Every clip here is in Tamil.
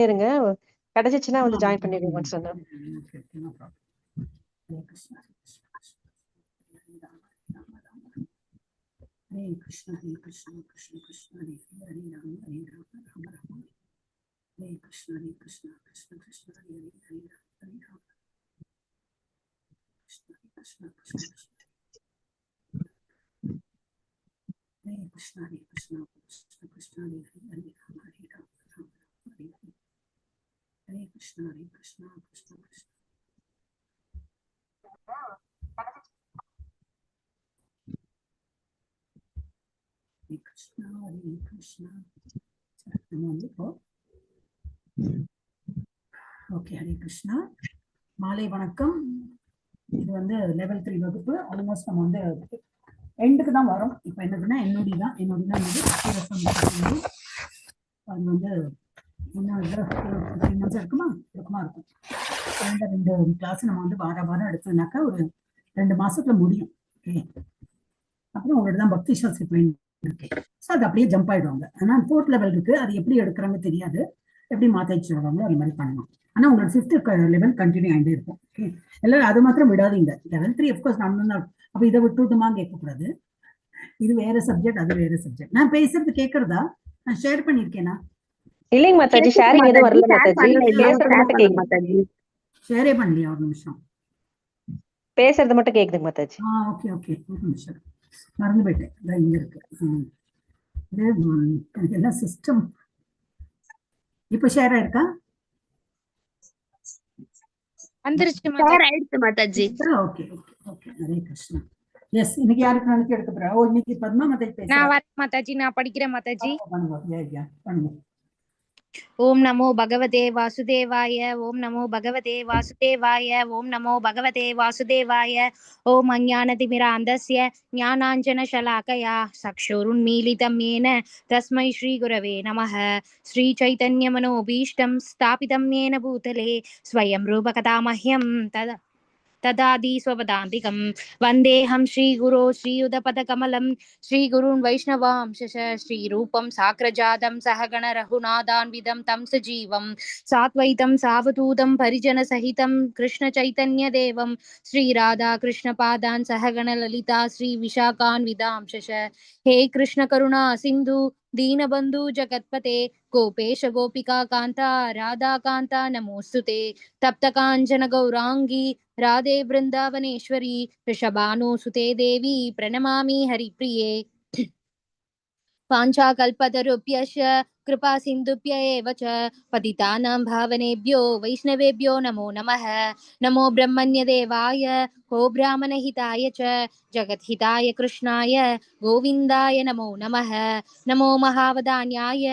இருங்க, கிடைச்சிச்சுன்னா வந்து ஜாயின் பண்ணிடுங்கன்னு சொன்னேன். Hare Krishna, Hare Krishna, Krishna Krishna, Hare Hare, Hare Rama, Hare Rama, Rama Rama. Hare Krishna, Hare Krishna, Krishna Krishna, Hare Hare, Hare Rama, Hare Rama. Krishna, Hare Krishna, Krishna Krishna. Hare Krishna, Hare Krishna, Krishna Krishna, Hare Hare, Hare Rama, Hare Rama, Rama Rama, Hare Hare. Hare Krishna, Hare Krishna, Krishna Krishna. Hare Krishna, Hare Krishna. நம்ம வந்து இப்போ ஓகே. ஹரே கிருஷ்ணா, மாலை வணக்கம். இது வந்து லெவல் 3 வகுப்பு. ஆல்மோஸ்ட் நம்ம வந்து எண்டுக்கு தான் வரோம். இப்போ என்னதுன்னா என்னுடைய தான் அது வந்து இன்னும் 3 months இருக்குமா இருக்கும். இந்த 2 கிளாஸ் நம்ம வந்து வாரம் எடுத்தோம்னாக்கா ஒரு 2 மாசத்துல முடியும். ஓகே, அப்புறம் உங்களோட தான் பக்தி சாஸ்திரி போயிட்டு இருக்கு. ஸோ அது அப்படியே ஜம்ப் ஆயிடுவாங்க. ஆனால் 4th லெவல் இருக்கு, அது எப்படி எடுக்கிறாங்க தெரியாது, எப்படி மாத்தாச்சு வருவாங்களோ அது மாதிரி பண்ணணும். ஆனா உங்களுக்கு 5th லெவல் கண்டினியூ ஆகிட்டே இருக்கும். ஓகே, எல்லாரும் அது மாத்திரம் விடாதீங்க. லெவல் 3 அஃப்கோர்ஸ் நம்ம தான். அப்ப இதை விட்டுட்டுமா கேட்கக்கூடாது. இது வேற சப்ஜெக்ட், அது வேற சப்ஜெக்ட். நான் பேசுறது கேட்கறதா? நான் ஷேர் பண்ணிருக்கேனா? இல்லைங்க மாதாஜி, ஷேரிங் எதுவும் வரல மாதாஜி. பேசுறது மட்டும் கேக்குது மாதாஜி. ஷேரே பண்ணலையா? ஒரு நிமிஷம். பேசுறது மட்டும் கேக்குதுங்க மாதாஜி. ஓகே ஓகே, ஒரு நிமிஷம், மறந்து போயிட்டேன். அதான் இங்க இருக்கு. இது எனக்கு எல்லாம் சிஸ்டம். இப்ப ஷேர் ஆயிருக்கா? வந்துருச்சு மாதாஜி. Okay okay okay. Hare Krishna. Yes, இன்னைக்கு யாருக்கு நாளைக்கு எடுக்க போறா? இன்னைக்கு பத்மா மாதாஜி பேசுறா. நான் வரேன் மாதாஜி, நான் படிக்கிறேன் மாதாஜி. பண்ணுங்க. ஓம் நமோ பகவதே வாசுதேவாய. ஓம் நமோ பகவதே வாசுதேவாய. ஓம் நமோ பகவதே வாசுதேவாய. ஓம் அஞ்ஞானதிமிராந்தஸ்ய ஞானாஞ்சனசலாகயா சக்ஷுருன்மீலிதம் येन தஸ்மை ஸ்ரீகுரவே நமः. ஸ்ரீசைதன்யமனோபீஷ்டம் ஸ்தாபிதம் येन भूतले स्वयं रूपकथा मह्यं तदादि स्वपदान्तिकं वन्देऽहं श्रीगुरो श्रीयुतपदकमलं श्रीगुरून् वैष्णवांशश श्रीरूपं साग्रजातं सहगण रघुनाथान्वितं तं सजीवं साद्वैतं सावधूतं परिजनसहितं कृष्णचैतन्यदेवं श्रीराधा कृष्णपादान् सहगण ललिता श्रीविशाखान्वितांशश। हे कृष्ण करुणा सिन्धु दीनबन्धु जगत्पते गोपेश गोपिका कान्ता राधा कान्ता नमोस्तुते। तप्त काञ्चन गौरांगी राधे वृंदावनेश्वरी ऋषभानुसुते देवी प्रणमामि हरिप्रिये। पाञ्चाकल्पतरुभ्यश्च कृपा सिन्धुभ्य एव च पतितानां भावनेभ्यो वैष्णवेभ्यो नमो नमः। नमो ब्रह्मण्यदेवाय गो ब्राह्मणहिताय च जगद्हिताय कृष्णाय गोविन्दाय नमो नमः। नमो महावदान्याय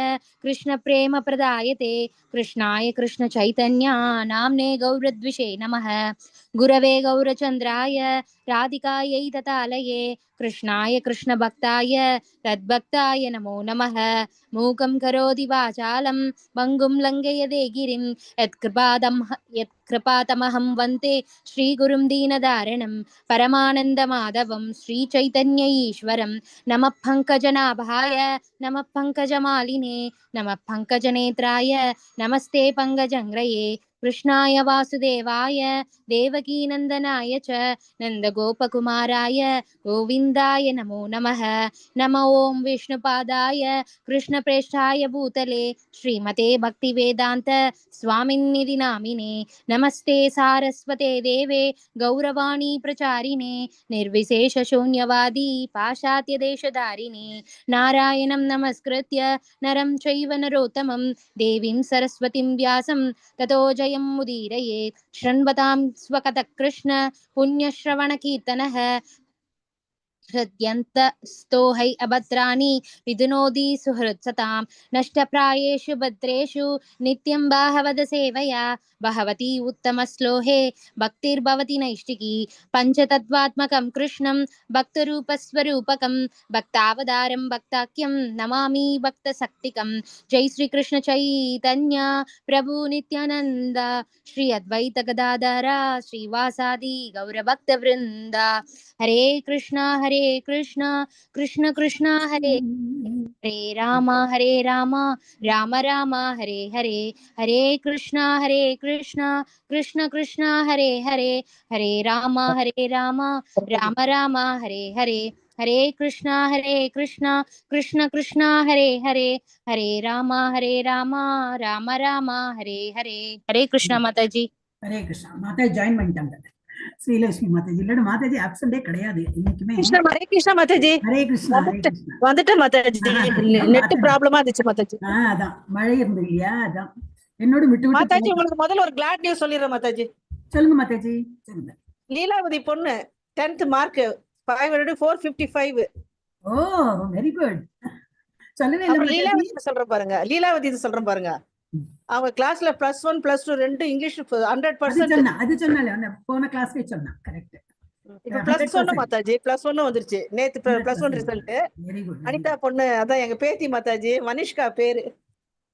कृष्णप्रेमप्रदायते कृष्णाय कृष्णचैतन्या नाम्ने गौरद्विषे नमः। गुरवे गौरचन्द्राय राधिकायै ततालये कृष्णाय कृष्णभक्ताय तद्भक्ताय नमो नमः। मूकं करोति वाचालं भङ्गुं लङ्घयते गिरिं यत्कृपातमहं वन्दे श्रीगुरुं दीनदारणं परमानन्दमाधवं श्रीचैतन्य ईश्वरं। नमः पङ्कजनाभाय नमः पङ्कजमालिने नमः पङ्कजनेत्राय नमस्ते पङ्कजङ्घ्रये। कृष्णाय वासुदेवाय देवकीनन्दनाय च नन्दगोपकुमाराय गोविन्दाय नमो नमः। नमो ओं विष्णुपादाय कृष्णप्रेष्ठाय भूतले श्रीमते भक्तिवेदान्त स्वामिन्निधि नामिने। नमस्ते सारस्वते देवे गौरवाणी प्रचारिणे निर्विशेष शून्यवादी पाश्चात्यदेशधारिणे। नारायणं नमस्कृत्य नरं चैव नरोत्तमं देवीं सरस्वतीं व्यासं ततो जयमुदीरयेत्। शृण्वतां स्वकथः कृष्ण पुण्यश्रवणकीर्तनः हृद्यन्तस्तोहै अभद्राणि विधुनोति सुहृत्सतां। नष्टप्रायेषु भद्रेषु नित्यं बाहवद सेवया भगवती उत्तमश्लोके भक्तिर्भवति नैष्टिकी। पञ्चतत्त्वात्मकं कृष्णं भक्तरूपस्वरूपकं भक्तावतारं भक्ताख्यं नमामि भक्तशक्तिकं। जय श्री कृष्ण चैतन्य प्रभु नित्यानंद श्री अद्वैत गदाधर श्रीवासादि गौरभक्तवृंद। हरे कृष्णा हरे कृष्ण कृष्ण कृष्ण हरे हरे राम राम राम हरे हरे हरे कृष्ण कृष्ण कृष्ण हरे हरे हरे राम राम राम हरे हरे हरे कृष्ण कृष्ण कृष्ण हरे हरे हरे राम राम राम हरे हरे हरे कृष्ण माता जी ஹரே கிருஷ்ணா. மாதாஜி ஜாயின் பண்ணிட்டாங்க ஸ்ரீலட்சுமி மாதாஜி. இல்லைன்னா மாதாஜி ஆப்சண்டே கிடையாது இன்னைக்குமே. ஹரே கிருஷ்ணா மாதாஜி. ஹரே கிருஷ்ணா ஹரே கிருஷ்ணா. வந்துட்டேன் மாதாஜி. நெட் ப்ராப்ளமா இருந்துச்சு மாதாஜி. அதான் மழை இருந்தது இல்லையா, அதான் என்னோட விட்டு விட்டு மாதாஜி உங்களுக்கு முதல்ல ஒரு கிளாட் நியூஸ் சொல்லிடுறேன் மாதாஜி. சொல்லுங்க மாதாஜி சொல்லுங்க. லீலாவதி பொண்ணு 10th மார்க் 500-455. ஓ வெரி குட். சொல்லவே இல்லை மாதாஜி. லீலாவதி சொல்றேன் பாருங்க, லீலாவதி சொல்றேன் பாருங்க. அவங்க கிளாஸ்ல +1 +2 2 இங்கிலீஷ் 100%. அது சொன்னாலே போன கிளாஸ்ல சொன்னா கரெக்ட். இப்ப +1 மாதாஜி, +1 வந்துருச்சு. நேத்து +1 ரிசல்ட். Very good. அனிதா பொண்ணு அதான் எங்க பேத்தி மாதாஜி, மனிஷ்கா பேரு.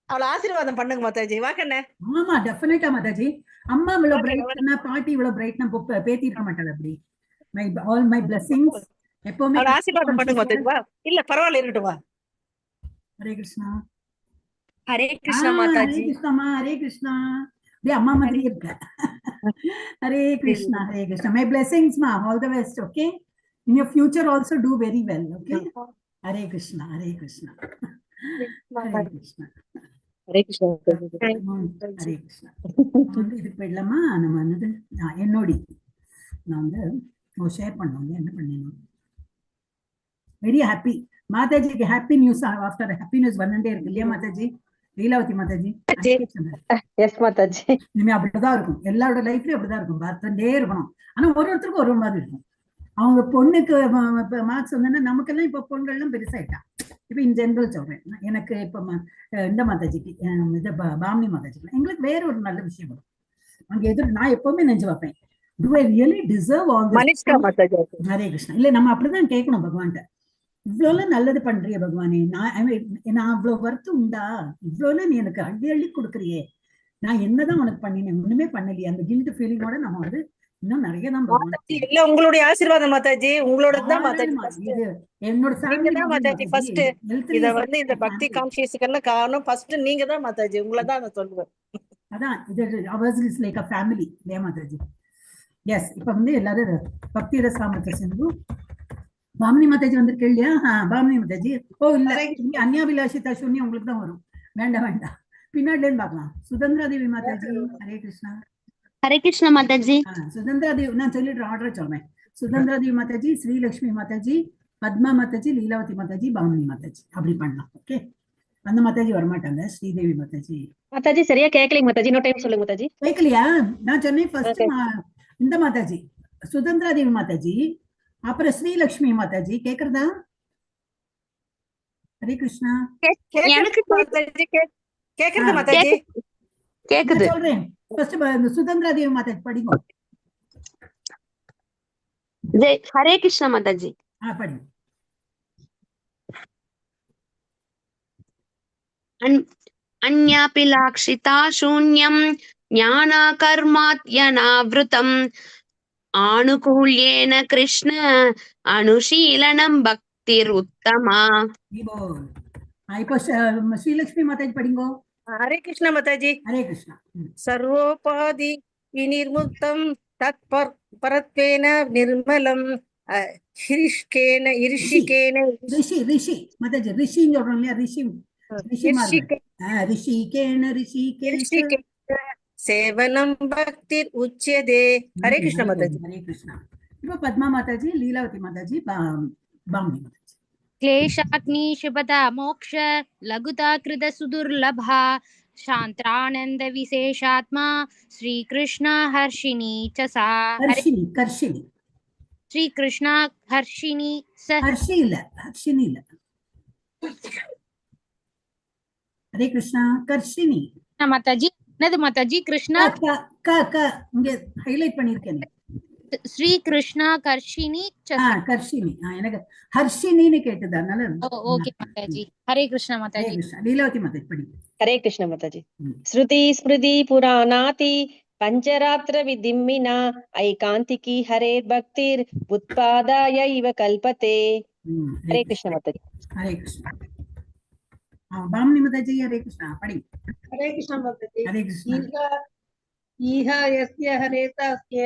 அவளை ஆசீர்வாதம் பண்ணுங்க மாதாஜி. வாக்கண்ணே. ஆமா டெஃபினட்டா மாதாஜி. அம்மா இவ்வளவு பிரைட்னா பாட்டி இவ்வளவு பிரைட்னா பேத்தி இருக்க மாட்டாள். அப்படி ஆல் மை பிளெஸிங்ஸ் எப்பவுமே. அவளை ஆசீர்வாதம் பண்ணுங்க மாதாஜி. வா இல்ல பரவாயில்ல இருக்கட்டும் வா. ஹரே கிருஷ்ணா. ஹரே கிருஷ்ணா மாதாஜி. ஹரே கிருஷ்ணாமா ஹரே கிருஷ்ணா. அப்படியே அம்மா மாதிரி இருக்க. ஹரே கிருஷ்ணா ஹரே கிருஷ்ணா. மை பிளெஸிங்ஸ் மா. All the best. Okay. In your future also do very well. Okay. Hare Krishna Hare Krishna Hare Krishna Hare Krishna. Hare Krishna. வந்து இது போயிடலாமா? நம்ம வந்து என்னோடி நான் வந்து ஷேர் பண்ணோம். என்ன பண்ணிடணும். வெரி ஹாப்பி மாதாஜிக்கு happy news after happy news வந்துட்டே இருக்கு இல்லையா மாதாஜி? லீலாவதி மாதாஜி. எஸ் மாதாஜி. இனிமே அப்படிதான் இருக்கும். எல்லாரோட லைஃப்லயும் அப்படிதான் இருக்கும். பார்த்துட்டே இருக்கணும். ஆனா ஒருத்தருக்கும் ஒரு மாதிரி இருக்கும். அவங்க பொண்ணுக்கு மார்க்ஸ் வந்தோன்னா நமக்கெல்லாம் இப்ப பொண்கள்லாம் பெருசாயிட்டா. இப்ப இன் ஜெனரல் சொல்றேன். எனக்கு இப்ப இந்த மாதாஜிக்கு இது பாமினி மாதாஜிக்கு எங்களுக்கு வேற ஒரு நல்ல விஷயம் வரும். அங்க எதிர் நான் எப்பவுமே நெஞ்சு வைப்பேன். Do I really deserve all this? Manishka Mataji. Hare Krishna. இல்ல நம்ம அப்படிதான் கேட்கணும் பகவான்கிட்ட. இவ்வளவு நல்லது பண்றிய பகவானே, நான் அவ்வளவு வருத்தம் உண்டா? இவ்வளவு நீ எனக்கு அள்ளி அள்ளி கொடுக்குறியே, நான் என்னதான் உனக்கு பண்ணினேன்? ஒண்ணுமே பண்ணலையே. அந்த கில்ட் ஃபீலிங்கோட நம்ம வந்து இன்னும் நிறைய தான் இல்ல உங்களுடைய ஆசீர்வாதம் மாதாஜி. உங்களோட தான் மாதாஜி. இது என்னோட மாதாஜி ஃபர்ஸ்ட் இத வந்து இந்த பக்தி கான்ஷியஸ்க்கெல்லாம் காரணம் ஃபர்ஸ்ட் நீங்க தான் மாதாஜி. உங்களை தான் நான் சொல்லுவேன். அதான் இது ours is like a family இல்லையா மாதாஜி? எஸ். இப்ப வந்து எல்லாரும் பக்தி ரசாமத்தை செஞ்சு பாமினி மாதாஜி வந்திருக்கு இல்லையா? பாமினி மாதாஜி. ஓ இல்ல, அந்யாபிலாஷிதா சூன்யம் உங்களுக்கு தான் வரும். வேண்டாம் வேண்டாம், பின்னாடில இருந்து பார்க்கலாம். சுதந்திரா தேவி மாதாஜி. ஹரே கிருஷ்ணா. ஹரே கிருஷ்ண மாதாஜி. சுதந்திரா தேவி நான் சொல்லிட்டு ஆர்டர் சொல்றேன். சுதந்திரா தேவி மாதாஜி, ஸ்ரீலட்சுமி மாதாஜி, பத்மா மாதாஜி, லீலாவதி மாதாஜி, பாமினி மாதாஜி. அப்படி பண்ணலாம். ஓகே. அந்த மாதாஜி வரமாட்டாங்க. ஸ்ரீதேவி மாதாஜி. மாதாஜி சரியா கேட்கலைங்க மாதாஜி. இன்னொரு டைம் சொல்லுங்க மாதாஜி. கேட்கலையா? நான் சொன்னேன் ஃபர்ஸ்ட் இந்த மாதாஜி சுதந்திரா தேவி மாதாஜி, அப்புறம் ஸ்ரீலட்சுமி மாதாஜி. கேக்குறதா? ஹரே கிருஷ்ணா. எனக்கு கேக்குறது மாதாஜி. கேக்குது. சொல்றேன். ஃபர்ஸ்ட் சுதந்திரா தேவி மாதாஜி படிங்க. ஜெய் ஹரே கிருஷ்ணா மாதாஜி. படிங்க. அன்யாபி லாக்ஷிதா சூன்யம் ஞானா கர்மாத்யனாவ்ருதம் ஆனுகூல்யேன கிருஷ்ண அனுஷீலனம் பக்திர் உத்தமா. இப்போ ஸ்ரீலட்சுமி மாதாஜி படிங்கோ. ஹரே கிருஷ்ணா மாதாஜி. ஹரே கிருஷ்ணா. சர்வோபாதி விநிர்முக்தம் தத் பரத்வேன நிர்மலம் ஹிரிஷ்கேன இரிஷிகேன ரிஷி ரிஷி மாதாஜி ரிஷின்னு சொல்றோம் இல்லையா? ரிஷி ரிஷிகேன ரிஷிகேன சேவனம் பக்தி உச்சியதே. ஹரே கிருஷ்ணா மாதாஜி. ஹரே கிருஷ்ணா. இப்போ பத்மா மாதாஜி, லீலாவதி மாதாஜி, பாமினி மாதாஜி. क्लेशाग्नि शुभदा मोक्ष लघुता कृत सुदुर्लभा शांत्रानंद विशेषात्मा श्री कृष्ण हर्षिणी च सा. हर्षिणी कर्षिणी. श्री कृष्ण हर्षिणी स. हर्षि இல்ல, हर्षिणी இல்ல. ஹரே கிருஷ்ணா. கர்ஷினி माताजी. नद माताजी कृष्णा இங்க ஹைலைட் பண்ணிருக்கேன். ஸ்ரீ கிருஷ்ணா கர்ஷினி. கர்ஷினி. எனக்கு ஹர்ஷினின்னு கேட்டது, அதனால ஓகே மாதாஜி. ஹரே கிருஷ்ணா மாதாஜி. லீலாவதி மாதாஜி படி. ஹரே கிருஷ்ண மாதாஜி. ஸ்ருதி ஸ்மிருதி புராணாதி பஞ்சராத்திர விதிம்மினா ஐகாந்திகி ஹரேர் பக்திர் உத்பாதாய இவ கல்பதே. ஹரே கிருஷ்ண மாதாஜி. ஹரே கிருஷ்ணா. பாமினி மாதாஜி ஹரே கிருஷ்ணா படி. ஹரே கிருஷ்ண மாதாஜி. ஹரே கிருஷ்ணா. ஈஹ யஸ்ய ஹரேதாஸ்ய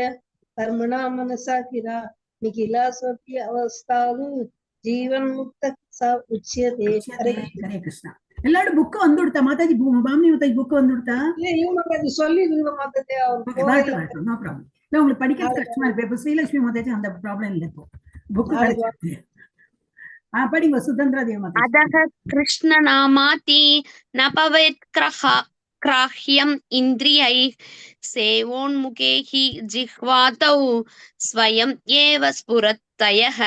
கர்மணா மனசா கிரா நிகிலா ஸ்வபி அவஸ்தாது ஜீவன் முக்த ச உச்யதே. ஹரே ஹரே கிருஷ்ணா. எல்லாரும் புக் வந்து கொடுத்தா மாதாஜி, பாமினி மாதாஜி புக் வந்து கொடுத்தா மாதாஜி சொல்லி மாதாஜி நோ ப்ராப்ளம். இல்ல உங்களுக்கு படிக்கிறது கஷ்டமா இருக்கு. இப்ப ஸ்ரீலட்சுமி மாதாஜி அந்த ப்ராப்ளம் இல்ல, இப்போ புக் கிடைச்சிருக்கு. படிங்க சுதந்திரா தேவி மாதாஜி. அதஹ கிருஷ்ண நாமாதி நபவேத் கிராஹ்யம் இந்திரியை சேவோன்முகேஹி ஜிஹ்வாதௌ ஸ்வயம் ஏவ ஸ்புரத்யதஹ.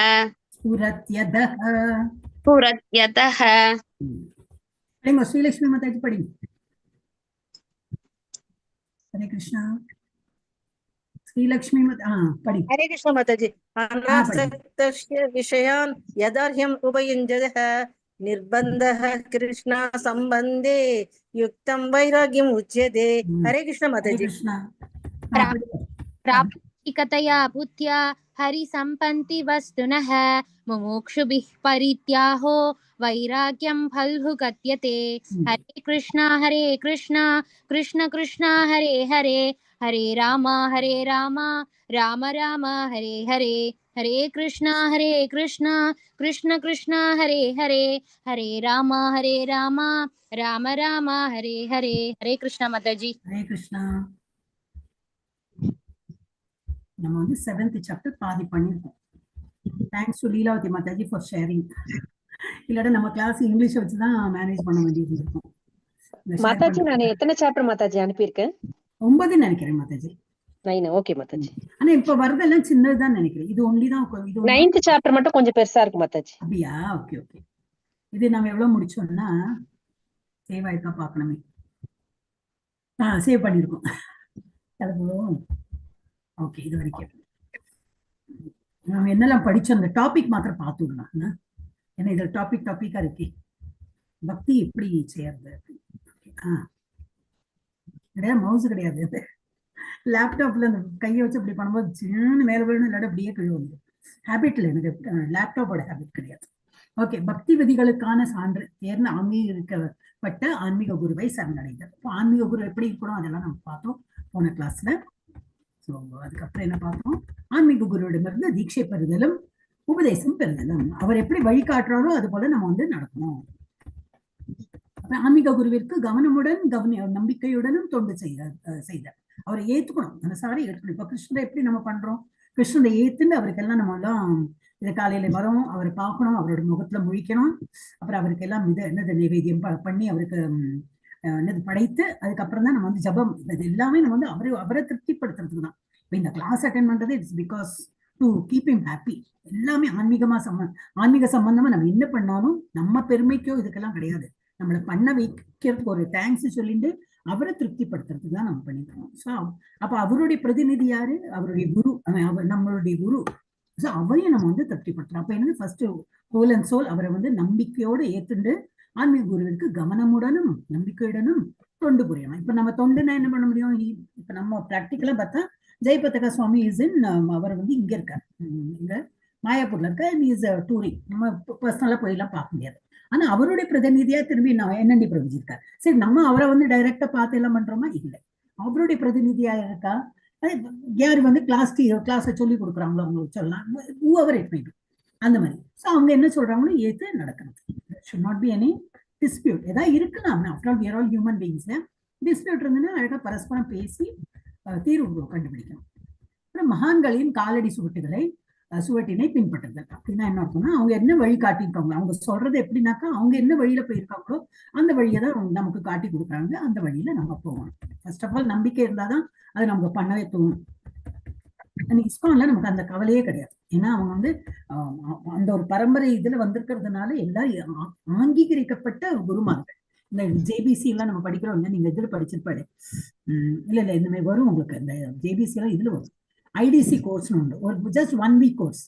படிங்க ஸ்ரீலட்சுமி மாதாஜி படிங்க. ஹரே கிருஷ்ணா. ஸ்ரீலட்சுமி படி. ஹரே கிருஷ்ண மாதாஜி. அநாசக்தஸ்ய விஷயான் யதார்ஹ்யம் உபயுஞ்சதஹ நிர்பந்தஹ கிருஷ்ண சம்பந்தே யுக்தம் வைராக்யம் உச்யதே. ஹரே கிருஷ்ண மாதாஜி. प्राप्तिकतया बुद्ध्या हरिसम्पन्ति वस्तुनः मुमुक्षुभिः परित्याहो वैराग्यं फल्हु गत्यते. हरे कृष्णा कृष्ण कृष्ण हरे हरे हरे राम राम राम हरे हरे. हरे कृष्णा कृष्ण कृष्ण हरे हरे हरे राम राम राम हरे हरे. हरे कृष्णा माताजी. ஹரே கிருஷ்ணா. நம்ம வந்து 7th சாப்டர் பாதி பண்ணிருக்கோம். தேங்க்ஸ் டு லீலாவதி மாதாஜி ஃபார் ஷேரிங். இல்லாட்ட நம்ம கிளாஸ் இங்கிலீஷ் வச்சுதான் மேனேஜ் பண்ண வேண்டியது இருக்கும். மாதாஜி நான் எத்தனை சாப்டர் மாதாஜி அனுப்பியிருக்கேன்? 9 நினைக்கிறேன் மாதாஜி. 9. ஓகே மாதாஜி. ஆனா இப்ப வரதெல்லாம் சின்னதுதான் நினைக்கிறேன். இது ஒன்லி தான். 9th சாப்டர் மட்டும் கொஞ்சம் பெருசா இருக்கு மாதாஜி. அப்படியா? Okay okay. இது நம்ம எவ்வளவு முடிச்சோம்னா சேவ் ஆயிருக்கா பாக்கணுமே. சேவ் பண்ணிருக்கோம். ஓகே, இது வரைக்கும் நம்ம என்னெல்லாம் படிச்சோம் அந்த டாபிக் மாத்திரம் பார்த்து விடலாம். ஏன்னா இதுல டாபிக்கா இருக்கு, பக்தி எப்படி செய்யறது. கிடையாது, மவுஸ் கிடையாது, லேப்டாப்ல அந்த கையை வச்சு அப்படி பண்ணும்போது சின்ன மேல விழுந்து இல்லாட்ட அப்படியே கழுவுது. ஹேபிட்ல எனக்கு லேப்டாப்போட ஹேபிட் கிடையாது. ஓகே, பக்தி விதிகளுக்கான சான்று தேர்ந்த அங்கீகரிக்கப்பட்ட ஆன்மீக குருவை சரணடைதல். இப்போ ஆன்மீக குரு எப்படி இருக்கணும் அதெல்லாம் நம்ம பார்த்தோம் போன கிளாஸ்ல. ஸோ அதுக்கப்புறம் என்ன பார்த்தோம்? ஆன்மீக குருவிடமிருந்து தீட்சை பெறுதலும் உபதேசம் பெறுதலும். அவர் எப்படி வழிகாட்டுறாரோ அது போல நம்ம வந்து நடக்கணும். ஆன்மீக குருவிற்கு கவனமுடன் நம்பிக்கையுடனும் தொண்டு செய்த அவரை ஏத்துக்கணும், மனசாரி ஏற்றுக்கணும். இப்ப கிருஷ்ணரை எப்படி நம்ம பண்றோம்? கிருஷ்ணரை ஏத்துன்னு அவருக்கெல்லாம் நம்ம எல்லாம் இதை காலையில வரோம், அவரை பார்க்கணும், அவரோட முகத்துல முழிக்கணும், அப்புறம் அவருக்கு எல்லாம் என்னது நைவேத்தியம் பண்ணி அவருக்கு என்னது படைத்து அதுக்கப்புறம் தான் நம்ம வந்து ஜபம், இது எல்லாமே நம்ம வந்து அவரை திருப்திப்படுத்துறதுக்கு தான். இப்போ இந்த கிளாஸ் அட்டென்ட் பண்றது it's because to keep him happy. எல்லாமே ஆன்மீக சம்பந்தமா நம்ம என்ன பண்ணாலும் நம்ம பெருமைக்கோ இதுக்கெல்லாம் கிடையாது. நம்மளை பண்ண வைக்கிறதுக்கு ஒரு தேங்க்ஸ் சொல்லிட்டு அவரை திருப்திப்படுத்துறதுக்கு தான் நம்ம பண்ணிக்கிறோம். ஸோ அப்ப அவருடைய பிரதிநிதி யாரு? அவருடைய குரு, நம்மளுடைய குரு. ஸோ அவரையும் நம்ம வந்து திருப்திப்படுத்துறோம். அப்ப என்னது ஃபர்ஸ்ட் ஹோல் அண்ட் சோல் அவரை வந்து நம்பிக்கையோடு ஏத்துண்டு ஆன்மீக குருவிற்கு கவனமுடனும் நம்பிக்கையுடனும் தொண்டு புரியணும். இப்ப நம்ம தொண்டுனா என்ன பண்ண முடியும்? இப்ப நம்ம பிராக்டிக்கலா பார்த்தா ஜெயபதகா சுவாமி அவர் வந்து இங்க இருக்காரு, இங்க மாயாப்பூர்ல இருக்க. இஸ் டூரிங், நம்ம பர்சனலா போயெல்லாம் பார்க்க முடியாது. ஆனா அவருடைய பிரதிநிதியா திரும்பி என்னண்டி பிரபுஜி இருக்காரு. சரி, நம்ம அவரை வந்து டைரக்டா பார்த்து எல்லாம் பண்றோமா? இல்லை, அவருடைய பிரதிநிதியா இருக்கா. யாரு வந்து கிளாஸை சொல்லி கொடுக்குறாங்களோ அவங்களுக்கு சொல்லலாம், whoever it may be, அந்த மாதிரி. ஸோ அவங்க என்ன சொல்றாங்களோ ஏத்து நடக்கணும். should not be any dispute. ஏதாவது இருக்கலாம், after all we are all human beings. Dispute இருந்ததுன்னா அழகா பரஸ்பரம் பேசி தீர்வு கண்டுபிடிக்கணும். அப்புறம் மகான்களின் காலடி சுவட்டினை பின்பற்றுதல். அப்படின்னா என்ன அர்த்தம்னா, அவங்க என்ன வழி காட்டியிருக்காங்களோ, அவங்க சொல்றது எப்படின்னாக்கா அவங்க என்ன வழியில போயிருக்காங்களோ அந்த வழியை தான் நமக்கு காட்டி கொடுக்குறாங்க, அந்த வழியில நம்ம போகணும். ஃபர்ஸ்ட் ஆஃப் ஆல் நம்பிக்கை இருந்தாதான் அது நமக்கு பண்ணவே தோணும். இஸ்கான்ல நமக்கு அந்த கவலையே கிடையாது. ஏன்னா அவங்க வந்து அந்த ஒரு பரம்பரை இதுல வந்திருக்கிறதுனால எல்லாரும் அங்கீகரிக்கப்பட்ட குருமார்கள். இந்த ஜேபிசி எல்லாம் நம்ம படிக்கிறோம், நீங்க இதுல படிச்சிருப்பாரு. இல்ல இந்த மாதிரி வரும் உங்களுக்கு. இந்த ஜேபிசி எல்லாம் இதுல வரும். ஐடிசி கோர்ஸ்னு உண்டு, ஒரு just 1 week course.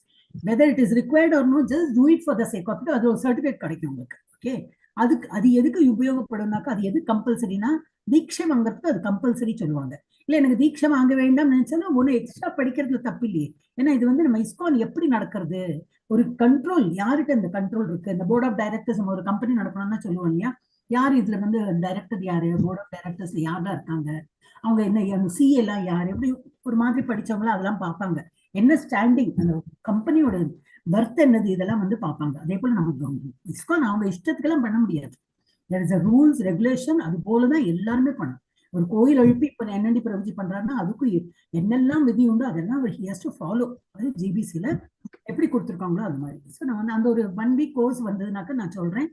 Whether it is required or no, just do it for the sake of it. அது ஒரு சர்டிஃபிகேட் கிடைக்கும் உங்களுக்கு. ஓகே, அது எதுக்கு உபயோகப்படும்னாக்கா, அது எது கம்பல்சரினா தீட்சை வாங்குறதுக்கு அது கம்பல்சரி சொல்லுவாங்க. இல்ல எனக்கு தீட்சை வாங்க வேண்டாம்னு நினைச்சாலும் ஒண்ணு எக்ஸ்ட்ரா படிக்கிறதுல தப்பு இல்லையே. ஏன்னா இது வந்து நம்ம இஸ்கான் எப்படி நடக்கிறது, ஒரு கண்ட்ரோல், யாருக்கு அந்த கண்ட்ரோல் இருக்கு. இந்த போர்ட் ஆஃப் டைரக்டர்ஸ், நம்ம ஒரு கம்பெனி நடக்கணும்னா சொல்லுவோம் இல்லையா, யார் இதுல வந்து டைரக்டர் யாரு, போர்ட் ஆஃப் டைரக்டர்ஸ் யாரெல்லாம் இருக்காங்க, அவங்க என்ன சிஏ எல்லாம் யாரு, எப்படி ஒரு மாதிரி படிச்சவங்களா அதெல்லாம் பார்ப்பாங்க. என்ன ஸ்டாண்டிங், அந்த கம்பெனியோட வர்த் என்னது, இதெல்லாம் வந்து பார்ப்பாங்க. அதே போல நமக்கு இஸ்கான் அவங்க இஷ்டத்துக்கெல்லாம் பண்ண முடியாது. there is a rules regulation. அது போலதான் எல்லாருமே பண்ணும். ஒரு கோயில் எழுப்பி இப்ப என்என்டி பிரபுஜி பண்றாருன்னா அதுக்கு என்னெல்லாம் விதி உண்டோ அதெல்லாம் he has to follow. அது ஜிபிசில எப்படி கொடுத்துருக்காங்களோ அது மாதிரி. ஸோ நான் வந்து அந்த ஒரு 1 வீக் கோர்ஸ் வந்ததுனாக்க நான் சொல்றேன்,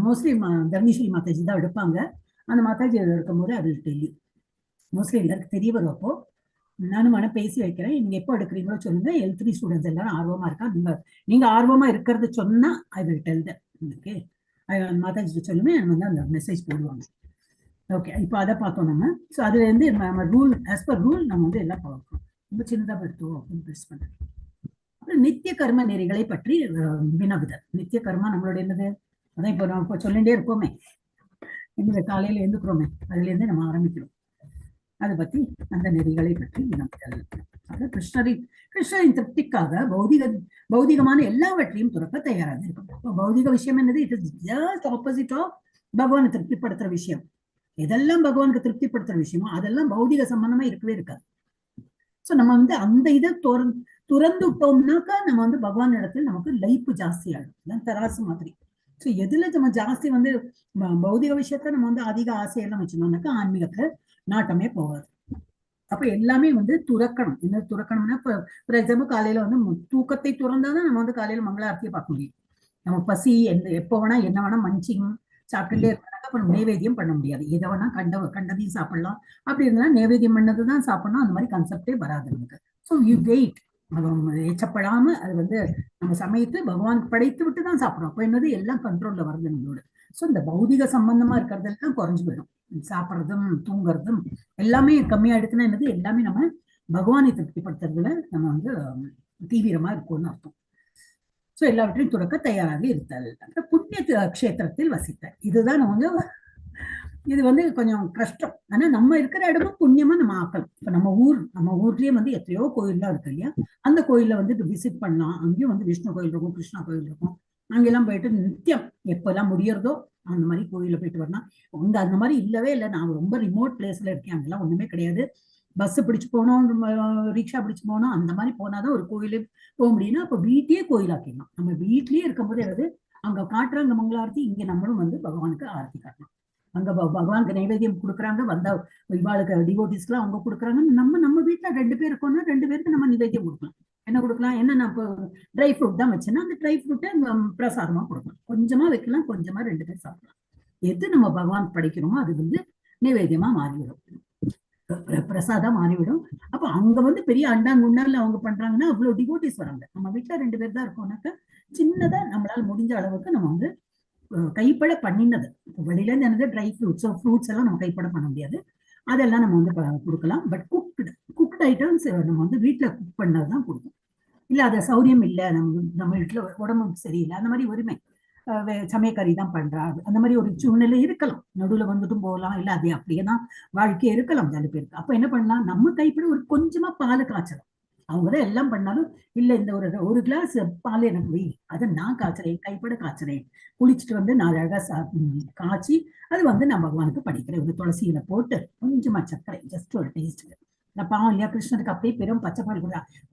மோஸ்ட்லி தர்மேஸ்வரி மாதாஜி தான் எடுப்பாங்க. அந்த மாதாஜி எடுக்கும் போது அது டெல்லி மோஸ்ட்லி எல்லாருக்கும் தெரிய வரும். அப்போ நானும் மன பேசி வைக்கிறேன், நீங்க எப்போ எடுக்கிறீங்களோ சொல்லுங்க. L3 ஸ்டூடெண்ட்ஸ் எல்லாரும் ஆர்வமா இருக்கா, நீங்க ஆர்வமா இருக்கிறது சொன்னா I will tell that. Okay, Mataji சொல்லுங்க, வந்து அந்த மெசேஜ் போடுவாங்க. ஓகே, இப்போ அதை பார்த்தோம் நம்ம. ஸோ அதுல இருந்து நம்ம ரூல், ஆஸ் பர் ரூல் நம்ம வந்து எல்லாம் பார்க்கணும். ரொம்ப சின்னதாக எடுத்துவோம் அப்படின்னு பெருசு பண்றேன். அப்புறம் நித்திய கர்ம நெறிகளை பற்றி வினவுதல். நித்திய கர்மா நம்மளோட என்னது, அதான் இப்போ நம்ம இப்போ சொல்லிட்டே இருப்போமே, இந்த காலையில எழுந்துக்கிறோமே, அதுல இருந்து நம்ம ஆரம்பிக்கிறோம். அதை பத்தி அந்த நெறிகளை பற்றி வினவுதல். அது கிருஷ்ணரின் திருப்திக்காக பௌதிகமான எல்லாவற்றையும் துறக்க தயாராக இருக்கும். பௌதிக விஷயம் என்னது, it is just opposite of பகவானை திருப்திப்படுத்துற விஷயம். எதெல்லாம் பகவானுக்கு திருப்திப்படுத்துற விஷயமோ அதெல்லாம் பௌதிக சம்பந்தமா இருக்கவே இருக்காது. சோ நம்ம வந்து அந்த இதை துறந்து விட்டோம்னாக்கா நம்ம வந்து பகவான் இடத்துல நமக்கு லைஃப் ஜாஸ்தி ஆகும். தராசு மாதிரி. சோ எதுல நம்ம ஜாஸ்தி வந்து பௌதிக விஷயத்த நம்ம வந்து அதிக ஆசையெல்லாம் வச்சிருந்தோம்னாக்கா ஆன்மீகத்துல நாட்டமே போகாது. அப்ப எல்லாமே வந்து துறக்கணும். என்ன துறக்கணும்னா, இப்போ ஃபார் எக்ஸாம்பிள் காலையில வந்து தூக்கத்தை துறந்தாதான் நம்ம வந்து காலையில மங்களாரத்தியை பார்க்க முடியும். நம்ம பசி எப்போ வேணா என்ன வேணா மன்னிச்சிங் சாப்பிட்டுட்டே இருந்தா அப்புறம் நைவேத்தியம் பண்ண முடியாது. எதை வேணா கண்டதையும் சாப்பிடலாம். அப்படி இருந்தா நைவேத்தியம் பண்ணதுதான் சாப்பிடணும். அந்த மாதிரி கான்செப்டே வராது நமக்கு. ஸோ யூ வெயிட், எச்சப்படாம அது வந்து நம்ம சமயத்து பகவானுக்கு படைத்து விட்டு தான் சாப்பிடணும். அப்போ என்னது எல்லாம் கண்ட்ரோல்ல வருது நம்மளோட. ஸோ இந்த பௌதிக சம்பந்தமா இருக்கிறதெல்லாம் குறைஞ்சு போயிடும். சாப்பிட்றதும் தூங்குறதும் எல்லாமே கம்மியாயிடுச்சுன்னா என்னது, எல்லாமே நம்ம பகவானை திருப்திப்படுத்துறதுல நம்ம வந்து தீவிரமா இருக்கும்னு அர்த்தம். சோ எல்லாவற்றையும் துறக்க தயாராக இருத்தல். புண்ணிய கஷேத்திரத்தில் வசித்தல். இதுதான் வந்து இது வந்து கொஞ்சம் கஷ்டம். ஆனா நம்ம இருக்கிற இடமும் புண்ணியமா நம்ம ஆக்கலாம். இப்ப நம்ம ஊர்லயே வந்து எத்தனையோ கோயில்லாம் இருக்கு இல்லையா, அந்த கோயில்ல வந்து விசிட் பண்ணலாம். அங்கேயும் வந்து விஷ்ணு கோயில் இருக்கும், கிருஷ்ணா கோயில் இருக்கும். அங்கெல்லாம் போயிட்டு நித்தியம் எப்பெல்லாம் முடியறதோ அந்த மாதிரி கோயில போயிட்டு வரலாம். அங்க அந்த மாதிரி இல்லவே இல்லை. நான் ரொம்ப ரிமோட் பிளேஸ்ல இருக்கேன், அங்கெல்லாம் ஒண்ணுமே கிடையாது. பஸ் பிடிச்சு போனோம், ரிக்ஷா பிடிச்சு போனோம், அந்த மாதிரி போனாதான் ஒரு கோயிலே போக முடியும்னா அப்ப வீட்டையே கோயிலாக்கிடலாம். நம்ம வீட்லயே இருக்கும்போது எதாவது அங்க காட்டுறாங்க மங்களாரத்தி, இங்க நம்மளும் வந்து பகவானுக்கு ஆரத்தி காட்டலாம். அங்க பகவானுக்கு நைவேத்தியம் கொடுக்குறாங்க, வந்த இவாளுக்கு டிவோட்டிஸ்க்குலாம் அவங்க கொடுக்குறாங்க. நம்ம வீட்டுல 2 பேர் இருக்கோம்னா 2 பேருக்கு நம்ம நிவேத்தியம் கொடுக்கலாம். என்ன கொடுக்கலாம், என்ன நான் இப்போ ட்ரை ஃப்ரூட் தான் வச்சேன்னா அந்த ட்ரை ஃப்ரூட்டை பிரசாதமா கொடுக்கலாம். கொஞ்சமா வைக்கலாம், கொஞ்சமா 2 பேர் சாப்பிடலாம். எது நம்ம பகவான் படைக்கிறோமோ அது வந்து நிவேத்தியமா மாறிவிடும், பிரசாதம் மாறிவிடும். அப்ப அங்க வந்து பெரிய அண்டாங்குண்டால அவங்க பண்றாங்கன்னா அவ்வளவு டிவோட்டிஸ் வராங்க. நம்ம வீட்டுல 2 பேர் தான் இருக்கோம்னாக்க சின்னதா நம்மளால முடிஞ்ச அளவுக்கு நம்ம வந்து கைப்பட பண்ணினது. வெளியில இருந்து என்னது ட்ரை ஃப்ரூட்ஸ் எல்லாம் நம்ம கைப்பட பண்ண முடியாது, அதெல்லாம் நம்ம வந்து கொடுக்கலாம். பட் குக்டு ஐட்டம்ஸ் நம்ம வந்து வீட்டுல குக் பண்ணதுதான் கொடுக்கும். இல்ல அது சௌரியம் இல்லை, நம்ம வீட்டுல உடம்பு சரியில்லை, அந்த மாதிரி உரிமை சமயக்கறி தான் பண்றாரு, அந்த மாதிரி ஒரு சூழ்நிலை இருக்கலாம். நடுவுல வந்துட்டும் போகலாம், இல்ல அது அப்படியேதான் வாழ்க்கை இருக்கலாம் சில பேருக்கு. அப்ப என்ன பண்ணலாம், நம்ம கைப்பட ஒரு கொஞ்சமா பால் காய்ச்சலாம். அவங்கதான் எல்லாம் பண்ணாலும் இல்ல இந்த ஒரு கிளாஸ் பால் எனக்கு வை, அதை நான் காய்ச்சறேன், கைப்பட காய்ச்சறேன், குளிச்சுட்டு வந்து நான் அழகா காய்ச்சி அது வந்து நான் பகவானுக்கு படிக்கிறேன். ஒரு துளசியில போட்டு கொஞ்சமா சர்க்கரை, ஜஸ்ட் ஒரு டேஸ்ட். நான் பாவம் இல்லையா, கிருஷ்ணருக்கு அப்படியே பெரும் பச்சை பால்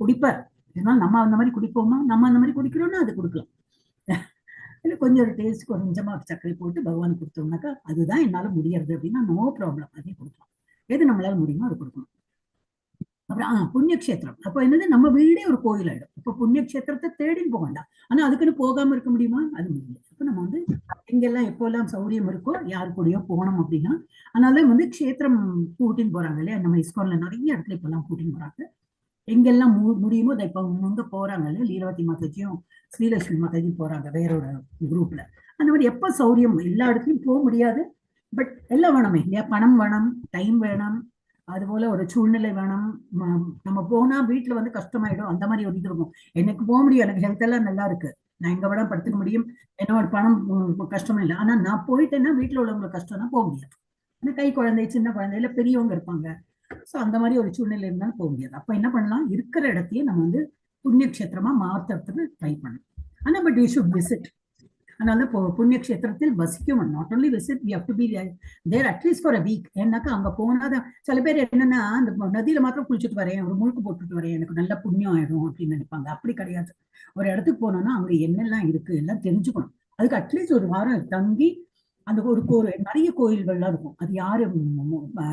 குடிப்பார். இதனால நம்ம அந்த மாதிரி குடிப்போமா, நம்ம அந்த மாதிரி குடிக்கிறோம்னா அது கொடுக்கலாம். இல்லை கொஞ்சம் ஒரு டேஸ்ட் கொஞ்சமா சர்க்கரை போட்டு பகவானுக்கு கொடுத்தோம்னாக்கா அதுதான் என்னால முடியறது அப்படின்னா நோ ப்ராப்ளம், அதே கொடுக்கலாம். எது நம்மளால முடியுமோ அது கொடுக்கணும். அப்புறம் புண்ணியக்ஷேத்திரம். அப்போ என்னது, நம்ம வீடே ஒரு கோயில் ஆயிடும். இப்போ புண்ணியக்ஷேத்திரத்தை தேடின்னு போக வேண்டாம். ஆனா அதுக்குன்னு போகாம இருக்க முடியுமா, அது முடியல. அப்ப நம்ம வந்து எங்கெல்லாம் எப்போல்லாம் சௌரியம் இருக்கோ யாரு கூடயோ போனோம் அப்படின்னா, அதனால வந்து க்ஷேத்திரம் கூட்டின்னு போறாங்க இல்லையா, நம்ம இஸ்கான்ல நிறைய இடத்துல இப்பெல்லாம் கூட்டின்னு போறாங்க. எங்கெல்லாம் முடியுமோ அதை இப்போ முங்க போறாங்க இல்லையா, லீலாவதி மாதாஜியும் ஸ்ரீலட்சுமி மாதாஜியும் போறாங்க வேறோட குரூப்ல. அந்த மாதிரி எப்ப சௌரியம், எல்லா இடத்துலயும் போக முடியாது, பட் எல்லாம் வேணுமே இல்லையா, பணம் வேணும், டைம் வேணும், அது போல ஒரு சூழ்நிலை வேணும். நம்ம போனா வீட்டுல வந்து கஷ்டமாயிடும், அந்த மாதிரி ஒரு இது இருக்கும். எனக்கு போக முடியும், எனக்கு ஹெல்த் எல்லாம் நல்லா இருக்கு, நான் எங்க வேணா படுத்துக்க முடியும், என்னோட பணம் கஷ்டம் இல்லை. ஆனா நான் போயிட்டேன்னா வீட்டுல உள்ளவங்களுக்கு கஷ்டம்னா போக முடியாது. ஏன்னா கை குழந்தை, சின்ன குழந்தை, இல்ல பெரியவங்க இருப்பாங்க. சோ அந்த மாதிரி ஒரு சூழ்நிலை இருந்தாலும் போக முடியாது. அப்ப என்ன பண்ணலாம், இருக்கிற இடத்தையே நம்ம வந்து புண்ணிய கஷேத்திரமா மாத்துறதுக்கு ட்ரை பண்ணலாம். ஆனா பட் யூ ஷுட் விசிட். அதனால புண்ணிய கஷேத்திரத்தில் வசிக்கும். Not only visit, we have to be there at least for a week. ஏன்னாக்கா அங்க போனாதான் சில பேர் என்னன்னா அந்த நதியில மாத்திரம் குளிச்சுட்டு வரேன், ஒரு முழுக்கு போட்டுட்டு வரேன், எனக்கு நல்ல புண்ணியம் ஆயிடும் அப்படின்னு நினைப்பாங்க. அப்படி கிடையாது. ஒரு இடத்துக்கு போனோம்னா அங்க என்னெல்லாம் இருக்கு எல்லாம் தெரிஞ்சுக்கணும். அதுக்கு அட்லீஸ்ட் ஒரு வாரம் தங்கி அந்த ஒரு நிறைய கோயில்கள்லாம் இருக்கும். அது யாரு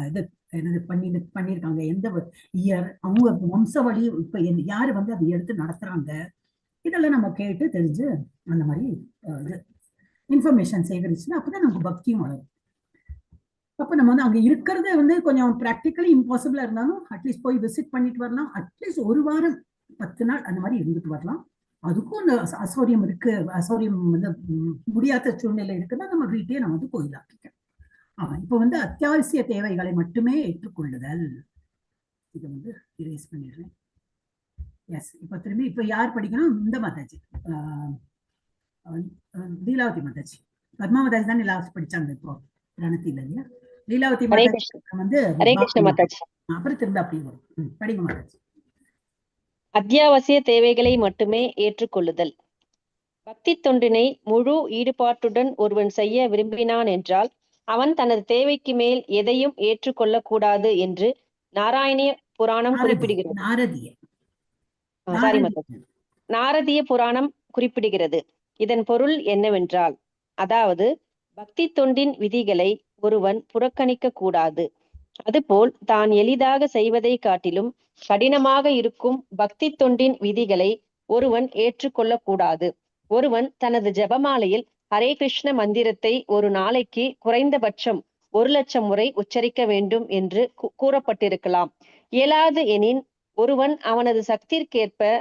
இது என்னது பண்ணிருக்காங்க, எந்த இயர், அவங்க வம்சவழி இப்ப யாரு வந்து அதை எடுத்து நடத்துறாங்க, இதெல்லாம் நம்ம கேட்டு தெரிஞ்சு அந்த மாதிரி இது இன்ஃபர்மேஷன் சேகரிச்சுன்னா அப்பதான் நமக்கு பக்தியும் வளரும். அப்ப நம்ம வந்து அங்க இருக்கிறது வந்து கொஞ்சம் ப்ராக்டிக்கலி இம்பாசிபிளா இருந்தாலும் அட்லீஸ்ட் போய் விசிட் பண்ணிட்டு வரலாம். அட்லீஸ்ட் ஒரு வாரம் 10 நாள் அந்த மாதிரி இருந்துட்டு வரலாம். அதுக்கும் அந்த அசௌரியம் இருக்கு, அசௌரியம் வந்து முடியாத சூழ்நிலை இருக்குன்னா நம்ம வீட்டையே நம்ம வந்து கோயிலாக்கிக்கலாம். இப்ப வந்து அத்தியாவசிய தேவைகளை மட்டுமே ஏற்றுக்கொள்ளுதல். இதை வந்து இரேஸ் பண்ணிடுறேன். எஸ், இப்ப திரும்பி இப்ப யார் படிக்கணும், இந்த மாதாஜி, லீலாவதி மாதாஜி. பத்மா மாதாஜி தான் லாஸ்ட் படிச்சாங்க இப்போ ரணத்தில இல்லையா. லீலாவதி மாதாஜி வந்து அப்புறம் திரும்ப அப்படி வரும். படிங்க மாதாஜி. அத்தியாவசிய தேவைகளை மட்டுமே ஏற்றுக்கொள்ளுதல். பக்தி தொண்டினை முழு ஈடுபாட்டுடன் ஒருவன் செய்ய விரும்பினான் என்றால் அவன் தனது தேவைக்கு மேல் எதையும் ஏற்றுக்கொள்ளக் கூடாது என்று நாராயணிய புராணம் குறிப்பிடுகிறது. நாரதிய புராணம் குறிப்பிடுகிறது. இதன் பொருள் என்னவென்றால், அதாவது பக்தி தொண்டின் விதிகளை ஒருவன் புறக்கணிக்க கூடாது. அதுபோல் தான் எளிதாக செய்வதை காட்டிலும் கடினமாக இருக்கும் பக்தி தொண்டின் விதிகளை ஒருவன் ஏற்றுக்கொள்ளக் கூடாது. ஒருவன் தனது ஜபமாலையில் ஹரே கிருஷ்ண மந்திரத்தை ஒரு நாளைக்கு குறைந்தபட்சம் 1,00,000 முறை உச்சரிக்க வேண்டும் என்று கூறப்பட்டிருக்கலாம். இயலாது எனின் ஒருவன் அவனது சக்திற்கேற்ப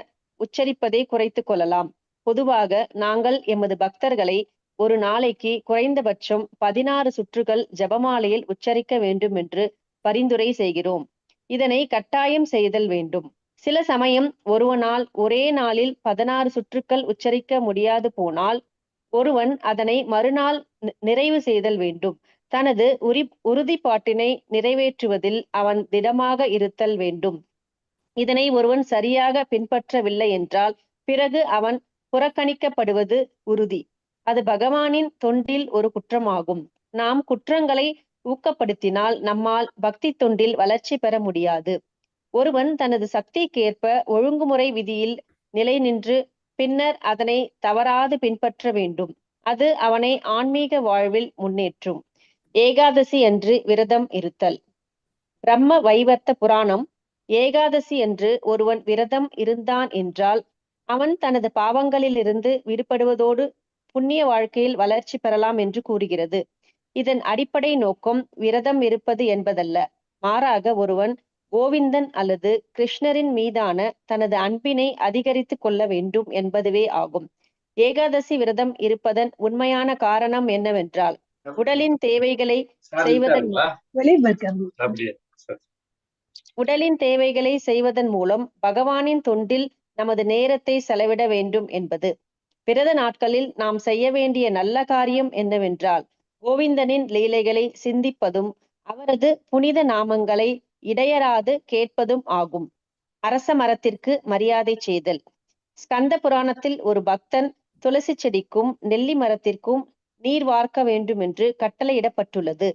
உச்சரிப்பதை குறைத்துக் கொள்ளலாம். பொதுவாக நாங்கள் எமது பக்தர்களை ஒரு நாளைக்கு குறைந்தபட்சம் 16 சுற்றுகள் ஜபமாலையில் உச்சரிக்க வேண்டும் என்று பரிந்துரை செய்கிறோம். இதனை கட்டாயம் செய்தல் வேண்டும். சில சமயம் ஒருவனால் ஒரே நாளில் 16 சுற்றுக்கள் உச்சரிக்க முடியாது போனால் ஒருவன் அதனை மறுநாள் நிறைவு செய்தல் வேண்டும். தனது உறுதிப்பாட்டினை நிறைவேற்றுவதில் அவன் திடமாக இருத்தல் வேண்டும். இதனை ஒருவன் சரியாக பின்பற்றவில்லை என்றால் பிறகு அவன் புறக்கணிக்கப்படுவது உறுதி. அது பகவானின் தொண்டில் ஒரு குற்றமாகும். நாம் குற்றங்களை ஊக்கப்படுத்தினால் நம்மால் பக்தி தொண்டில் வளர்ச்சி பெற முடியாது. ஒருவன் தனது சக்திக்கேற்ப ஒழுங்குமுறை விதியில் நிலை நின்று பின்னர் அதனை தவறாது பின்பற்ற வேண்டும். அது அவனை ஆன்மீக வாழ்வில் முன்னேற்றும். ஏகாதசி அன்று விரதம் இருத்தல். பிரம்ம வைவர்த்த புராணம் ஏகாதசி அன்று ஒருவன் விரதம் இருந்தான் என்றால் அவன் தனது பாவங்களிலிருந்து விடுபடுவதோடு புண்ணிய வாழ்க்கையில் வளர்ச்சி பெறலாம் என்று கூறுகிறது. இதன் அடிப்படை நோக்கம் விரதம் இருப்பது என்பதல்ல, மாறாக ஒருவன் கோவிந்தன் அல்லது கிருஷ்ணரின் மீதான தனது அன்பினை அதிகரித்து கொள்ள வேண்டும் என்பதுவே ஆகும். ஏகாதசி விரதம் இருப்பதன் உண்மையான காரணம் என்னவென்றால், உடலின் தேவைகளை செய்வதன் மூலம் பகவானின் தொண்டில் நமது நேரத்தை செலவிட வேண்டும் என்பது. விரத நாட்களில் நாம் செய்ய வேண்டிய நல்ல காரியம் என்னவென்றால், கோவிந்தனின் லீலைகளை சிந்திப்பதும் அவரது புனித நாமங்களை இடையராது கேட்பதும் ஆகும். அரச மரத்திற்கு மரியாதை செய்தல். ஸ்கந்த புராணத்தில் ஒரு பக்தன் துளசி செடிக்கும் நெல்லி மரத்திற்கும் நீர் வார்க்க வேண்டும் என்று கட்டளையிடப்பட்டுள்ளது.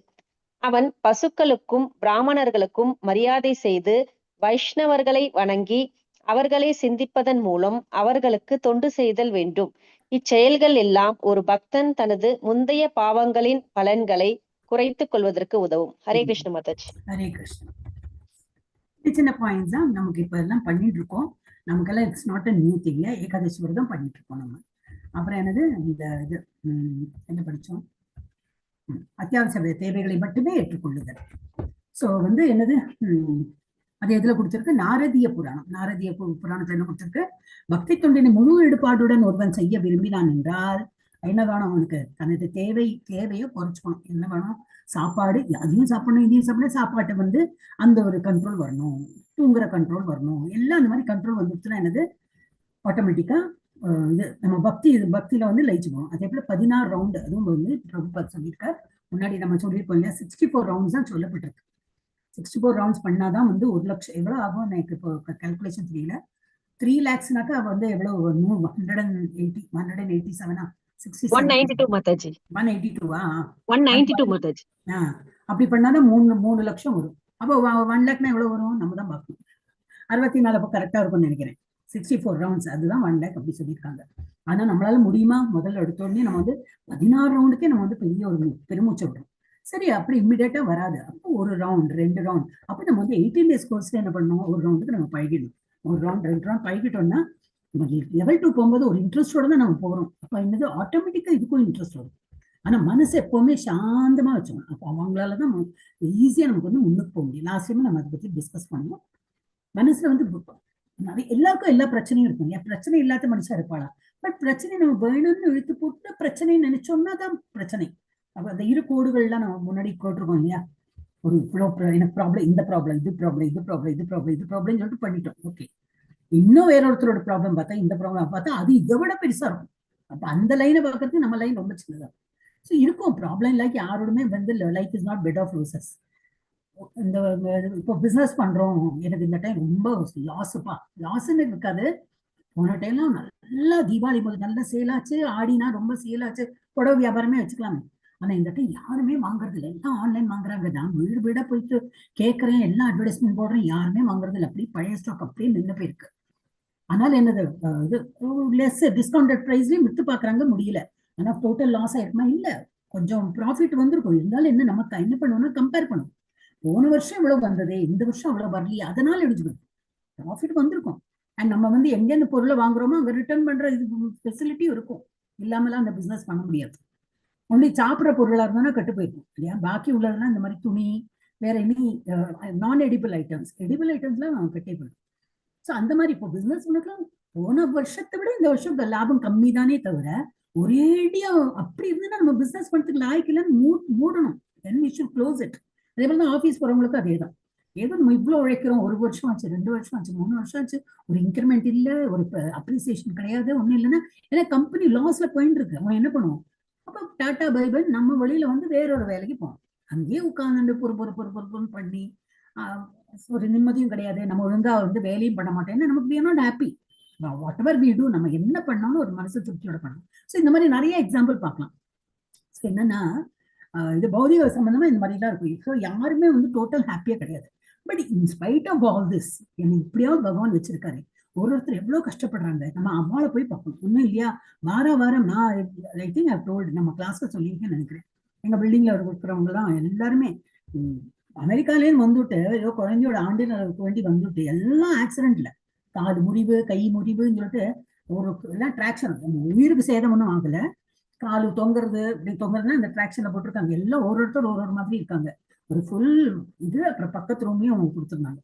அவன் பசுக்களுக்கும் பிராமணர்களுக்கும் மரியாதை செய்து வைஷ்ணவர்களை வணங்கி அவர்களை சிந்திப்பதன் மூலம் அவர்களுக்கு தொண்டு செய்தல் வேண்டும். இச்செயல்கள் எல்லாம் ஒரு பக்தன் தனது முந்தைய பாவங்களின் பலன்களை குறைத்துக் கொள்வதற்கு உதவும். ஹரே கிருஷ்ண மாதாஜி. ஹரே கிருஷ்ண. சின்ன பாயிண்ட்ஸ் தான் நமக்கு இப்ப எல்லாம் பண்ணிட்டு இருக்கோம். நமக்கெல்லாம் it's not a new thing. Ekadashi விரதம் பண்ணிட்டு இருக்கோம் நம்ம. அப்புறம் என்னது, இந்த இது என்ன படிச்சோம், அத்தியாவசிய தேவைகளை மட்டுமே ஏற்றுக்கொள்ளுதல். சோ வந்து என்னது, அது எதுல கொடுத்திருக்கு, நாரதிய புராணம். நாரதிய புராணத்துல என்ன கொடுத்திருக்கு, பக்தி தொண்டினை முழு ஈடுபாடுடன் ஒருவன் செய்ய விரும்பினான் என்றால் என்ன வேணும், அவனுக்கு தனது தேவையை குறைச்சுக்கணும். என்ன வேணும், சாப்பாடு, அதையும் சாப்பிடணும் இதையும் சாப்பிடணும். சாப்பாட்டை வந்து அந்த ஒரு கண்ட்ரோல் வரணும், தூங்குற கண்ட்ரோல் வரணும், எல்லாம் அந்த மாதிரி கண்ட்ரோல் வந்துச்சுன்னா என்னது, ஆட்டோமேட்டிக்கா இது நம்ம பக்தியில வந்து லயிச்சுக்கணும். அதே போல 16 ரவுண்டு, அதுவும் வந்து பிரபுபாத் சொல்லியிருக்கார். முன்னாடி நம்ம சொல்லியிருக்கோம் இல்லையா, 64 ரவுண்ட்ஸ் தான் சொல்லப்பட்டிருக்கு. 64 ரவுண்ட்ஸ் பண்ணாதான் வந்து 1 லட்சம் எவ்வளவு ஆகும் எனக்கு இப்போ கால்குலேஷன் தெரியல. 3 lakhsனாக்கா வந்து எவ்வளவு 187 67 192 மாதாஜி. 182 192 மாதாஜி. அப்படி பண்ணாதான் 3 லட்சம் வரும். அப்போ 1 lakhனா எவ்வளவு வரும் நம்ம தான் பார்க்கணும். 64 அப்போ கரெக்டா இருக்கும்னு நினைக்கிறேன். 64 ரவுண்ட்ஸ் அதுதான் 1 lakh அப்படி சொல்லியிருக்காங்க. ஆனா நம்மளால முடியுமா? முதல்ல எடுத்த உடனே நம்ம வந்து 16 ரவுண்டுக்கே நம்ம வந்து பெரிய ஒரு பெருமூச்சை விடும். சரி, அப்படி இம்மிடியேட்டா வராது. அப்போ 1 ரவுண்ட் 2 ரவுண்ட் அப்போ நம்ம வந்து 18 days கோர்ஸ்ல என்ன பண்ணணும், 1 ரவுண்டுக்கு நம்ம பழகிடணும். 1 ரவுண்ட் 2 ரவுண்ட் பழகிட்டோம்னா லெவல் 2 போகும்போது ஒரு இன்ட்ரெஸ்டோட தான் நம்ம போகிறோம். அப்போ என்னது ஆட்டோமேட்டிக்கா இதுக்கும் இன்ட்ரெஸ்ட் வரும். ஆனா மனசு எப்பவுமே சாந்தமா வச்சுக்கணும். அப்போ அவங்களாலதான் ஈஸியா நமக்கு வந்து முன்னுக்கு போக முடியும். லாஸ்ட் டைம் நம்ம அதை பத்தி டிஸ்கஸ் பண்ணுவோம். மனசுல வந்து நிறைய எல்லாருக்கும் எல்லா பிரச்சனையும் இருக்கும். ஏன் பிரச்சனை இல்லாத மனுஷா இருப்பாளா? பட் பிரச்சனை நம்ம வேணும்னு இழுத்து போட்டு பிரச்சனை நினைச்சோம்னா தான் பிரச்சனை. அப்ப அந்த இரு கோடுகள்லாம் நம்ம முன்னாடி போட்டிருக்கோம் இல்லையா, ஒரு எனக்கு ப்ராப்ளம், இந்த ப்ராப்ளம், இது ப்ராப்ளம், இது ப்ராப்ளம், இது ப்ராப்ளம், இது ப்ராப்ளம் சொல்லிட்டு பண்ணிட்டோம். ஓகே, இன்னும் வேற ஒருத்தரோட ப்ராப்ளம் பார்த்தா, இந்த ப்ராப்ளம் பார்த்தா அது இதை விட பெருசா இருக்கும். அப்ப அந்த லைனை பார்க்கறதுக்கு நம்ம லைன் ரொம்ப சின்னதா. ஸோ இருக்கும் ப்ராப்ளம். லைக் யாரோடுமே வந்து life is not bed of roses. இந்த இப்போ பிசினஸ் பண்றோம், எனக்கு இந்த டைம் ரொம்ப லாஸ்ன்னு இருக்காது. போன டைம்லாம் நல்லா தீபாவளி போது நல்லா சேலாச்சு, ஆடினா ரொம்ப சேலாச்சு, புடவை வியாபாரமே வச்சுக்கலாமே. ஆனா இந்த டைம் யாருமே வாங்குறது இல்லை, எல்லாம் ஆன்லைன் வாங்குறாங்க. நான் வீடு வீடா போயிட்டு கேட்கறேன், எல்லாம் அட்வர்டைஸ்மெண்ட் போடுறேன், யாருமே வாங்குறது இல்லை. அப்படியே பழைய ஸ்டாக் அப்படியே நின்று போயிருக்கு. அதனால என்னது, இது லெஸ் டிஸ்கவுண்டட் பிரைஸ்லயும் வித்து பாக்குறாங்க, முடியல. ஆனா டோட்டல் லாஸ் ஆயிருக்குமா? இல்ல, கொஞ்சம் ப்ராஃபிட் வந்திருக்கும். இருந்தாலும் என்ன, நமக்கு என்ன பண்ணணும்னா கம்பேர் பண்ணும். போன வருஷம் இவ்வளவு வந்ததே, இந்த வருஷம் அவ்வளவு வரலையே, அதனால எடுத்துக்கணும். ப்ராஃபிட் வந்திருக்கும். அண்ட் நம்ம வந்து எங்கேருந்து பொருளை வாங்குறோமோ அங்க ரிட்டர்ன் பண்ற இது ஃபெசிலிட்டி இருக்கும். இல்லாமலாம் அந்த பிசினஸ் பண்ண முடியாது. ஒன்லி சாப்பிட்ற பொருளா இருந்தா கட்டு போயிருக்கும் இல்லையா. பாக்கி உள்ளதுலாம் இந்த மாதிரி துணி, வேற எனி நான் எடிபிள் ஐட்டம்ஸ், எடிபிள் ஐட்டம்ஸ்லாம் கட்டே போயிடும். ஸோ அந்த மாதிரி இப்போ பிசினஸ் உனக்குலாம் போன வருஷத்தை விட இந்த வருஷம் லாபம் கம்மி தானே தவிர, ஒரேடியா அப்படி இருந்துன்னா நம்ம பிசினஸ் பண்றதுக்கு லாய்க்கலன்னு மூடணும். Then we should close it. அதே மாதிரி தான் ஆஃபீஸ் போறவங்களுக்கும் அதே தான். ஏதோ நம்ம இவ்வளோ உழைக்கிறோம், 1 வருஷம் ஆச்சு, 2 வருஷம் ஆச்சு, 3 வருஷம் ஆச்சு, ஒரு இன்க்ரிமெண்ட் இல்லை, ஒரு அப்ரிசியேஷன் கிடையாது, ஒன்றும் இல்லைன்னா ஏன்னா கம்பெனி லாஸ்ல போயிட்டு இருக்கு. அவன் என்ன பண்ணுவோம்? அப்போ டாட்டா பைபிள் நம்ம வழியில வந்து வேறொரு வேலைக்கு போவோம். அங்கேயே உட்கார்ந்து பொறுப்பு பண்ணி ஒரு நிம்மதியும் கிடையாது. நம்ம ஒழுங்கா வந்து வேலையும் பண்ண மாட்டேன்னா நமக்கு we are not happy. What ever we do, நம்ம என்ன பண்ணாலும் ஒரு மனசு திருப்தியோட பண்ணணும். ஸோ இந்த மாதிரி நிறைய எக்ஸாம்பிள் பார்க்கலாம். ஸோ என்னன்னா, இது பௌதிக சம்பந்தமா இந்த மாதிரி தான் இருக்கும். ஸோ யாருமே வந்து டோட்டல் ஹாப்பியா கிடையாது. But in spite of all this, எனக்கு இப்படியாவது பகவான் வச்சிருக்காரு. ஒருத்தர் எவ்வளவு கஷ்டப்படுறாங்க, நம்ம அம்மாவை போய் பார்க்கணும். ஒன்றும் இல்லையா, வாரம் நான் ஐ திங்க் ஐ டோல்ட், நம்ம கிளாஸ்ல சொல்லியிருக்கேன்னு நினைக்கிறேன். எங்க பில்டிங்ல இருக்கிறவங்க எல்லாம் எல்லாருமே அமெரிக்காலேயும் வந்துட்டு ஏதோ குழந்தையோட ஆண்டினருக்கு வேண்டி வந்துட்டு எல்லாம் ஆக்சிடென்ட்ல, காது முறிவு, கை முறிவுன்னு சொல்லிட்டு ஒரு எல்லாம் டிராக்ஷன், உயிருக்கு சேதம் ஒன்றும் ஆகல. காலு தொங்குறது, இப்படி தொங்குறதுன்னா இந்த டிராக்ஷன்ல போட்டிருக்காங்க. எல்லாம் ஒருத்தர் ஒரு மாதிரி இருக்காங்க. ஒரு ஃபுல் இது. அப்புறம் பக்கத்து ரூம்லயும் அவங்க கொடுத்துருந்தாங்க.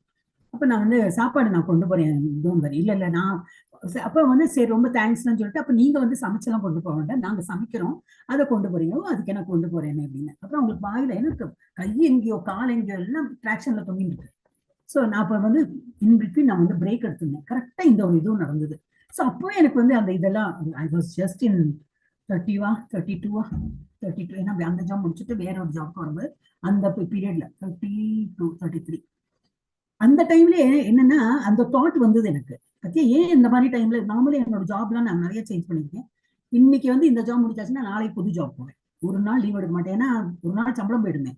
அப்ப நான் வந்து சாப்பாடு நான் கொண்டு போறேன், இதுவும் வரி இல்ல நான் அப்ப வந்து சரி ரொம்ப தேங்க்ஸ்ன்னு சொல்லிட்டு, அப்ப நீங்க வந்து சமைச்செல்லாம் கொண்டு போக வேண்டாம், நாங்க சமைக்கிறோம், அதை கொண்டு போறீங்க. அதுக்கு என்ன கொண்டு போறேன்னு அப்படின்னு. அப்புறம் அவங்களுக்கு வாயில எனக்கு கை எங்கேயோ கால் எங்கேயோ எல்லாம் டிராக்ஷன்ல தொங்கிட்டு இருக்கு. ஸோ நான் அப்ப வந்து இன்பிட்வீன் நான் வந்து பிரேக் எடுத்திருந்தேன். கரெக்டா இந்த ஒரு இதுவும் நடந்தது. ஸோ அப்பவே எனக்கு வந்து அந்த இதெல்லாம் ஐ வாஸ் ஜஸ்ட் இன் 32 ஏன்னா அந்த ஜாப் முடிச்சுட்டு வேற ஒரு ஜாப் வரும்போது அந்த பீரியட்ல 32 33 அந்த டைம்ல என்னன்னா அந்த தாட் வந்தது எனக்கு. பத்தியா ஏன் இந்த மாதிரி டைம்ல நார்மலி என்னோட ஜாப்லாம் நான் நிறைய சேஞ்ச் பண்ணிருக்கேன். இன்னைக்கு வந்து இந்த ஜாப் முடிச்சாச்சுன்னா நாளைக்கு புது ஜாப் போவேன். ஒரு நாள் லீவ் எடுக்க மாட்டேன், ஏன்னா ஒரு நாள் சம்பளம் போயிடுமே.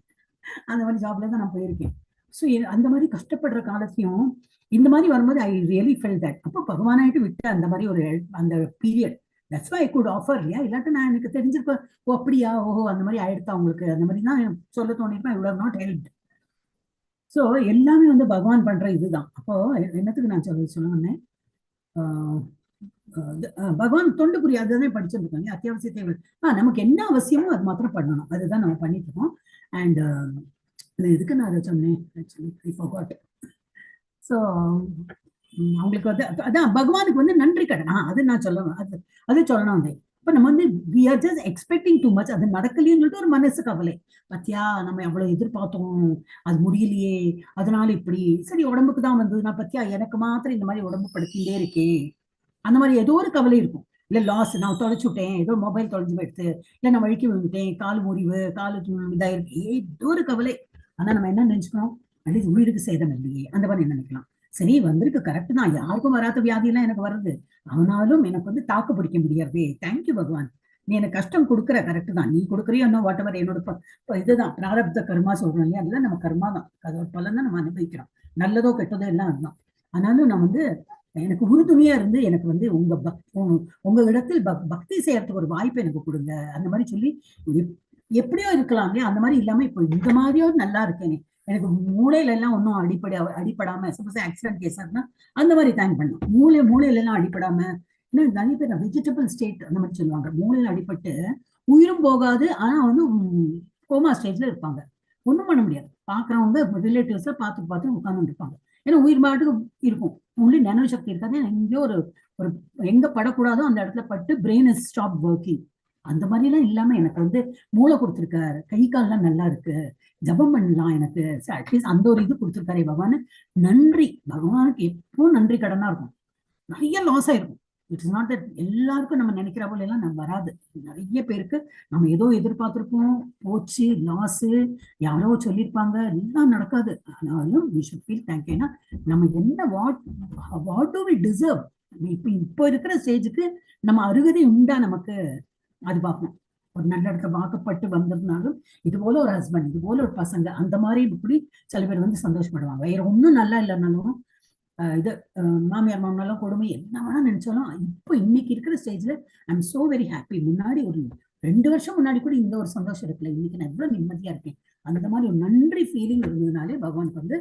அந்த மாதிரி ஜாப்ல தான் நான் போயிருக்கேன். ஸோ அந்த மாதிரி கஷ்டப்படுற காலத்தையும் இந்த மாதிரி வரும்போது ஐ ரியலி ஃபெல் தட். அப்போ பகவானாயிட்டு விட்டு அந்த மாதிரி ஒரு அந்த period, that's why I got offer இல்லையா. இல்லாட்ட நான் எனக்கு தெரிஞ்சிருப்பேன், ஓ அப்படியா, ஓஹோ அந்த மாதிரி ஆயிடுத்தா உங்களுக்கு, அந்த மாதிரி தான் சொல்ல தோணிருப்பேன். இவ்வளவு நாட் ஹெல்ப். ஸோ எல்லாமே வந்து பகவான் பண்ற இதுதான். அப்போ என்னத்துக்கு நான் சொல்ல வந்தேன், பகவான் தொண்டு புரிய அதுதான் படிச்சிருக்கோம். அத்தியாவசிய தேவை நமக்கு என்ன அவசியமோ அது மாத்திரம் பண்ணணும். அதுதான் நம்ம பண்ணிட்டு இருக்கோம். அண்ட் இதுக்கு நான் அதை சொன்னேன், ஸோ அவங்களுக்கு வந்து அதான் பகவானுக்கு வந்து நன்றி கடன். அது நான் சொல்லணும், அது சொல்லணும். வந்து இப்ப நம்ம வந்து we are just expecting too much, அது நடக்கலையும் சொல்லிட்டு ஒரு மனசு கவலை. பத்தியா நம்ம எவ்வளவு எதிர்பார்த்தோம், அது முடியலையே, அதனால இப்படி. சரி உடம்புக்கு தான் வந்ததுன்னா பத்தியா எனக்கு மாத்திரம் இந்த மாதிரி உடம்பு படுத்திட்டே இருக்கே, அந்த மாதிரி ஏதோ ஒரு கவலை இருக்கும். இல்ல லாஸ், நான் தொலைச்சு விட்டேன், ஏதோ மொபைல் தொலைஞ்சு போயிடுத்து, இல்ல நான் வழுக்கி விழுந்துட்டேன், கால் முறிவு, காலு இதாயிருக்கு, ஏதோ ஒரு கவலை. ஆனா நம்ம என்ன நினைச்சுக்கணும், அட்லீஸ்ட் உயிருக்கு சேதம் இல்லையே, அந்த மாதிரி நினைக்கலாம். சரி வந்திருக்கு, கரெக்ட் தான், யாருக்கும் வராத வியாதி எல்லாம் எனக்கு வருது, ஆனாலும் எனக்கு வந்து தாக்கு பிடிக்க முடியாது. தேங்க்யூ பகவான், நீ எனக்கு கஷ்டம் கொடுக்குற, கரெக்ட் தான், நீ கொடுக்குறியோ இன்னும் வாட் எவர், என்னோட இதுதான் பிராரப்த கர்மா சொல்றோம் இல்லையா, அதுதான் நம்ம கர்மா தான், அதோட பலன் தான் நம்ம அனுபவிக்கிறோம், நல்லதோ கெட்டதோ எல்லாம் அதுதான். ஆனாலும் நான் வந்து எனக்கு உறுதுணையா இருந்து எனக்கு வந்து உங்க இடத்தில் பக்தி செய்யறதுக்கு ஒரு வாய்ப்பு எனக்கு கொடுங்க, அந்த மாதிரி சொல்லி எப்படியோ இருக்கலாம் இல்லையா, அந்த மாதிரி இல்லாம இப்போ இந்த மாதிரியோ நல்லா இருக்கேனே, எனக்கு மூளையில எல்லாம் ஒன்றும் அடிப்படாம, சப்போஸ் ஆக்சிடென்ட் கேஸ் ஆகுனா அந்த மாதிரி தேங்க் பண்ணலாம். மூளையில எல்லாம் அடிப்படாம, ஏன்னா நிறைய பேர் வெஜிடபிள் ஸ்டேட் அந்த மாதிரி சொல்லுவாங்க, மூளையில அடிபட்டு உயிரும் போகாது, ஆனா வந்து கோமா ஸ்டேஜ்ல இருப்பாங்க, ஒண்ணும் பண்ண முடியாது, பாக்குறவங்க ரிலேட்டிவ்ஸ்ல பார்த்து உட்கார்ந்து இருப்பாங்க, ஏன்னா உயிர் பாட்டுக்கு இருக்கும், ஒன்லி நினைவு சக்தி இருக்காது, எங்கேயோ ஒரு எங்க படக்கூடாதோ அந்த இடத்துல பட்டு பிரெயின் இஸ் ஸ்டாப் ஒர்க்கிங். அந்த மாதிரி எல்லாம் இல்லாம எனக்கு வந்து மூளை கொடுத்துருக்காரு, கை கால்லாம் நல்லா இருக்கு, ஜபம் பண்ணலாம், எனக்கு அட்லீஸ்ட் அந்த ஒரு இது கொடுத்துருக்காரு பகவான், நன்றி, பகவானுக்கு எப்பவும் நன்றி கடனா இருக்கும். நிறைய லாஸ் ஆயிருக்கும், இட்ஸ் நாட் தட் எல்லாருக்கும் நம்ம நினைக்கிற போல எல்லாம் நம்ம வராது, நிறைய பேருக்கு நம்ம ஏதோ எதிர்பார்த்திருப்போம், போச்சு, லாஸ், யாரோ சொல்லியிருப்பாங்க, எல்லாம் நடக்காது, ஆனாலும் we should feel thank you. ஏன்னா நம்ம என்ன வாட் டு வி டிசர்வ், இப்போ இருக்கிற ஸ்டேஜுக்கு நம்ம அருகதை உண்டா நமக்கு, அது பார்ப்போம். ஒரு நல்ல இடத்துல வாக்கப்பட்டு வந்திருந்தாலும் இது போல ஒரு ஹஸ்பண்ட், இது போல ஒரு பசங்க, அந்த மாதிரி இப்படி சில பேர் வந்து சந்தோஷப்படுவாங்க. வேற ஒன்றும் நல்லா இல்லைன்னாலும் இது மாமியார் மாமனாலும் கொடுமை என்ன வேணா நினைச்சாலும் இப்போ இன்னைக்கு இருக்கிற ஸ்டேஜ்ல I am so very happy. முன்னாடி ஒரு 2 வருஷம் முன்னாடி கூட இந்த ஒரு சந்தோஷம் இருக்குல்ல, இன்னைக்கு நான் எவ்வளவு நிம்மதியா இருக்கேன், அந்த மாதிரி ஒரு நன்றி ஃபீலிங் இருந்ததுனாலே பகவானுக்கு வந்து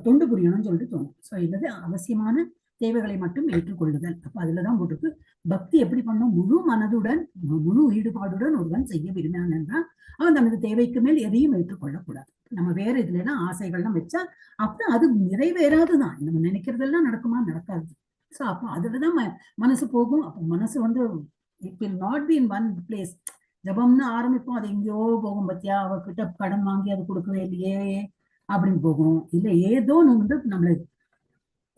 தொண்டு புரியணும்னு சொல்லிட்டு தோணும். ஸோ இது அவசியமான தேவைகளை மட்டும் ஏற்றுக்கொள்ளுதல். அப்ப அதுலதான் போட்டுருக்கு, பக்தி எப்படி பண்ணும், முழு மனதுடன் முழு ஈடுபாடுடன் ஒருவன் செய்ய விரும்பினான் என்றால் அவன் தனது தேவைக்கு மேல் எதையும் ஏற்றுக்கொள்ளக்கூடாது. நம்ம வேற இதுல எல்லாம் ஆசைகள்லாம் வச்சா அப்புறம் அது நிறைவேறாதுதான், நம்ம நினைக்கிறதெல்லாம் நடக்குமா, நடக்காது. ஸோ அப்போ அதுலதான் மனசு போகும். அப்போ மனசு வந்து it will not be in one place. ஜபம்னு ஆரம்பிப்போம், அது எங்கேயோ போகும், பத்தியா அவகிட்ட கடன் வாங்கி அது கொடுக்கவே இல்லையே அப்படின்னு போகும், இல்ல ஏதோ வந்து நம்மள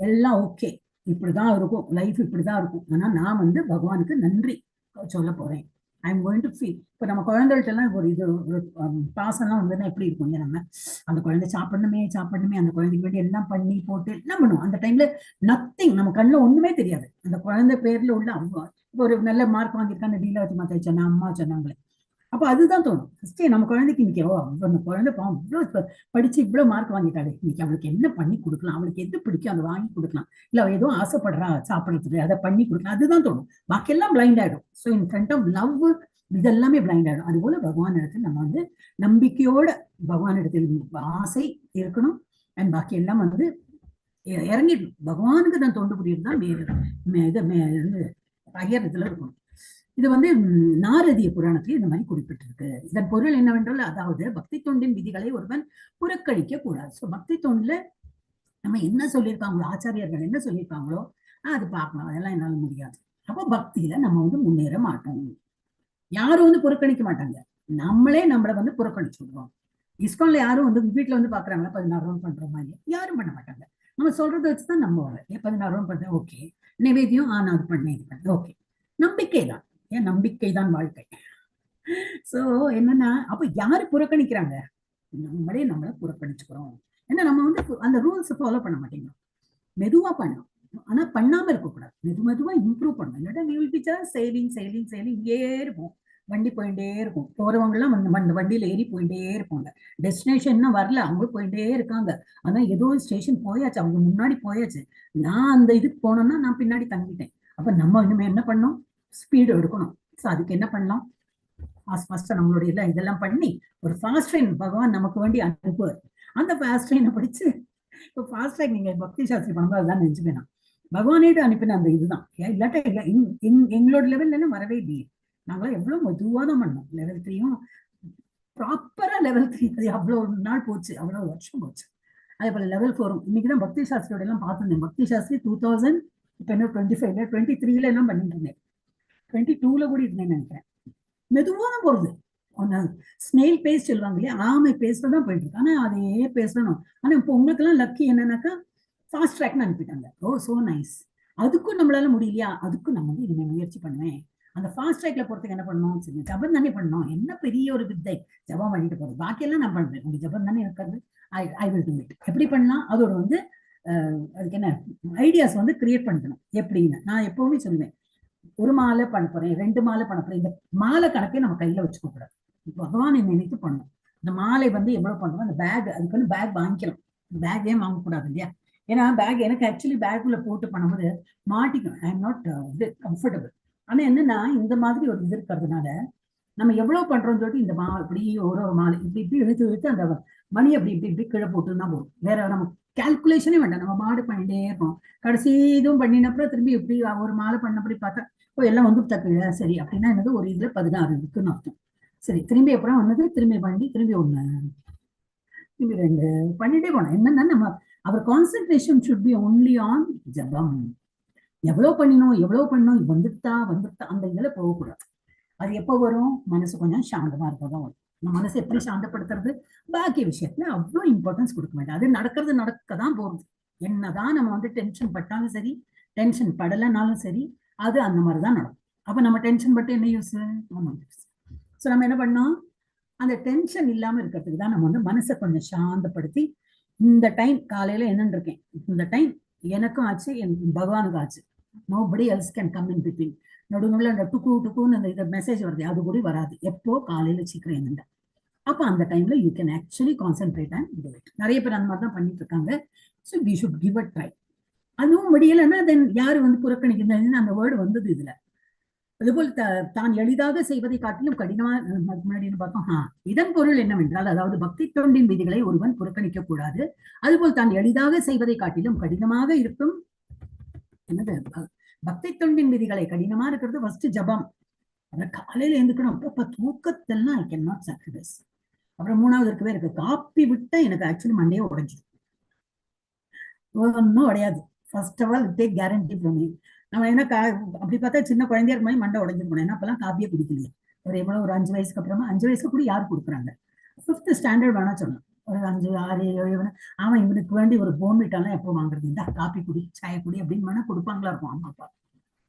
எல்லாம் ஓகே இப்படிதான் இருக்கும், லைஃப் இப்படிதான் இருக்கும், ஆனா நான் வந்து பகவானுக்கு நன்றி சொல்ல போறேன். I am going to feel. இப்போ நம்ம குழந்தைகிட்ட எல்லாம் ஒரு இது பாசம்லாம் வந்ததுன்னா எப்படி இருக்கும், நம்ம அந்த குழந்தை சாப்பிடணுமே அந்த குழந்தைக்கு வேண்டி எல்லாம் பண்ணி போட்டு எல்லாம் பண்ணுவோம். அந்த டைம்ல நத்திங், நம்ம கண்ணுல ஒண்ணுமே தெரியாது, அந்த குழந்தை பேர்ல உள்ள அவ்வளோ. இப்போ ஒரு நல்ல மார்க் வாங்கியிருக்கான்னு லீலாவதி மாதா சொன்னா, அம்மா சொன்னாங்களே, அப்போ அதுதான் தோணும் ஃபர்ஸ்டே, நம்ம குழந்தைக்கு இன்னைக்கு அந்த குழந்தை இவ்வளவு படிச்சு இவ்வளவு மார்க் வாங்கிட்டாரு, இன்னைக்கு அவளுக்கு என்ன பண்ணி கொடுக்கலாம், அவளுக்கு எது பிடிக்கும் அதை வாங்கி கொடுக்கலாம், இல்ல அவ ஏதோ ஆசைப்படுறா சாப்பிடறதுக்கு அதை பண்ணி கொடுக்கலாம், அதுதான் தோணும். பாக்கி எல்லாம் பிளைண்ட் ஆயிடும். So in front of love இதெல்லாமே பிளைண்ட் ஆயிடும். அது போல பகவான் இடத்துல நம்ம வந்து நம்பிக்கையோட பகவான் இடத்தில் ஆசை இருக்கணும், அண்ட் பாக்கி எல்லாம் வந்து இறங்கிடணும். பகவானுக்கு தான் தொண்டு புரியுது தான் பகிர்றதுல இருக்கணும். இது வந்து நாரதிய புராணத்தில் இந்த மாதிரி குறிப்பிட்டிருக்கு. இதன் பொருள் என்னவென்றால், அதாவது பக்தி தொண்டின் விதிகளை ஒருவன் புறக்கணிக்க கூடாது. ஸோ பக்தி தொண்டுல நம்ம என்ன சொல்லியிருக்காங்களோ, ஆச்சாரியர்கள் என்ன சொல்லியிருக்காங்களோ அது பார்க்கணும், அதெல்லாம் என்னால முடியாது. அப்போ பக்தியில நம்ம வந்து முன்னேற மாட்டோம். யாரும் வந்து புறக்கணிக்க மாட்டாங்க, நம்மளே நம்மளை வந்து புறக்கணிச்சு விடுவோம். இஸ்கான்ல யாரும் வந்து வீட்டுல வந்து பாக்குறாங்களா 16 ரவுண்ட் பண்ற மாதிரி, யாரும் பண்ண மாட்டாங்க. நம்ம சொல்றதை வச்சுதான் நம்புவாங்க. 16 ரவுண்ட் பண்றேன், ஓகே, நிவேதியம் நான் அது பண்ணேன், இது பண்ணேன், ஓகே. நம்பிக்கை தான், ஏன் நம்பிக்கை தான் வாழ்க்கை. சோ என்னன்னா, அப்ப யாரு புறக்கணிக்கிறாங்க, நம்மளே நம்மளை புறக்கணிச்சுக்கிறோம். ஏன்னா நம்ம வந்து அந்த ரூல்ஸ் ஃபாலோ பண்ண மாட்டேங்கிறோம். மெதுவா பண்ணணும், ஆனா பண்ணாம இருக்கக்கூடாது, மெதுவா இம்ப்ரூவ் பண்ணணும். இல்லாட்டா we will be just sailing இங்கே இருப்போம், வண்டி போயிட்டே இருக்கும். போறவங்க எல்லாம் அந்த வண்டியில ஏறி போயிட்டே இருப்பாங்க, டெஸ்டினேஷன் இன்னும் வரல, அவங்க போயிட்டே இருக்காங்க. அதான் ஏதோ ஸ்டேஷன் போயாச்சு, அவங்க முன்னாடி போயாச்சு, நான் அந்த இதுக்கு போனோம்னா நான் பின்னாடி தங்கிட்டேன். அப்ப நம்ம இனிமே என்ன பண்ணணும், ஸ்பீடு எடுக்கணும். ஸோ அதுக்கு என்ன பண்ணலாம், ஃபாஸ்டா நம்மளுடைய இதெல்லாம் பண்ணி ஒரு ஃபாஸ்ட் ட்ரெயின் பகவான் நமக்கு வேண்டி அனுப்புவார். அந்த ஃபாஸ்ட் ட்ரெயினை படிச்சு, இப்போ ஃபாஸ்ட் ட்ராக் நீங்க பக்தி சாஸ்திரி பண்ணும்போது அதுதான் நினைச்சுப்பேன், பகவானேட்டு அனுப்பின அந்த இதுதான். இல்லாட்டா எங்களோட லெவல்ல எல்லாம் வரவே இல்லையே, நாங்களாம் எவ்வளவு மெதுவா தான் பண்ணோம். லெவல் 3யும் ப்ராப்பரா லெவல் 3 அது அவ்வளவு நாள் போச்சு, அவ்வளவு வருஷம் போச்சு. அதே போல லெவல் 4ம் இன்னைக்குதான் பக்தி சாஸ்திரியோட எல்லாம் பார்த்துருந்தேன். பக்தி சாஸ்திரி 2000 இப்ப என்ன 25ல 23ல எல்லாம் பண்ணிட்டு இருந்தேன், 22ல கூட இருந்தேன்னு நினைக்கிறேன். மெதுவா தான் போறது, ஸ்னெயில் பேஸ் சொல்லுவாங்க இல்லையா, ஆமை பேஸ்ல தான் போயிட்டு இருக்கு. ஆனா அதே பேசணும். ஆனா இப்போ உங்களுக்கு எல்லாம் லக்கி என்னன்னாக்கா ஃபாஸ்ட் ட்ராக்னு அனுப்பிட்டாங்க. ஓ சோ நைஸ். அதுக்கும் நம்மளால முடியலையா, அதுக்கும் நம்ம வந்து இனிமே முயற்சி பண்ணுவேன். அந்த ஃபாஸ்ட் ட்ராக்ல போறதுக்கு என்ன பண்ணணும், சரி ஜபம் தானே பண்ணணும், என்ன பெரிய ஒரு வித்தை, ஜபம் பண்ணிட்டு போறது, பாக்கியெல்லாம் நான் பண்றேன், உங்க ஜபம் தானே இருக்கிறது, ஐ வில் டூ இட். எப்படி பண்ணலாம், அதோட வந்து அதுக்கு என்ன ஐடியாஸ் வந்து கிரியேட் பண்ணிக்கணும். எப்படின்னு நான் எப்பவுமே சொல்லுவேன், ஒரு மாலை பண்ண போறேன், 2 மாலை பண்ண போறேன், இந்த மாலை கணக்கே நம்ம கையில வச்சுக்க கூடாது. பகவானை நினைத்து பண்ணணும். இந்த மாலை வந்து எவ்வளவு பண்றோம், அந்த பேக், அதுக்கு வந்து பேக் வாங்கிக்கலாம், பேக்கே வாங்கக்கூடாது இல்லையா. ஏன்னா பேக் எனக்கு ஆக்சுவலி பேக்குள்ள போட்டு பண்ணும்போது மாட்டிக்கும், ஐ எம் நாட் இது கம்ஃபர்டபுள். ஆனா என்னன்னா இந்த மாதிரி ஒரு இது இருக்கிறதுனால நம்ம எவ்வளவு பண்றோம்னு சொல்லிட்டு இந்த இப்படி ஒரு மாலை இப்படி இப்படி இழுத்து இழுத்து அந்த மணி அப்படி இப்படி இப்படி கீழே போட்டுதான் போகும். வேற நம்ம கால்குலேஷனே வேண்டாம், நம்ம மாடு பண்ணிட்டே இருப்போம். கடைசி இதுவும் பண்ணினப்பறம் திரும்பி இப்படி ஒரு மாலை பண்ணப்படி பார்த்தா எல்லாம் வந்து தக்கு சரி அப்படின்னா என்னது, ஒரு இதுல 16 இருக்குன்னு அர்த்தம். சரி, திரும்பி அப்புறம் வந்தது, திரும்பி பண்ணி திரும்பி 1 திரும்பி 2 பண்ணிட்டே போனோம். என்னன்னா நம்ம our concentration should be only on japam. எவ்வளவு பண்ணணும் வந்துட்டா அந்த இதுல போகக்கூடாது. அது எப்போ வரும், மனசு கொஞ்சம் சாந்தமா இருக்கதான் வரும். நம்ம மனசை எப்படி சாந்தப்படுத்துறது, பாக்கி விஷயத்துல அவ்வளவு இம்பார்ட்டன்ஸ் கொடுக்க வேண்டாம். அது நடக்கதான் போகுது. என்னதான் நம்ம வந்து டென்ஷன் பட்டாலும் சரி, டென்ஷன் படலைனாலும் சரி, அது அந்த மாதிரிதான் நடக்கும். அப்ப நம்ம டென்ஷன் பட்டு என்ன யூஸ், ஸோ நம்ம என்ன பண்ணோம், அந்த டென்ஷன் இல்லாம இருக்கிறதுக்கு தான் நம்ம வந்து மனசை கொஞ்சம் சாந்தப்படுத்தி, இந்த டைம் காலையில என்னன்னு இருக்கேன், இந்த டைம் எனக்கும் ஆச்சு, என் பகவானுக்கும் ஆச்சு, nobody else can come in between. நடுவில் அந்த டுக்குன்னு அந்த இது மெசேஜ் வருது, அது கூட வராது. எப்போ காலையில சீக்கிரம் என்னண்டா, அப்போ அந்த டைம்ல you can actually concentrate and do it. நிறைய பேர் அந்த மாதிரி தான் பண்ணிட்டு இருக்காங்க. So we should give a try. அதுவும் முடியலைன்னா தென் யாரு வந்து புறக்கணிக்கிறதுன்னு அந்த வேர்டு வந்தது இதுல. அதுபோல் தான் எளிதாக செய்வதை காட்டிலும் கடினமா, முன்னாடி பார்த்தோம். இதன் பொருள் என்னவென்றால், அதாவது பக்தி தொண்டின் விதிகளை ஒருவன் புறக்கணிக்க கூடாது. அதுபோல் தான் எளிதாக செய்வதை காட்டிலும் கடினமாக இருக்கும் என்னது, பக்தி தொண்டின் விதிகளை கடினமா இருக்கிறது ஃபர்ஸ்ட் ஜபம். அத காலையில எழுந்துக்கணும். அப்ப தூக்கத்தெல்லாம் ஐ கேன் நாட் சாக்ரிஃபைஸ். அப்புறம் 3வது இருக்கவே இருக்கு, காப்பி விட்ட எனக்கு ஆக்சுவலி மண்டையே உடைஞ்சிடும். ஒன்னும் உடையாது. First of all take guarantee from me. நம்ம என்ன அப்படி பார்த்தா சின்ன குழந்தையா இருக்கும் மண்டை உடஞ்சிருக்கணும். ஏன்னா அப்பெல்லாம் காப்பியே குடிக்கலையே. ஒரு 5 வயசுக்கு அப்புறமா, 5 வயசுக்கு கூட யாரு கொடுக்குறாங்க, 5th ஸ்டாண்டர்ட் வேணா சொல்லலாம். ஒரு 5, 6, 7 அவன் இவனுக்கு வேண்டி ஒரு போன்விட்டாலாம் எப்போ வாங்குறது, இந்த காப்பி குடி, சாய குடி அப்படின்னு வேணா கொடுப்பாங்களா இருக்கும் அம்மா அப்பா.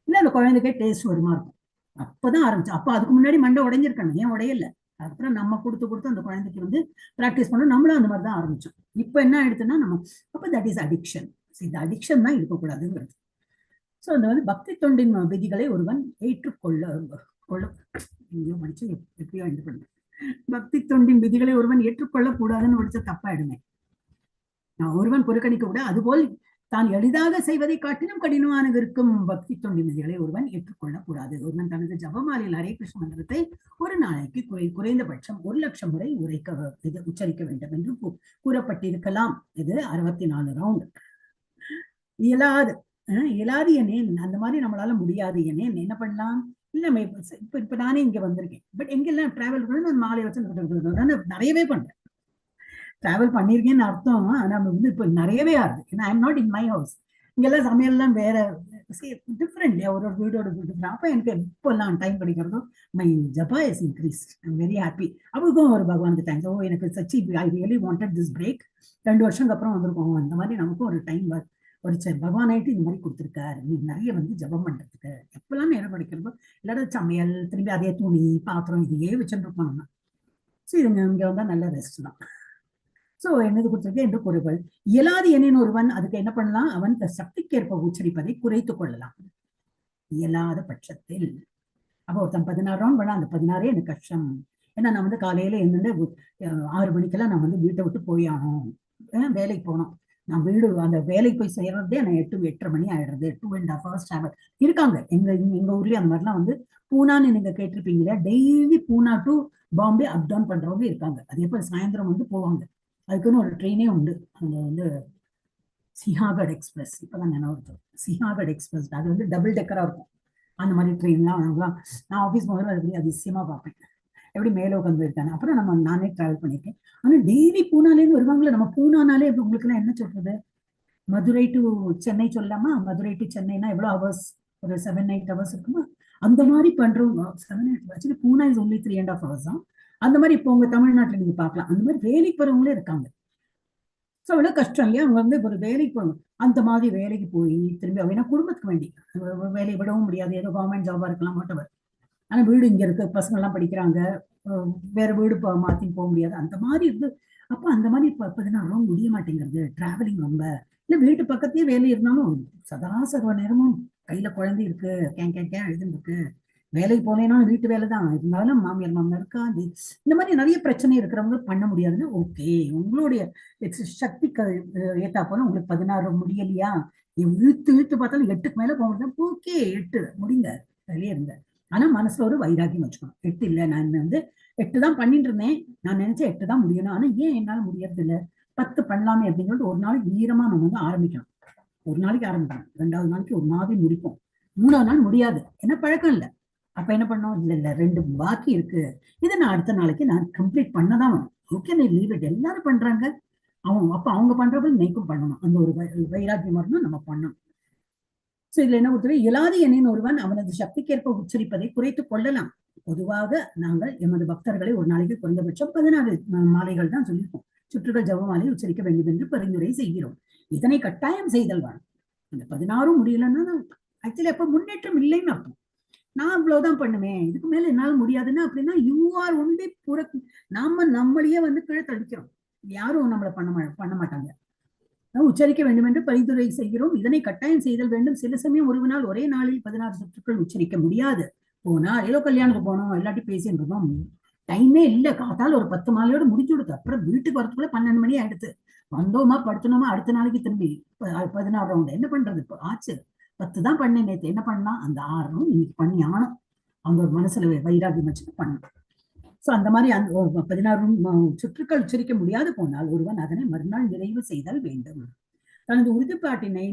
இல்ல அந்த குழந்தைக்கே டேஸ்ட் வருமா இருக்கும். அப்பதான் ஆரம்பிச்சு. அப்ப அதுக்கு முன்னாடி மண்டை உடைஞ்சிருக்கணும், ஏன் உடையல. அதுக்கப்புறம் நம்ம கொடுத்து அந்த குழந்தைக்கு வந்து பிராக்டிஸ் பண்ணோம். நம்மளும் அந்த மாதிரிதான் ஆரம்பிச்சோம். இப்ப என்ன ஆயிடுச்சுன்னா நம்ம அப்ப தட் இஸ் அடிக்ஷன். இந்த அடிக்ஷன் தான் இருக்கக்கூடாதுங்கிறது. ஸோ அந்த வந்து பக்தி தொண்டின் விதிகளை ஒருவன் எப்படியோ இது பண்ண, பக்தி தொண்டின் விதிகளை ஒருவன் ஏற்றுக்கொள்ள கூடாதுன்னு படிச்ச தப்பாயிடுமே. ஒருவன் புறக்கணிக்க கூட, அதுபோல் தான் எளிதாக செய்வதை காட்டிலும் கடினமாக இருக்கும் பக்தி தொண்டின் விதிகளை ஒருவன் ஏற்றுக்கொள்ள கூடாது. ஒருவன் தனது ஜபமாலையில் ஹரே கிருஷ்ண மந்திரத்தை ஒரு நாளைக்கு குறைந்தபட்சம் 1,00,000 முறை உச்சரிக்க வேண்டும் என்று கூறப்பட்டிருக்கலாம். இது 64 ரவுண்ட். இயலாது என்னேன், அந்த மாதிரி நம்மளால முடியாது என்னேன், என்ன பண்ணலாம், இல்ல இப்ப நானே இங்க வந்திருக்கேன், பட் எங்கெல்லாம் டிராவல் பண்ண நான் மாலை வச்சு நிறையவே பண்றேன். டிராவல் பண்ணிருக்கேன்னு அர்த்தம். நம்ம வந்து இப்ப நிறையவே ஆகுது. ஏன்னா I am not in my house. இங்கெல்லாம் சமையல்லாம் வேற டிஃப்ரெண்ட், ஒரு வீடோட டிஃப்ரெண்ட். அப்ப எனக்கு இப்பெல்லாம் டைம் கிடைக்கிறதோ my japa is increase. I am very happy. அவருக்கும் ஒரு பகவானுக்கு தேங்க்ஸ். எனக்கு சச்சி I really wanted this break. 2 வருஷத்துக்கு அப்புறம் வந்திருக்கோம். அந்த மாதிரி நமக்கும் ஒரு டைம் ஒரு பகவான் ஆயிட்டு இந்த மாதிரி கொடுத்துருக்காரு, நீ நிறைய வந்து ஜபம் பண்றதுக்கு. எப்பெல்லாம் நேரம் படிக்கிறதோ இல்லாத சமையல், திரும்பி அதே துணி பாத்திரம் இதையே வச்சுட்டு இருப்போம் நம்ம. ஸோ இதுங்க இங்க வந்தா நல்ல ரெஸ்ட் தான். ஸோ என்னது கொடுத்துருக்கேன் என்று கூறுகள். இயலாது என்னன்னு ஒருவன் அதுக்கு என்ன பண்ணலாம், அவன் சக்திக்கேற்ப உச்சரிப்பதை குறைத்துக் கொள்ளலாம். இயலாத பட்சத்தில் அப்போ ஒருத்தன் 16 ரவுண்ட் பண்ணா அந்த 16 எனக்கு கஷ்டம். ஏன்னா நான் வந்து காலையில என்னென்ன 6 மணிக்கெல்லாம் நான் வந்து வீட்டை விட்டு போயாகணும், வேலைக்கு போனோம். நான் வீடு அந்த வேலைக்கு போய் செய்யறதே நான் 8-8:30 மணி ஆயிடுறது. 2.5 hours டிராவல் இருக்காங்க எங்க ஊர்லயே. அந்த மாதிரிலாம் வந்து பூனான்னு நீங்க கேட்டிருப்பீங்களா, daily Poona to Bombay up down பண்றவங்க இருக்காங்க. அதே போல சாயந்தரம் வந்து போவாங்க. அதுக்குன்னு ஒரு ட்ரெயினே உண்டு. அங்க வந்து சிஹாகட் எக்ஸ்பிரஸ், இப்பதான் நினைவு, சிஹாகட் எக்ஸ்பிரஸ். அது வந்து டபுள் டெக்கரா இருக்கும். அந்த மாதிரி ட்ரெயின்லாம் நான் ஆஃபீஸ் முதல்ல அது அதிசயமா பார்ப்பேன், எப்படி மேலே உட்காந்து போயிருக்காங்க. அப்புறம் நானே டிராவல் பண்ணியிருக்கேன். ஆனா டெய்லி பூனாலேருந்து வருவாங்களே. நம்ம பூனானாலே உங்களுக்கு எல்லாம் என்ன சொல்றது, மதுரை டு சென்னை சொல்லலாமா? மதுரை டு சென்னைனா எவ்வளவு ஹவர்ஸ், ஒரு 7-8 hours இருக்குமா? அந்த மாதிரி பண்றவங்க 7-8 actually Poona is only 3.5 hours தான். அந்த மாதிரி இப்போ உங்க தமிழ்நாட்டில் நீங்க பார்க்கலாம். அந்த மாதிரி வேலைக்கு போறவங்களே இருக்காங்க. ஸோ அவ்வளவு கஷ்டம் இல்லையா? அவங்க வந்து ஒரு வேலைக்கு போகணும், அந்த மாதிரி வேலைக்கு போய் திரும்பி அவங்க குடும்பத்துக்கு வேண்டி வேலையை விடவும் முடியாது, ஏதோ கவர்மெண்ட் ஜாபா இருக்கலாம் மாட்டவர். ஆனா வீடு இங்க இருக்கு, பசங்க எல்லாம் படிக்கிறாங்க, வேற வீடு மாத்தி போக முடியாது, அந்த மாதிரி இருந்து. அப்ப அந்த மாதிரி ரொம்ப முடிய மாட்டேங்கிறது, டிராவலிங் ரொம்ப. இல்ல வீட்டு பக்கத்தையே வேலை இருந்தாலும் சதா சர்வ நேரமும் கையில குழந்தை இருக்கு, கேன் எழுதுன்னு இருக்கு, வேலைக்கு போனேன்னா வீட்டு வேலை தான் இருந்தாலும் மாமியார் இருக்காது, இந்த மாதிரி நிறைய பிரச்சனை இருக்கிறவங்க பண்ண முடியாதுன்னு. ஓகே, உங்களுடைய சக்திக்கு ஏத்தா போல உங்களுக்கு 16 முடியலையா, இழுத்து இழுத்து பார்த்தாலும் 8க்கு மேல போக முடியாது, ஓகே 8 முடிங்க, வெளியே இருங்க. ஆனா மனசுல ஒரு வைராக்கியம் வச்சுக்கணும். 8 இல்ல, நான் வந்து 8 தான் பண்ணிட்டு இருந்தேன், நான் நினைச்சேன் 8 தான் முடியணும், ஆனா ஏன் என்னால முடியறது இல்ல, 10 பண்ணலாமே அப்படின்னு சொல்லிட்டு ஒரு நாளைக்கு வீரமா நம்ம வந்து ஆரம்பிக்கணும். ஒரு நாளைக்கு ஆரம்பிக்கணும், 2வது நாளைக்கு ஒரு மாதிரி முடிப்போம், 3வது நாள் முடியாது, என்ன பழக்கம் இல்லை. அப்ப என்ன பண்ணோம், இல்ல 2 பாக்கி இருக்கு, இதை நான் அடுத்த நாளைக்கு நான் கம்ப்ளீட் பண்ணதான் வேணும். ஓகே, நீ லீவ் இட், எல்லாரும் பண்றாங்க, அப்ப அவங்க பண்றப்ப நீக்கும் பண்ணணும், அந்த ஒரு வைராக்கியம் வரணும், நம்ம பண்ணணும். சோ இதுல என்ன பொறுத்தவரை, இயலாது எண்ணின் ஒருவன் அவனது சக்திக்கேற்ப உச்சரிப்பதை குறைத்துக் கொள்ளலாம். பொதுவாக நாங்கள் எமது பக்தர்களை ஒரு நாளைக்கு குறைந்தபட்சம் 16 மாலைகள் தான் சொல்லியிருக்கோம், சுற்றுகள் ஜபமாலை உச்சரிக்க வேண்டும் என்று பரிந்துரை செய்கிறோம். இதனை கட்டாயம் செய்தல் வேணும். அந்த 16 முடியலன்னா ஆக்சுவலி அப்ப முன்னேற்றம் இல்லைன்னு அர்த்தம். நான் இவ்வளவுதான் பண்ணுவேன், இதுக்கு மேல என்னால முடியாதுன்னா அப்படின்னா யூ ஆர் ஒன்லி நாம நம்மளையே வந்து கீழே தடுக்கிறோம், யாரும் நம்மளை பண்ண மாட்டாங்க. உச்சரிக்க வேண்டும் என்று பரிந்துரை செய்கிறோம். இதனை கட்டாயம் செய்தல் வேண்டும். சில சமயம் ஒருவனால் ஒரே நாளில் 16 சுற்றுக்கள் உச்சரிக்க முடியாது போனால், ஏதோ கல்யாணத்துக்கு போனோம், எல்லாட்டி பேசிட்டு இருந்தோம், டைமே இல்லை, காத்தால் ஒரு 10 மாலையோட முடிச்சு கொடுத்து அப்புறம் வீட்டுக்கு வரத்துக்குள்ள 12 மணி ஆயிடுச்சு, வந்தோமா படுத்தணுமா, அடுத்த நாளைக்கு திரும்பி 16 ரவுண்ட் என்ன பண்றது, இப்போ ஆச்சு 10 தான் பண்ணேன் நேற்று, என்ன பண்ணலாம், அந்த 6 இன்னைக்கு பண்ணி ஆனும், அவங்க ஒரு மனசுல வைராகியம் வச்சுட்டு பண்ணணும். சோ அந்த மாதிரி அந்த 16 சுற்றுக்கள் உச்சரிக்க முடியாது போனால் ஒருவன் அதனை மறுநாள் நிறைவு செய்தல் வேண்டும். தனது உறுதிப்பாட்டினை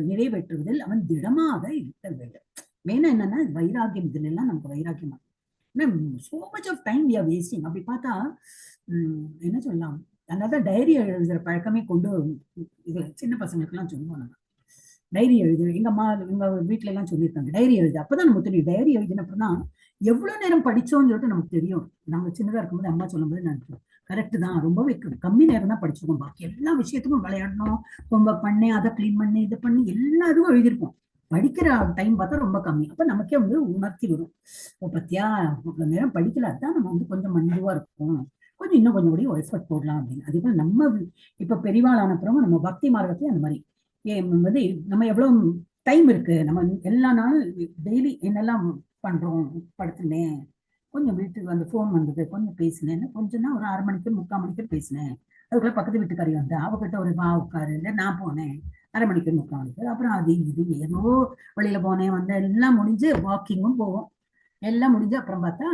நிறைவேற்றுவதில் அவன் திடமாக இருத்தல் வேண்டும். மெயினா என்னன்னா வைராகியம், இதுல எல்லாம் நமக்கு வைராகியமா, so much of time we are wasting. அப்படி பார்த்தா என்ன சொல்லலாம், அதனால டைரி எழுதுற பழக்கமே கொண்டு, இது சின்ன பசங்களுக்கு எல்லாம் சொல்லுவோம், நம்ம டைரி எழுது, எங்க வீட்டுல எல்லாம் சொல்லியிருக்காங்க டைரி எழுது, அப்பதான் நமக்கு தெரியும் டைரி எழுதினப்பதான் எவ்வளவு நேரம் படிச்சோம்னு சொல்லிட்டு நமக்கு தெரியும். நாங்க சின்னதா இருக்கும்போது அம்மா சொல்லும்போது நினைச்சோம், கரெக்ட் தான், ரொம்பவே கம்மி நேரம் தான் படிச்சிருக்கோம், பாக்கி எல்லா விஷயத்துக்கும் விளையாடணும், ரொம்ப பண்ணேன், அதை கிளீன் பண்ணி இதை பண்ணி எல்லா இதுவும் எழுதியிருப்போம், படிக்கிற டைம் பார்த்தா ரொம்ப கம்மி. அப்ப நமக்கே வந்து உணர்த்தி வரும், பத்தியா இவ்வளவு நேரம் படிக்கல, அதான் நம்ம வந்து கொஞ்சம் மஞ்சுவா இருக்கும், கொஞ்சம் இன்னும் கொஞ்சம் கூட எஃபர்ட் போடலாம் அப்படின்னு. அதே போல நம்ம இப்ப பெரியவாளான அப்புறமா நம்ம பக்தி மார்க்கத்தையும் அந்த மாதிரி வந்து நம்ம எவ்வளவு டைம் இருக்கு, நம்ம எல்லா நாளும் டெய்லி என்னெல்லாம் பண்றோம், படுத்துனேன், கொஞ்சம் வீட்டுக்கு வந்து போன் வந்தது, கொஞ்சம் பேசினேன், கொஞ்சம்னா ஒரு 1/2 மணிக்கு 3/4 மணிக்கு பேசினேன், அதுக்குள்ள பக்கத்து வீட்டுக்காரி வந்து அவகிட்ட ஒரு உட்காரு, இல்லை நான் போனேன் 1/2 மணிக்கு 3/4 மணிக்கு, அப்புறம் அது இது ஏதோ வழியில போனேன் வந்தேன், எல்லாம் முடிஞ்சு வாக்கிங்கும் போவோம், எல்லாம் முடிஞ்சு அப்புறம் பார்த்தா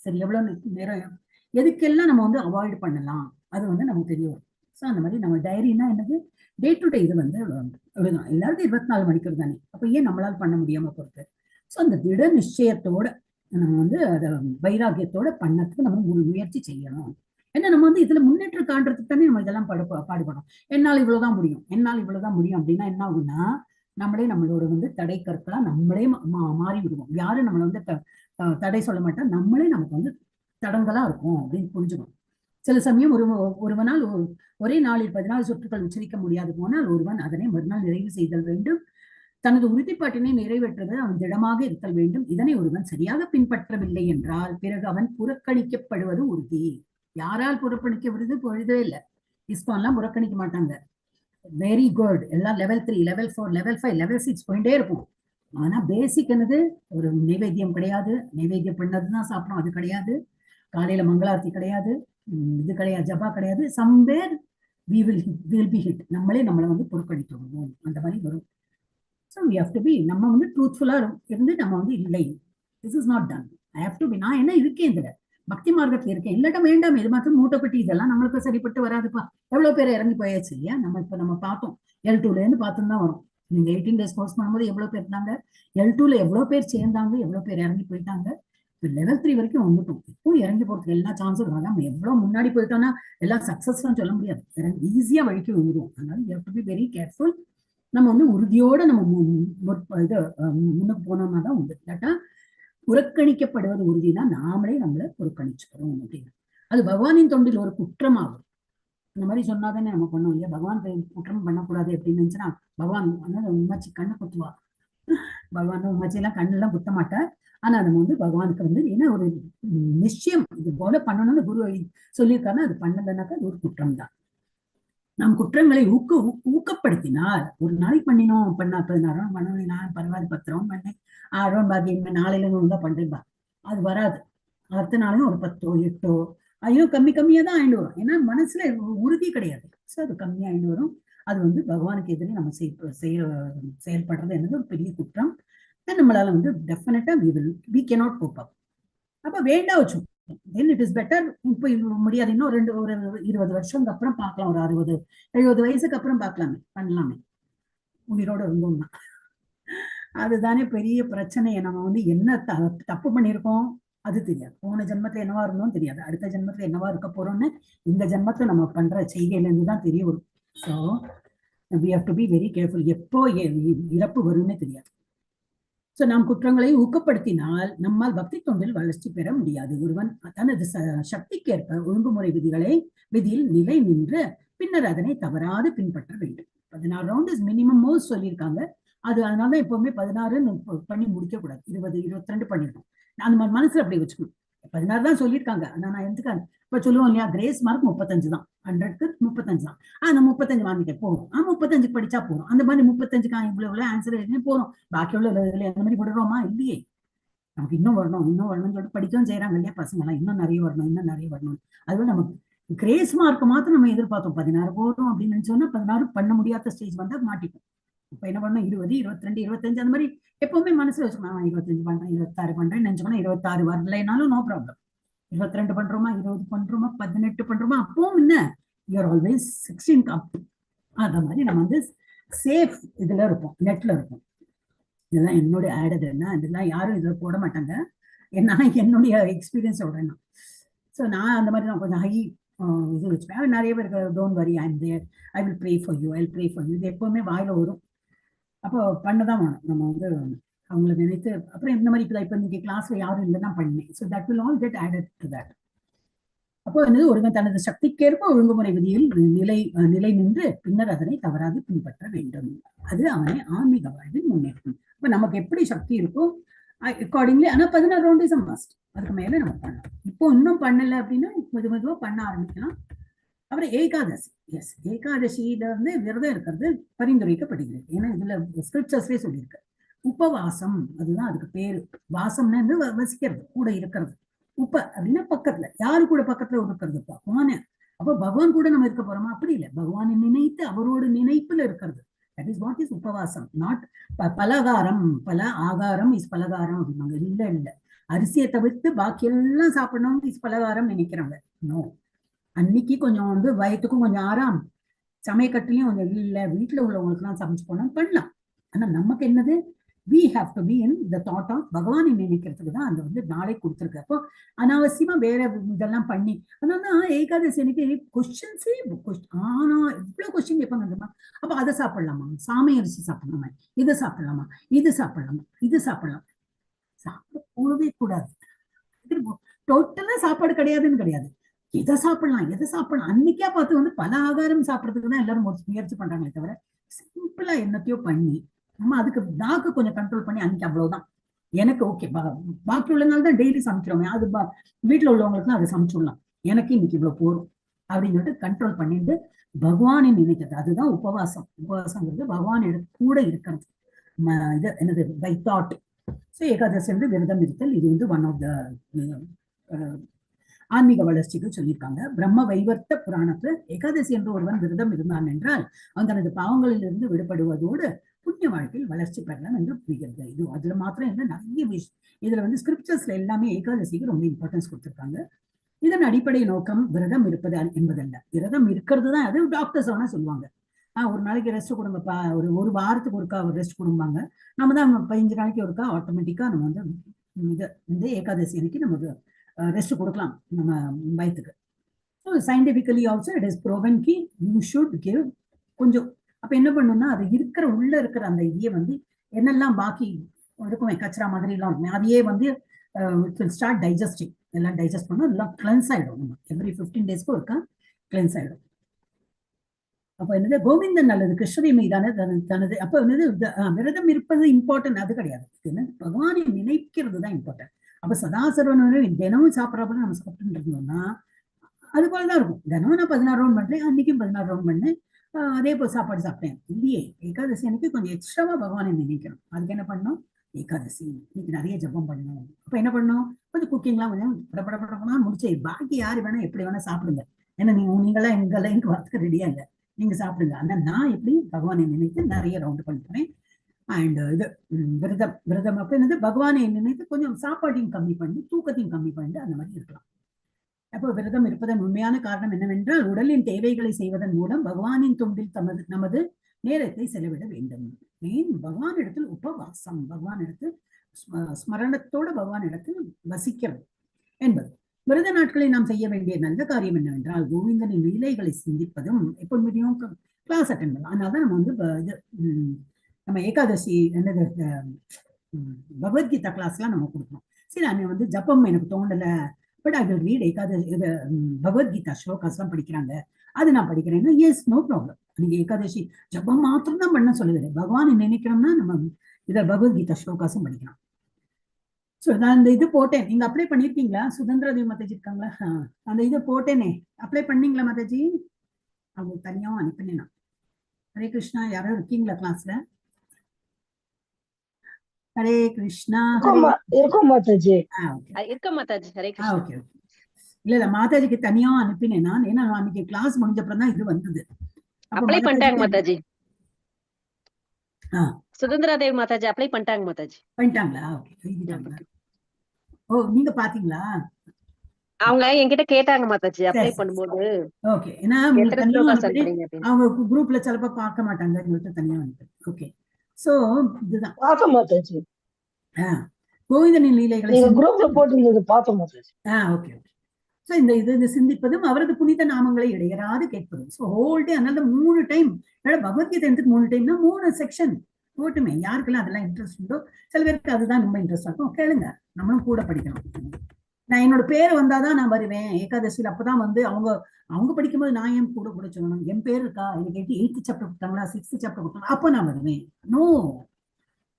சரி எவ்வளவு நேரம் எதுக்கெல்லாம் நம்ம வந்து அவாய்ட் பண்ணலாம், அது வந்து நமக்கு தெரியும். ஸோ அந்த மாதிரி நம்ம டைரினா என்னது, டே டு டே இது வந்து எழுதணும். எல்லாருக்கும் 24 மணிக்கு தானே, அப்ப ஏன் நம்மளால பண்ண முடியாம பொறுத்து. ஸோ அந்த திட நிச்சயத்தோட நம்ம வந்து அதை வைராகியத்தோட பண்ணத்துக்கு நம்ம முயற்சி செய்யணும். ஏன்னா நம்ம வந்து இதுல முன்னேற்றம் காண்றதுக்கு தானே நம்ம இதெல்லாம் பாடுபடும். என்னால் இவ்வளவுதான் முடியும், என்னால் இவ்வளவுதான் முடியும் அப்படின்னா என்ன ஆகும்னா, நம்மளே நம்மளோட வந்து தடை கற்களா நம்மளே மாறி விடுவோம். யாரும் நம்மளை வந்து தடை சொல்ல மாட்டா, நம்மளே நமக்கு வந்து தடங்களா இருக்கும் அப்படின்னு புரிஞ்சுக்கணும். சில சமயம் ஒருவனால் ஒரே நாளில் 14 சுற்றுக்கள் உச்சரிக்க முடியாது போனால் ஒருவன் அதனை மறுநாள் நிறைவு செய்தல் வேண்டும். தனது உறுதிப்பாட்டினை நிறைவேற்றுவது அவன் திடமாக இருத்தல் வேண்டும். இதனை ஒருவன் சரியாக பின்பற்றவில்லை என்றால் பிறகு அவன் புறக்கணிக்கப்படுவது உறுதி. யாரால் புறக்கணிக்கப்படுவது பொழுதே இல்லை, இஸ்கான்லாம் புறக்கணிக்க மாட்டாங்க, வெரி குட், எல்லாம் லெவல் 3 லெவல் 4 லெவல் 5 லெவல் 6 போயிட்டே இருக்கும். ஆனா பேசிக் என்னது, ஒரு நைவேத்தியம் கிடையாது, நைவேத்தியம் பண்ணதுதான் சாப்பிடும், அது கிடையாது, காலையில மங்களாரத்தி கிடையாது, இது கிடையாது, ஜபா கிடையாது, somewhere we will be hit, நம்மளே நம்மளை வந்து புறக்கணித்து விடுவோம், அந்த மாதிரி வரும். So we have to be, நம்ம வந்து ட்ரூத்ஃபுல்லா இருந்து நம்ம வந்து இல்லை, this is not done, I have to be, நான் என்ன இருக்கேன் இதுல பக்தி மார்க்கத்துல இருக்கேன், இல்லாட்ட வேண்டாம், இது மாத்திரம் மூட்டைப்பட்டி இதெல்லாம் நம்மளுக்கு சரிப்பட்டு வராதுப்பா. எவ்வளவு பேர் இறங்கி போயாச்சு இல்லையா, நம்ம பார்த்தோம், L2ல இருந்து பார்த்துன்னு தான் வரும். நீங்க 18 days கோர்ஸ் பண்ணும்போது எவ்வளவு பேர் இருந்தாங்க, L2ல எவ்வளவு பேர் சேர்ந்தாங்க, எவ்வளவு பேர் இறங்கி போயிட்டாங்க, இப்போ லெவல் 3 வரைக்கும் வந்துட்டோம். இப்போ இறங்கி போறதுக்கு எல்லா சான்ஸும் இருக்கும். நம்ம எவ்வளவு முன்னாடி போயிட்டோம்னா எல்லாம் சக்சஸ்ஃபுல் சொல்ல முடியாது, ஈஸியா வழிக்கு வந்துடும். அதனால you have to be very careful. நம்ம வந்து உறுதியோட நம்ம இது முன்னுக்கு போனோம்னா தான் உண்டு. இல்லாட்டா புறக்கணிக்கப்படுவது உறுதினா நாமளே நம்மளை புறக்கணிச்சுக்கிறோம் அப்படின்னு. அது பகவானின் தொண்டில் ஒரு குற்றமாகும். இந்த மாதிரி சொன்னாதானே நம்ம பண்ணோம் இல்லையா? பகவான் குற்றம் பண்ணக்கூடாது அப்படின்னு நினைச்சுன்னா பகவான் உண்மைச்சி கண்ணு குத்துவா. பகவான் உண்மைச்சி எல்லாம் கண்ணெல்லாம் குத்த மாட்டார். ஆனா நம்ம வந்து பகவானுக்கு வந்து என்ன ஒரு நிச்சயம் இது போல பண்ணணும்னு குரு சொல்லியிருக்காருன்னா அது பண்ணலைன்னாக்கா அது ஒரு குற்றம் தான். நம் குற்றங்களை ஊக்கப்படுத்தினால் ஒரு நாளைக்கு பண்ணினோம், பண்ணா 16 பண்ணணும், நான் பரவாயில்ல 10 ரவுண்ட் பண்ணேன், 6 ரவுண்ட் பாக்கி நாளையில இருந்து தான் பண்றேன்பா, அது வராது. அடுத்த நாளும் ஒரு 10 8 ஐயோ கம்மியா தான் ஆயிட்டு வரும். ஏன்னா மனசுல உறுதி கிடையாது. ஸோ அது கம்மியா ஆயிட்டு வரும். அது வந்து பகவானுக்கு எதிரே நம்ம செயல்படுறது என்னது ஒரு பெரிய குற்றம். நம்மளால வந்து டெஃபினட்டா we cannot cope up. அப்ப வேண்டாம் வச்சு then it is better. இப்போ முடியாது, இன்னும் ஒரு 20 வருஷத்துக்கு அப்புறம் பார்க்கலாம், ஒரு 60 70 வயசுக்கு அப்புறம் பார்க்கலாமே, பண்ணலாமே, உயிரோட இருந்தோம்னா. அதுதானே பெரிய பிரச்சனையை. நம்ம வந்து என்ன தப்பு பண்ணியிருக்கோம் அது தெரியாது, போன ஜென்மத்துல என்னவா இருந்தோம் தெரியாது, அடுத்த ஜென்மத்துல என்னவா இருக்க போறோம்னு இந்த ஜென்மத்துல நம்ம பண்ற செய்கையில இருந்து தான் தெரிய வரும். So we have to be very careful. எப்போ இறப்பு வரும்னு தெரியாது. ஸோ நாம் குற்றங்களை ஊக்கப்படுத்தினால் நம்மால் பக்தி தொண்டில் வளர்ச்சி பெற முடியாது. ஒருவன் தனது சக்திக்கேற்ப ஒழுங்குமுறை விதியில் நிலை நின்று பின்னர் அதனை தவறாது பின்பற்ற வேண்டும். 16 ரவுண்ட் இஸ் மினிமம் மோஸ்ட் சொல்லியிருக்காங்க. அதனாலதான் எப்பவுமே 16 பண்ணி முடிக்க கூடாது, 20 22 பண்ணிடணும். அந்த மனசுல அப்படி வச்சுக்கணும். 16 தான் சொல்லியிருக்காங்க. ஆனா நான் எதுக்கு இப்ப சொல்லுவோம் இல்லையா, கிரேஸ் மார்க் 35 தான், 100க்கு 35 தான். அந்த 35 வாங்கிட்டே போறோம், 35 படிச்சா போறோம். அந்த மாதிரி 35க்கு இவ்வளவு ஆன்சர் எழுதி போறோம். பாக்கி உள்ள அந்த மாதிரி விடுறோமா? இல்லையே. நமக்கு இன்னும் வரணும்னு சொல்லிட்டு படிக்கவும் செய்யறாங்க இல்லையா பசங்க எல்லாம், இன்னும் நிறைய வரணும். அதுவும் நமக்கு கிரேஸ் மார்க் மாத்திரம் நம்ம எதிர்பார்த்தோம் 16 போறோம் அப்படின்னு நினைச்சோம்னா 16 பண்ண முடியாத ஸ்டேஜ் வந்தா மாட்டிப்போம். இப்ப என்ன பண்ணணும், 20 22 25 அந்த மாதிரி எப்பவுமே மனசுல வச்சுக்கணும். 25 பண்றேன், 26 பண்றேன் நினைச்சுக்கணும். 26 வரலைனாலும் நோ ப்ராப்ளம். 22 பண்றோமா, 20 பண்றோமா, 18 பண்றோமா, அப்பவும் என்ன யூஆர் ஆல்வேஸ் 16 அப். அந்த மாதிரி நம்ம வந்து சேஃப் இதுல இருப்போம், நெட்ல இருப்போம். இதெல்லாம் என்னுடைய ஆடது என்ன, இதெல்லாம் யாரும் இதுல போட மாட்டாங்க. என்னுடைய எக்ஸ்பீரியன்ஸ் சொல்றேன். ஸோ நான் அந்த மாதிரி நான் கொஞ்சம் ஹை இது வச்சுப்பேன். நிறைய பேருக்கு don't worry, I am there, I will pray for you, I will pray for you. இது எப்பவுமே வாயில வரும். அப்போ பண்ணதான் வேணும். நம்ம வந்து அவங்களை நினைத்து அப்புறம் இந்த மாதிரி இப்போ இன்னைக்கு கிளாஸ்ல யாரும் இல்லைன்னா பண்ணேன். So that will all get added to that. அப்போ என்னது, ஒருவன் தனது சக்திக்கேற்ப ஒழுங்குமுறை விதியில் நிலை நின்று பின்னர் அதனை தவறாது பின்பற்ற வேண்டும். அது அவனை ஆன்மீக வாழ்வில் முன்னேற்றம். இப்ப நமக்கு எப்படி சக்தி இருக்கோ அக்கார்டிங்லி. ஆனா 16 ரவுண்ட் இஸ் மஸ்ட். அதுக்கு மேல நம்ம பண்ணலாம். இப்போ இன்னும் பண்ணல அப்படின்னா மெதுவா பண்ண ஆரம்பிக்கலாம். அப்புறம் ஏகாதசி, எஸ் ஏகாதசியில வந்து விரதம் இருக்கிறது பரிந்துரைக்கப்படுகிறது. ஏன்னா இதுல ஸ்கிரிப்சர்ஸ்லயே சொல்லியிருக்கு. உபவாசம், அதுதான் அதுக்கு பேரு. வாசம்னா வசிக்கிறது, கூட இருக்கிறது. உப்ப அப்படின்னா பக்கத்துல, யாரு கூட பக்கத்துல இருக்கிறது, பகவான. அப்போ பகவான் கூட நம்ம இருக்க போறோமா? அப்படி இல்லை, பகவானை நினைத்து அவரோட நினைப்புல இருக்கிறது. தட் இஸ் வாட் இஸ் உபவாசம். நாட் பலகாரம். பல ஆகாரம் இஸ் பலகாரம் அப்படின்னாங்க. இல்ல அரிசியை தவிர்த்து பாக்கி எல்லாம் சாப்பிடணும் இஸ் பலகாரம் நினைக்கிறாங்க. நோ. அன்னைக்கு கொஞ்சம் வந்து வயிற்றுக்கும் கொஞ்சம் ஆறாம், சமயக்கட்டுலயும் கொஞ்சம் இல்ல, வீட்டுல உள்ளவங்களுக்கு எல்லாம் சமைச்சு போனோம் பண்ணலாம். ஆனா நமக்கு என்னது, we have to be in the thought of பகவானை நினைக்கிறதுக்கு தான் அந்த வந்து நாளை கொடுத்துருக்கு. அப்போ அனாவசியமா வேற இதெல்லாம் பண்ணி, அதனால ஏகாதசி எனக்கு கொஸ்டின்ஸே ஆனா இவ்வளவு கொஸ்டின் கேட்பாங்க. அப்ப அதை சாப்பிடலாமா, சாமை அரிசி சாப்பிடலாமா, இதை சாப்பிடலாமா, இது சாப்பிடலாம். சாப்பிட போகவே கூடாது. டோட்டலா சாப்பாடு கிடையாதுன்னு கிடையாது. எதை சாப்பிடலாம் அன்னைக்கா பார்த்து வந்து பல ஆகாரம் சாப்பிடறதுக்கு தான் எல்லாரும் முயற்சி பண்றாங்களே தவிர சிம்பிளா என்னத்தையோ பண்ணி நம்ம அதுக்கு நாக்கு கொஞ்சம் கண்ட்ரோல் பண்ணி அன்னைக்கு அவ்வளவுதான் எனக்கு ஓகே. பாக்கி உள்ள நாள் தான் டெய்லி சமைக்கிறோமே, அது வீட்டுல உள்ளவங்களுக்கு அதை சமைச்சுடலாம், எனக்கு இன்னைக்கு இவ்வளவு போரும் அப்படின்னு சொல்லிட்டு கண்ட்ரோல் பண்ணிட்டு பகவானை நினைக்கிறது. அதுதான் உபவாசம். உபவாசங்கிறது பகவான் கூட இருக்கிறது. இது என்னது, பை தாட். ஸோ ஏகாதசி வந்து விரதம் இருத்தல். இது வந்து ஒன் ஆஃப் த ஆன்மீக வளர்ச்சிக்கு சொல்லியிருக்காங்க. பிரம்ம வைவர்த்த புராணத்துல ஏகாதசி என்று ஒருவன் விரதம் இருந்தான் என்றால் அவன் தனது பாவங்களில் இருந்து விடுபடுவதோடு புண்ணிய வாழ்க்கையில் வளர்ச்சி பெறலாம் என்று புரிகிறது. இது அதுல மாத்திரம் இல்லை, நிறைய விஷயம் இதுல வந்து ஸ்கிரிப்சர்ஸ்ல எல்லாமே ஏகாதசிக்கு ரொம்ப இம்பார்ட்டன்ஸ் கொடுத்திருக்காங்க. இதன் அடிப்படை நோக்கம் விரதம் இருப்பது என்பதல்ல. விரதம் இருக்கிறது தான், அது டாக்டர்ஸ் வேணா சொல்லுவாங்க, ஒரு நாளைக்கு ரெஸ்ட் கொடுங்கப்பா, ஒரு வாரத்துக்கு ஒருக்கா ரெஸ்ட் கொடுப்பாங்க. நம்ம தான் 15 நாளைக்கு ஒருக்கா ஆட்டோமேட்டிக்கா நம்ம வந்து இந்த ஏகாதசி அன்னைக்கு நமக்கு ரெஸ்ட் கொடுக்கலாம் நம்ம வயிற்றுக்கு. So scientifically also it is ப்ரோவன் Ki you should give கொஞ்சம். அப்ப என்ன பண்ணணும்னா அது உள்ள இருக்கிற அந்த இதையே வந்து என்னெல்லாம் பாக்கி இருக்குமே கச்சரா மாதிரி எல்லாம் இருக்குமே, அதையே வந்து ஸ்டார்ட் டைஜஸ்டிங். எல்லாம் டைஜஸ்ட் பண்ணணும், எல்லாம் கிளென்ஸ் ஆயிடும். நம்ம எவ்ரி 15 டேஸ்க்கு ஒருக்கா கிளென்ஸ் ஆயிடும். அப்ப என்னது கோவிந்தன் நல்லது, கிருஷ்ணரை மீதான தனது அப்ப என்னது விரதம் இருப்பது இம்பார்ட்டன்ட் அது கிடையாது. என்ன பகவானை நினைக்கிறது தான் இம்பார்ட்டன்ட். அப்ப சதாசர்வன தினமும் சாப்பிட்றப்ப நம்ம சாப்பிட்டு இருந்தோம்னா அது போலதான் இருக்கும். தினமும் நான் 16 ரவுண்ட் பண்றேன், அன்னைக்கும் 16 ரவுண்ட் பண்ணேன், அதே போல் சாப்பாடு சாப்பிட்டேன் இல்லையே. ஏகாதசி அன்னைக்கு கொஞ்சம் எக்ஸ்ட்ராவா பகவானை நினைக்கணும். அதுக்கு என்ன பண்ணணும், ஏகாதசி இன்னைக்கு நிறைய ஜபம் பண்ணணும். அப்ப என்ன பண்ணணும், கொஞ்சம் குக்கிங்லாம் கொஞ்சம் படப்படப்படப்படா முடிச்சு பாக்கி யாரு வேணா எப்படி வேணா சாப்பிடுங்க. ஏன்னா நீங்களாம் எங்கெல்லாம் எனக்கு வரத்துக்கு ரெடியா இல்லை, நீங்க சாப்பிடுங்க. ஆனா நான் எப்படி பகவானை நினைத்து நிறைய ரவுண்ட் பண்ணுறேன். அண்ட் இது விரதம் அப்ப என்னது பகவானை நினைத்து கொஞ்சம் சாப்பாட்டையும் கம்மி பண்ணி தூக்கத்தையும் கம்மி பண்ணிட்டு அந்த மாதிரி இருக்கலாம். அப்போ விரதம் இருப்பதன் உண்மையான காரணம் என்னவென்றால் உடலின் தேவைகளை செய்வதன் மூலம் பகவானின் தொண்டில் நமது நேரத்தை செலவிட வேண்டும். ஏன் பகவான் இடத்தில் உபவாசம், பகவான் இடத்தில் ஸ்மரணத்தோட பகவான் இடத்தில் வசிக்கிறது என்பது. விரத நாட்களில் நாம் செய்ய வேண்டிய நல்ல காரியம் என்னவென்றால் கோவிந்தனின் லீலைகளை சிந்திப்பதும். எப்போ மீடியும் கிளாஸ் அட்டென்ட் பண்ணலாம். அதனாலதான் நம்ம இது நம்ம ஏகாதசி என்னது பகவத்கீதா கிளாஸ்லாம் நம்ம கொடுக்கணும். சரி அன்னை ஜப்பம் எனக்கு தோண்டல, but I will read Ekadashi Bhagavad Gita ஸ்லோகாஸ்லாம் படிக்கிறாங்க, அது நான் படிக்கிறேன்னா எஸ் நோ ப்ராப்ளம். நீங்க ஏகாதசி ஜப்பம் மாத்திரம் தான் பண்ண சொல்லுது. பகவானை நினைக்கிறோம்னா நம்ம இதை பகவத்கீதா ஸ்லோகாசும் படிக்கலாம். ஸோ நான் அந்த இது போட்டேன், நீங்க அப்ளை பண்ணிருக்கீங்களா? சுதந்திர தேவி மாதாஜி இருக்காங்களா? அந்த இது போட்டேனே, அப்ளை பண்ணீங்களா மாதாஜி? அவங்க தனியாவும் அனுப்பினேன். ஹரே கிருஷ்ணா. யாரும் இருக்கீங்களா கிளாஸ்ல? ஹரே கிருஷ்ணா. இருக்கும் மாதாஜி. இருக்க மாதாஜி. ஹரே கிருஷ்ணா. Okay okay. இல்ல மாதாஜிக்கு தனியாவும் அனுப்பினேன் நான். ஏன்னா அன்னைக்கு கிளாஸ் முடிஞ்சப்பறம் தான் இது வந்தது. அப்ளை பண்ணிட்டாங்க மாதாஜி. சுதந்திரா தேவி மாதாஜி அப்ளை பண்ணிட்டாங்க மாதாஜி. பண்ணிட்டாங்களா? ஓகே, எழுதிட்டாங்களா? ஓ நீங்க பாத்தீங்களா? அவங்க என்கிட்ட கேட்டாங்க மாதாஜி அப்ளை பண்ணும்போது. ஓகே. ஏன்னா அவங்க குரூப்ல சிலப்ப பார்க்க மாட்டாங்க, எங்கள்கிட்ட தனியா வந்து. ஓகே. சோ இதுதான் பார்க்க மாதாஜி. கோவிந்தனின் லீலைகளை குரூப்ல போட்டிருந்தது பார்க்க மாதாஜி. Okay okay. சோ இந்த இது சிந்திப்பதும் அவரது புனித நாமங்களை இடையராது கேட்பதும். So whole day. அதனால 3 டைம் பகவத்கீதை எடுத்துக்கு 3 டைம்னா 3 செக்ஷன் போட்டுமே. யாருக்கெல்லாம் அதெல்லாம் இன்ட்ரெஸ்ட் உண்டோ, சில பேருக்கு அதுதான் ரொம்ப இன்ட்ரெஸ்ட் இருக்கும், கேளுங்க, நம்மளும் கூட படிக்கணும். நான் என்னோட பேர் வந்தாதான் நான் வருவேன் ஏகாதசியில். அப்பதான் அவங்க படிக்கும்போது நான் ஏன் கூட சொல்லணும்? என் பேர் இருக்கா, எனக்கு 8th சாப்டர் கொடுத்தாங்களா, 6th சாப்டர் கொடுத்தாங்களா, அப்ப நான் வருவேன். நோ,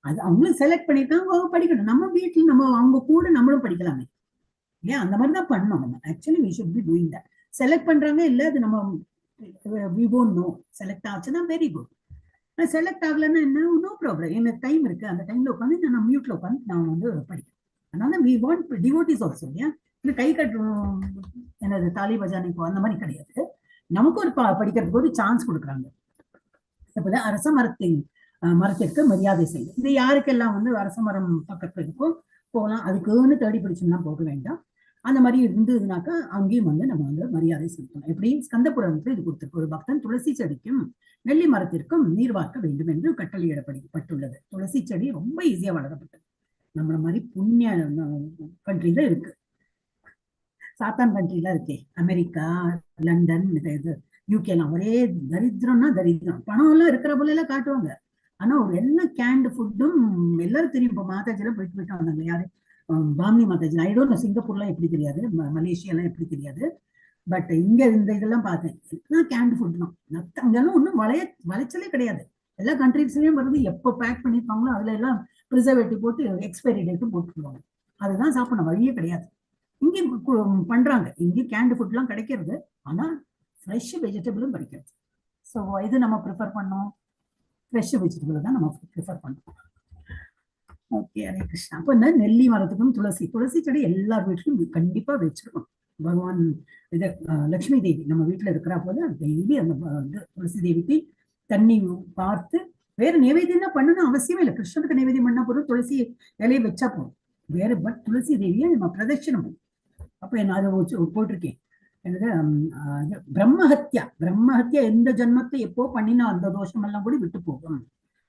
அது அவங்களும் செலக்ட் பண்ணிட்டாங்க, அவங்க படிக்கணும். நம்ம வீட்டுல நம்ம அவங்க கூட நம்மளும் படிக்கலாமே இல்லையா? அந்த மாதிரிதான் பண்ணணும் நம்ம. Actually we should be doing that. Select பண்றாங்க இல்ல, அது நம்ம we won't know. செலக்ட் ஆச்சுன்னா வெரி குட். செலக்ட் ஆகலன்னா என்ன, நோ ப்ராப்ளம். எனக்கு டைம் இருக்கு, அந்த டைம்ல உட்காந்து நான் மியூட்ல உட்காந்து நான் படிக்கிறேன். அதனால we want devotees also. இல்லையா? கை கட்டுறோம் என்னது தாலி பஜானிக்கோ அந்த மாதிரி கிடையாது. நமக்கு ஒரு படிக்கிறதுக்கு ஒரு சான்ஸ் கொடுக்குறாங்க. அப்பதான் அரச மரத்திற்கு மரியாதை செய்யும். இது யாருக்கெல்லாம் அரச மரம் பக்கத்துல இருக்கோ போகலாம், அதுக்குன்னு தேடி பிடிச்சோம்னா போக வேண்டாம். அந்த மாதிரி இருந்ததுனாக்கா அங்கேயும் நம்ம மரியாதை செலுத்தணும். எப்படி ஸ்கந்த புராணத்துல இது கொடுத்திருக்கு, ஒரு பக்தன் துளசி செடிக்கும் நெல்லி மரத்திற்கும் நீர் வார்க்க வேண்டும் என்று கட்டளையிடப்பட்டுள்ளது. துளசி செடி ரொம்ப ஈஸியா வளரப்பட்டது. நம்மள மாதிரி புண்ணிய கண்ட்ரில இருக்கு, சாத்தான் கண்ட்ரில இருக்கே, அமெரிக்கா, லண்டன், இது யூகே எல்லாம் ஒரே தரித்திரம்னா தரித்திரம். பணம் எல்லாம் இருக்கிற போல எல்லாம் காட்டுவாங்க. ஆனா ஒரு எல்லாம் கேண்டு ஃபுட்டும் எல்லாரும் தெரியும். இப்போ மாதாஜிலாம் போயிட்டு வந்தாங்க. யாரு? Bhamini Mataji. I don't know சிங்கப்பூர்லாம் எப்படி தெரியாது, மலேசியாலாம் எப்படி தெரியாது, பட் இங்க இந்த இதெல்லாம் பார்த்தேன். எல்லாம் கேண்டு ஃபுட் தான். அங்கெல்லாம் ஒன்றும் விளைச்சலே கிடையாது. எல்லா கண்ட்ரிஸ்லயும் வருது, எப்போ பேக் பண்ணிருப்பாங்களோ அதுல எல்லாம் ப்ரிசர்வேட்டிவ் போட்டு எக்ஸ்பைரி டேட்டும் போட்டுருவாங்க. அதுதான் சாப்பிடணும், வழியே கிடையாது. இங்கே பண்றாங்க, இங்கே கேண்டு ஃபுட்லாம் கிடைக்கிறது, ஆனா ஃப்ரெஷ் வெஜிடபிளும் கிடைக்கிறது. ஸோ இது நம்ம ப்ரிஃபர் பண்ணோம், ஃப்ரெஷ் வெஜிடபிள் தான் நம்ம ப்ரிஃபர் பண்ணோம். ஓகே, ஹரே கிருஷ்ணா. அப்போ இந்த நெல்லி மரத்துக்கும் துளசி செடி எல்லார் வீட்லையும் கண்டிப்பா வச்சிருக்கணும். பகவான் இது லட்சுமி தேவி நம்ம வீட்டுல இருக்கிற போது டெய்லி அந்த துளசி தேவிக்கு தண்ணி பார்த்து, வேற நைவேத்தியம் தான் பண்ணணும் அவசியமே இல்லை. கிருஷ்ணனுக்கு நைவேத்தியம் பண்ணா போதும், துளசி இலையை வச்சா போதும். வேற பட் துளசி தேவியை நம்ம பிரதட்சணம். அப்ப நான் அதை போட்டிருக்கேன், என்னது பிரம்மஹத்யா எந்த ஜென்மத்தை எப்போ பண்ணினா அந்த தோஷம் எல்லாம் கூட விட்டு போகும்.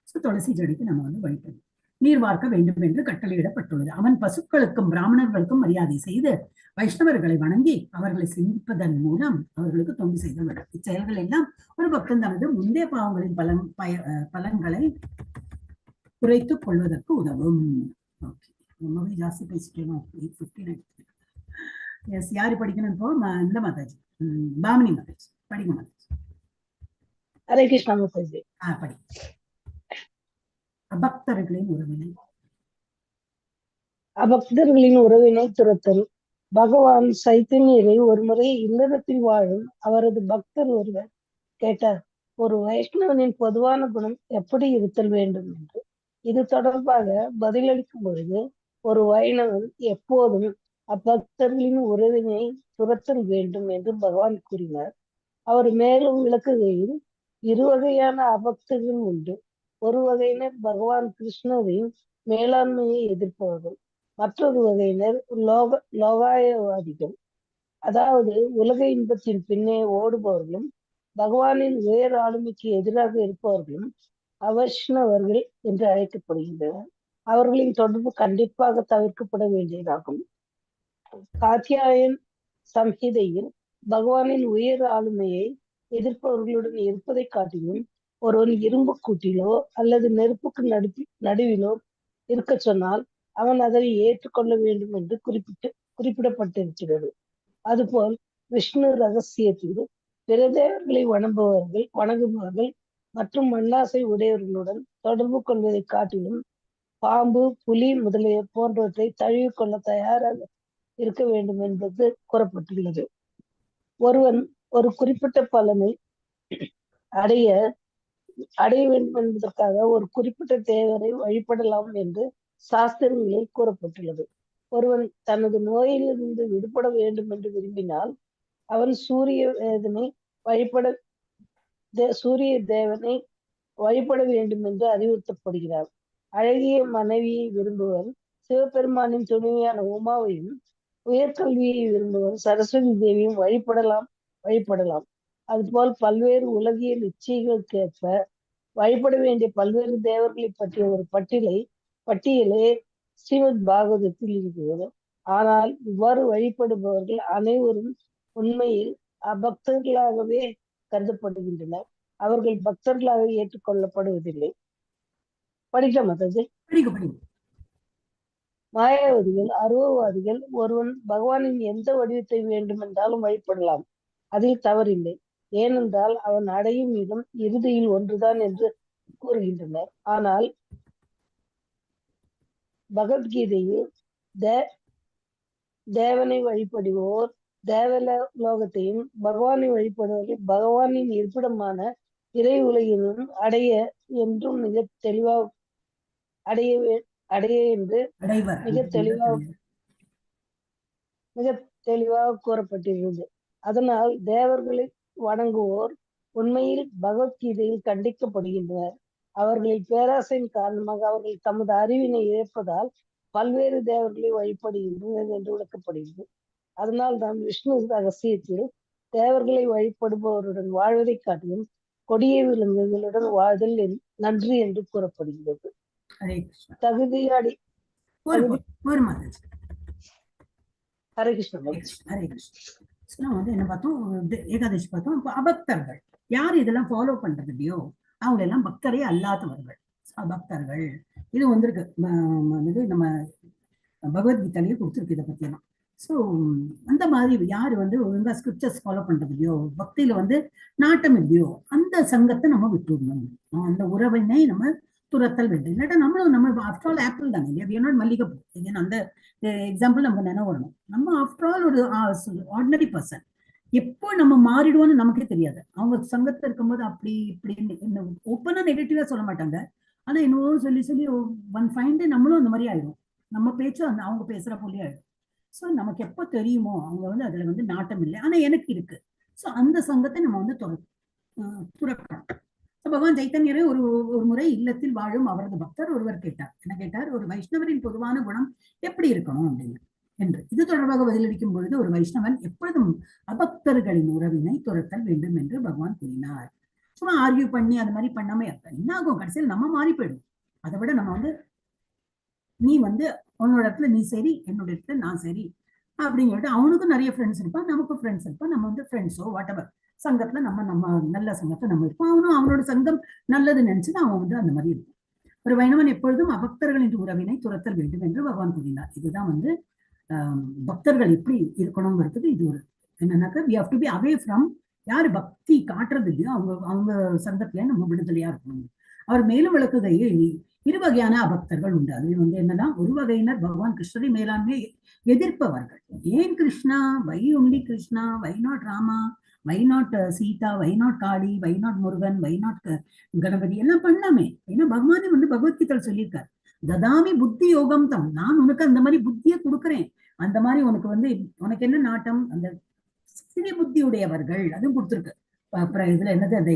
ஸோ துளசி செடிக்கு நம்ம வழிபடணும். நீர் வார்க்க வேண்டும் என்று கட்டளையிடப்பட்டுள்ளது. அவன் பசுக்களுக்கும் பிராமணர்களுக்கும் மரியாதை செய்து வைஷ்ணவர்களை வணங்கி அவர்களை சிந்திப்பதன் மூலம் அவர்களுக்கு தொண்டு செய்து விடும். இச்செயல்கள் எல்லாம் ஒரு பக்தன் தனது முந்தைய பாவங்களின் பலன்களை குறைத்துக் கொள்வதற்கு உதவும். ஓகே, ரொம்பவே ஜாஸ்தி பேசிட்டேன். 8:59. எஸ், யாரு படிக்கணும் இப்போ? இந்த மாதாஜி, பாமினி மாதாஜி படிங்க மாதாஜி. ஹரே கிருஷ்ணா மாதாஜி. படி. அபக்தர்களின் உறவினை. அபக்தர்களின் உறவினை துரத்தல். பகவான் சைத்தன்யரை ஒருமுறை இல்லறத்தில் வாழும் அவரது பக்தர் ஒருவர் கேட்டார், ஒரு வைஷ்ணவனின் பொதுவான குணம் எப்படி இருத்தல் வேண்டும் என்று. இது தொடர்பாக பதிலளிக்கும் பொழுது, ஒரு வைணவன் எப்போதும் அப்பக்தர்களின் உறவினை துரத்தல் வேண்டும் என்று பகவான் கூறினார். அவர் மேலும் விளக்குகையில், இருவகையான அபக்தர்கள் உண்டு. ஒரு வகையினர் பகவான் கிருஷ்ணரின் மேலாண்மையை எதிர்ப்பவர்கள், மற்றொரு வகையினர் லோகாயவாதிகள், அதாவது உலக இன்பத்தின் பின்னே ஓடுபவர்களும் பகவானின் உயர் ஆளுமைக்கு எதிராக இருப்பவர்களும் அவைஷ்ணவர்கள் என்று அழைக்கப்படுகின்றனர். அவர்களின் தொடர்பு கண்டிப்பாக தவிர்க்கப்பட வேண்டியதாகும். காத்தியாயன் சம்ஹிதையில் பகவானின் உயர் ஆளுமையை எதிர்ப்பவர்களுடன் இருப்பதை காட்டிலும் ஒருவன் இரும்பு கூட்டிலோ அல்லது நெருப்புக்கு நடுவிலோ இருக்க சொன்னால் அவன் அதை ஏற்றுக்கொள்ள வேண்டும் என்று குறிப்பிடப்பட்டிருக்கிறது. அதுபோல் விஷ்ணு ரகசியத்தில் பிற தேவர்களை வணங்குபவர்கள் மற்றும் மண்ணாசை உடையவர்களுடன் தொடர்பு கொள்வதை காட்டிலும் பாம்பு, புலி முதலிய போன்றவற்றை தழுவிக்கொள்ள தயாராக இருக்க வேண்டும் என்பது கூறப்பட்டுள்ளது. ஒருவன் ஒரு குறிப்பிட்ட பலனை அடைய வேண்டும் என்பதற்காக ஒரு குறிப்பிட்ட தேவரை வழிபடலாம் என்று சாஸ்திரங்களில் கூறப்பட்டுள்ளது. ஒருவன் தனது நோயிலிருந்து விடுபட வேண்டும் என்று விரும்பினால் அவன் சூரிய தேவனை வழிபட வேண்டும் என்று அறிவுறுத்தப்படுகிறார். அழகிய மனைவியை விரும்புவர் சிவபெருமானின் துணைவியான உமாவையும், உயர்கல்வியை விரும்புவர் சரஸ்வதி தேவியும் வழிபடலாம். அதுபோல் பல்வேறு உலகியல் இச்சைகளுக்கேற்ப வழிபட வேண்டிய பல்வேறு தேவர்களை பற்றிய ஒரு பட்டியலே ஸ்ரீமத் பாகவதத்தில் இருக்கிறது. ஆனால் இவ்வாறு வழிபடுபவர்கள் அனைவரும் உண்மையில் அபக்தர்களாகவே கருதப்படுகின்றனர். அவர்கள் பக்தர்களாக ஏற்றுக்கொள்ளப்படுவதில்லை. படிக்கலாம் மாதாஜி. மாயாவதிகள், அருவவாதிகள் ஒருவன் பகவானின் எந்த வடிவத்தை வேண்டுமென்றாலும் வழிபடலாம், அதில் தவறில்லை. ஏனென்றால் அவன் அடையும் இடம் இறுதியில் ஒன்றுதான் என்று கூறுகின்றனர். ஆனால் பகவத்கீதையில் தேவனை வழிபடுவோர் தேவலோகத்தையும், பகவானை வழிபடுவர்கள் பகவானின் இருப்பிடமான இறை உலகிலும் அடைய என்றும் மிக தெளிவாக கூறப்பட்டிருந்தது. அதனால் தேவர்களை வணங்குவோர் உண்மையில் பகவத்கீதையில் கண்டிக்கப்படுகின்றனர். அவர்களின் பேராசையின் காரணமாக அவர்கள் தமது அறிவினை இழப்பதால் பல்வேறு தேவர்களை வழிபடுகின்றனர் என்று விளக்கப்படுகிறது. அதனால் தான் விஷ்ணு ரகசியத்தில் தேவர்களை வழிபடுபவருடன் வாழ்வதை காட்டிலும் கொடிய விலங்குகளுடன் வாழ்தல் நன்றி என்று கூறப்படுகிறது. தகுதியாடி ஹரே கிருஷ்ண. என்ன பார்த்தோம், ஏகாதசி பார்த்தோம். இப்போ அபக்தர்கள் யார் இதெல்லாம் ஃபாலோ பண்றது இல்லையோ அவங்க எல்லாம் பக்தரே அல்லாதவர்கள், அபக்தர்கள். இது வந்திருக்கு நம்ம பகவத்கீதையிலேயே கொடுத்துருக்கு இதை பத்தி எல்லாம். ஸோ அந்த மாதிரி யாரு ஒழுங்கா ஸ்கிரிப்சர்ஸ் ஃபாலோ பண்றது இல்லையோ, பக்தியில நாட்டம் இல்லையோ, அந்த சங்கத்தை நம்ம விட்டுடணும். அந்த உறவினை நம்ம துரத்தல் வேண்டும். இல்லாட்டா நம்ம ஆஃப்டர் ஆல் ஆப்பிள் தானே இல்லையா, நாட் மல்லிகைப்பூ. அந்த எக்ஸாம்பிள் நம்ம நினைவு வரணும். நம்ம ஆஃப்டர் ஆல் ஒரு ஆர்டினரி பர்சன். எப்போ நம்ம மாறிடுவோம்னு நமக்கே தெரியாது. அவங்க சங்கத்துல இருக்கும்போது அப்படி இப்படின்னு ஓப்பனா நெகட்டிவா சொல்ல மாட்டாங்க. ஆனா என்னவோ சொல்லி ஒன் ஃபைன் டே நம்மளும் அந்த மாதிரி ஆயிடும். நம்ம பேச்சும் அவங்க பேசுற போலயே ஆயிடும். ஸோ நமக்கு எப்போ தெரியுமோ அவங்க அதுல நாட்டம் இல்லை, ஆனா எனக்கு இருக்கு. ஸோ அந்த சங்கத்தை நம்ம துறக்கணும். பகவான் சைத்தன்யரே ஒரு முறை இல்லத்தில் வாழும் அவரது பக்தர் ஒருவர் என்ன கேட்டார், ஒரு வைஷ்ணவரின் பொதுவான குணம் எப்படி இருக்கணும் அப்படின்னு என்று. இது தொடர்பாக பதிலளிக்கும் பொழுது, ஒரு வைஷ்ணவன் எப்பொழுதும் அபக்தர்களின் உறவினை துரத்தல் வேண்டும் என்று பகவான் கூறினார். சும்மா ஆர்கியூ பண்ணி அது மாதிரி பண்ணாம என்ன ஆகும், கடைசியில் நம்ம மாறி போயிடும். அதை விட நம்ம நீ உன்னோட இடத்துல நீ சரி, என்னோட இடத்துல நான் சரி அப்படின்னு சொல்லிட்டு அவனுக்கும் நிறைய ஃப்ரெண்ட்ஸ் இருப்பான், நமக்கும் ஃப்ரெண்ட்ஸ் இருப்பான். நம்ம ஃப்ரெண்ட்ஸோ வாட் எவர் சங்கத்துல நம்ம நல்ல சங்கத்தை நம்ம இருப்போம். அவனும் அவனோட சங்கம் நல்லது நினைச்சுட்டு அவன் அந்த மாதிரி இருக்கும். ஒரு வைணவன் எப்பொழுதும் அபக்தர்களின் உறவினை துரத்தல் வேண்டும் என்று பகவான் கூறினார். இதுதான் பக்தர்கள் எப்படி இருக்கணுங்கிறதுக்கு இது ஒரு என்னன்னாக்கா we have to be away from யாரு பக்தி காட்டுறது இல்லையோ அவங்க அவங்க சந்தத்துல நம்ம விடுதலையா இருக்கணும். அவர் மேலும் விளக்குகையில் இரு வகையான அபக்தர்கள் உண்டு. அது வந்து என்னன்னா, ஒரு வகையினர் பகவான் கிருஷ்ணரை மேலாண்மை எதிர்ப்பவர்கள். ஏன் Krishna, why only Krishna, why not Rama, why not Sita, why not Kali, why not Murugan, why not Ganapathi, எல்லாம் பண்ணலாமே. ஏன்னா பகவானே வந்து பகவத்கீதையில் சொல்லியிருக்காரு, ததாமி புத்தி யோகம் தம், நான் உனக்கு அந்த மாதிரி புத்தியை கொடுக்குறேன். அந்த மாதிரி உனக்கு வந்து உனக்கு என்ன நாட்டம், அந்த சிறிய புத்தி உடையவர்கள், அதுவும் கொடுத்துருக்கு. அப்புறம் இதுல என்னது அந்த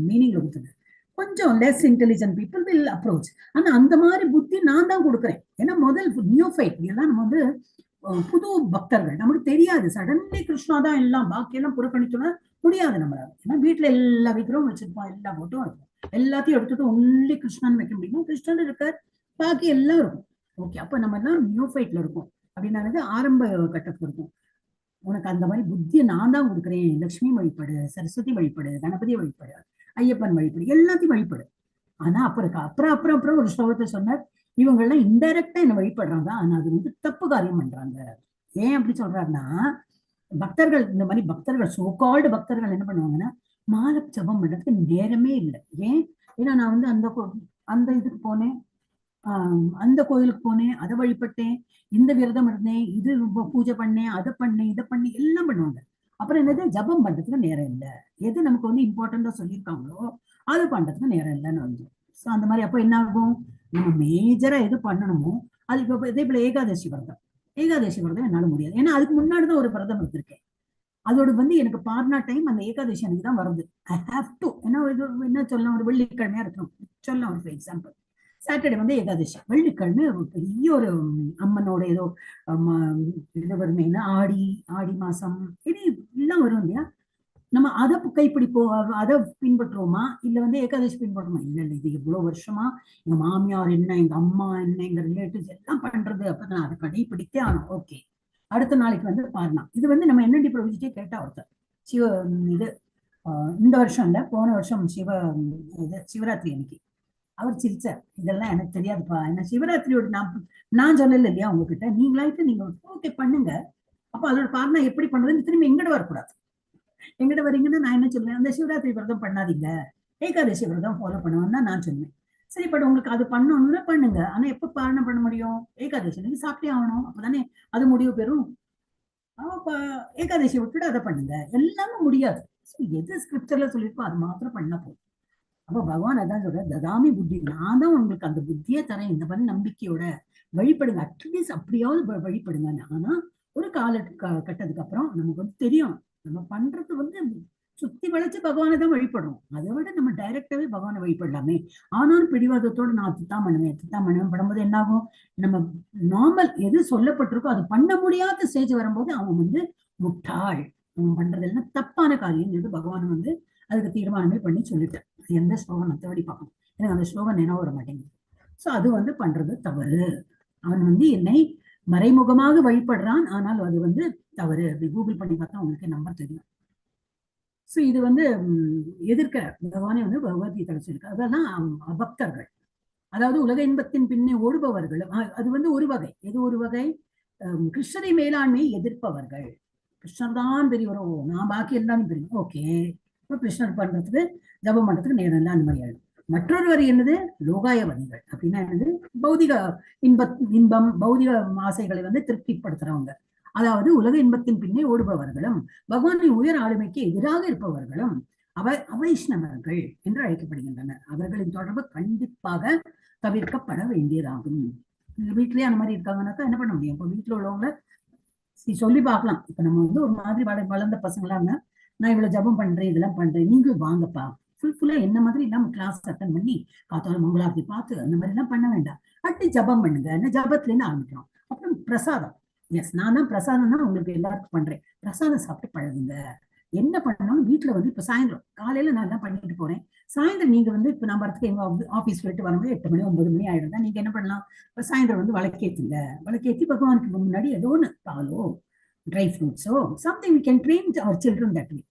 மீனிங்ல கொடுத்துருக்கு, கொஞ்சம் less intelligent people will approach. ஆனா அந்த மாதிரி புத்தி நான் தான் கொடுக்குறேன். ஏன்னா முதல் நியூஃபைட் எல்லாம் நம்ம வந்து புது பக்தர்கள், நமக்கு தெரியாது. சடன்லி கிருஷ்ணா தான் எல்லாம், பாக்கி எல்லாம் புறக்கணிச்சோம்னா முடியாது நம்மளால. ஏன்னா வீட்டுல எல்லா விக்கிரமும் வச்சிருப்போம், எல்லா போட்டும் இருக்கும், எல்லாத்தையும் எடுத்துட்டு ஒன்லி கிருஷ்ணன் வைக்க முடியுமா? கிருஷ்ணன் இருக்கார், பாக்கி எல்லாம் இருக்கும். ஓகே, அப்ப நம்ம எல்லாம் நியூஃபைட்ல இருக்கும். அப்படின்னானது ஆரம்ப கட்டத்துல இருக்கும். உனக்கு அந்த மாதிரி புத்தியை நான் தான் கொடுக்குறேன். லட்சுமி வழிபடு, சரஸ்வதி வழிபடு, கணபதி வழிபடு, ஐயப்பன் வழிபடு, எல்லாத்தையும் வழிபடு. ஆனா அப்புறம் ஒரு ஸ்லோகத்தை சொன்னார், இவங்க எல்லாம் இன்டைரக்டா என்ன வழிபடுறாங்க, ஆனா அது வந்து தப்பு காரியம் பண்றாங்க. ஏன் அப்படி சொல்றாருன்னா, பக்தர்கள், இந்த மாதிரி பக்தர்கள், சோகால்டு பக்தர்கள் என்ன பண்ணுவாங்கன்னா, மாலை ஜபம் பண்றதுக்கு நேரமே இல்லை. ஏன்? ஏன்னா நான் வந்து அந்த இதுக்கு போனேன், அந்த கோயிலுக்கு போனேன், அதை வழிபட்டேன், இந்த விரதம் இருந்தேன், இது பூஜை பண்ணேன், அதை பண்ணேன், இதை பண்ணி எல்லாம் பண்ணுவாங்க. அப்புறம் என்னது, ஜபம் பண்றதுக்கு நேரம் இல்லை. எது நமக்கு வந்து இம்பார்ட்டண்டா சொல்லியிருக்காங்களோ அது பண்றதுக்கு நேரம் இல்லைன்னு வந்து. ஸோ அந்த மாதிரி அப்போ என்ன ஆகும், நம்ம மேஜரா எது பண்ணணுமோ அது இப்போ இதே போல ஏகாதசி விரதம் என்னால முடியாது. ஏன்னா அதுக்கு முன்னாடிதான் ஒரு விரதம் எடுத்திருக்கேன். அதோட வந்து எனக்கு பார்னா டைம் அந்த ஏகாதசி அன்னைக்கு தான் வருது. ஐ ஹாவ் டு, ஏன்னா என்ன சொல்லலாம், ஒரு வெள்ளிக்கிழமையா இருக்கணும் சொல்லலாம். ஒரு எக்ஸாம்பிள், சாட்டர்டே வந்து ஏகாதசி, வெள்ளிக்கிழமை பெரிய ஒரு அம்மனோட ஏதோ இது வருமேன்னா, ஆடி மாசம் இது எல்லாம் வரும் இல்லையா, நம்ம அதை கைப்பிடிப்போம், அதை பின்பற்றுவோமா, இல்ல வந்து ஏகாதசி பின்பற்றுமா? இல்ல இது இவ்வளவு வருஷமா எங்க மாமியார் என்ன, எங்க அம்மா என்ன, எங்க ரிலேட்டிவ்ஸ் எல்லாம் பண்றது, அப்ப நான் அதை கடைபிடித்தே ஆனோம். ஓகே, அடுத்த நாளைக்கு வந்து பாருனா, இது வந்து நம்ம என்னடி ப்ரொவிஜிட்டே கேட்டா ஒருத்தர் சிவ இது இந்த வருஷம் இல்ல, போன வருஷம் சிவராத்திரி அன்னைக்கு அவர் சிரிச்சார், இதெல்லாம் எனக்கு தெரியாதுப்பா, என்ன சிவராத்திரியோட நான் சொல்லல இல்லையா உங்ககிட்ட, நீங்களாயிட்டு நீங்க ஓகே பண்ணுங்க, அப்ப அதோட பாருனா எப்படி பண்றதுன்னு திரும்பி எங்கிட்ட வரக்கூடாது. எங்கிட்ட வரீங்கன்னா நான் என்ன சொல்லுவேன், அந்த சிவராத்திரி விரதம் பண்ணாதீங்க, ஏகாதசி விரதம் ஃபாலோ பண்ணுவேன்னு தான் நான் சொல்லுவேன். சரி, பட் உங்களுக்கு அது பண்ணணும்னா பண்ணுங்க, ஆனா எப்ப பாரணம் பண்ண முடியும், ஏகாதசி அன்னைக்கு சாப்பிட்டே ஆகணும், அப்பதானே அது முடிவு பெறும். ஏகாதசி விட்டுட்டு அதை பண்ணுங்க, எல்லாமே முடியாது. எது ஸ்கிரிப்சர்ல சொல்லியிருப்போம் அது மாத்திரம் பண்ண போதும். அப்ப பகவான் அதான் சொல்ற, ததாமி புத்தி, நான் தான் உங்களுக்கு அந்த புத்தியே தரேன், இந்த மாதிரி நம்பிக்கையோட வழிபடுங்க, அட்லீஸ்ட் அப்படியாவது வழிபடுங்க. ஆனா ஒரு கட்டத்துக்கு அப்புறம் நமக்கு வந்து தெரியும், நம்ம பண்றது வந்து சுத்தி வளைச்சு பகவானை தான் வழிபடுறோம், அதை விட நம்ம டைரக்டாவே பகவானை வழிபடலாமே. ஆனாலும் பிடிவாதத்தோடு நான் அதுதான் பண்ணுவேன் படும்போது என்ன ஆகும், நம்ம நார்மல் எது சொல்லப்பட்டிருக்கோ அது பண்ண முடியாத ஸ்டேஜ் வரும்போது அவன் வந்து முட்டாள், அவன் பண்றது எல்லாம் தப்பான காரியம் பகவான் வந்து அதுக்கு தீர்மானமே பண்ணி சொல்லிட்டேன். எந்த ஸ்லோகம் நான் தேடி பார்க்கணும், எனக்கு அந்த ஸ்லோகம் நினைவு வர மாட்டேங்குது. சோ அது வந்து பண்றது தவறு. அவன் வந்து என்னை மறைமுகமாக வழிபடுறான், ஆனால் அது வந்து தவறு. அப்படி கூகுள் பண்ணி பார்த்தா உங்களுக்கு நம்பர் தெரியும். சோ இது வந்து எதிர்க்கிற பகவானே வந்து பகவத்கீதை சொல்லிருக்கு. அதெல்லாம் அபக்தர்கள், அதாவது உலக இன்பத்தின் பின்னே ஓடுபவர்கள். அது வந்து ஒரு வகை. எது ஒரு வகை, கிருஷ்ணரை மேலாண்மையை எதிர்ப்பவர்கள். கிருஷ்ணர் தான் பெரியவரோ, நான் பாக்கி எல்லாமே பெரிய, ஓகே, இப்போ கிருஷ்ணர் பண்றதுக்கு ஜபம் பண்றதுக்கு நேரம் இல்லை, அந்த மாதிரி ஆயிடும். மற்றொரு வரி என்னது, லோகாயவதிகள். அப்படின்னா என்னது, பௌதிக இன்பம் பௌதிக ஆசைகளை வந்து திருப்திப்படுத்துறவங்க. அதாவது உலக இன்பத்தின் பின்னே ஓடுபவர்களும் பகவானின் உயர் ஆளுமைக்கு எதிராக இருப்பவர்களும் அவைஷ்ணவர்கள் என்று அழைக்கப்படுகின்றனர். அவர்களின் தொடர்பு கண்டிப்பாக தவிர்க்கப்பட வேண்டியதாகும். வீட்லயே அந்த மாதிரி இருக்காங்கன்னாக்கா என்ன பண்ண முடியும்? இப்போ வீட்டுல உள்ளவங்க சொல்லி பார்க்கலாம். இப்ப நம்ம வந்து ஒரு மாதிரி வளர்ந்த பசங்களா இருந்தா, நான் இவ்வளவு ஜபம் பண்றேன், இதெல்லாம் பண்றேன், நீங்களும் வாங்கப்பா, ஃபுல்லா என்ன மாதிரி இல்லாம கிளாஸ் அட்டன் பண்ணி காத்தால மங்களாரத்தி பார்த்து அந்த மாதிரி எல்லாம் பண்ண வேண்டாம். அட்டி ஜபம் பண்ணுங்க, ஜபத்துல இருந்து ஆரம்பிக்கிறோம். அப்புறம் பிரசாதம், எஸ் நான் தான் பிரசாதம் தான் உங்களுக்கு எல்லாருக்கும் பண்றேன், பிரசாதம் சாப்பிட்டு பழகுங்க. என்ன பண்ணாலும் வீட்டுல வந்து இப்ப சாயந்தரம், காலையில நான் தான் பண்ணிட்டு போறேன், சாயந்தரம் நீங்க வந்து இப்ப நான் வரதுக்கு எங்க ஆபீஸ் போயிட்டு வரும்போது 8 மணி 9 மணி ஆயிடும் தான், நீங்க என்ன பண்ணலாம், இப்ப சாயந்தரம் வந்து விளக்கேத்துங்க. விளக்கேற்றி பகவானுக்கு முன்னாடி ஏதோ ஒன்று பாலோ ட்ரை ஃப்ரூட்ஸோ something we can train our children that way.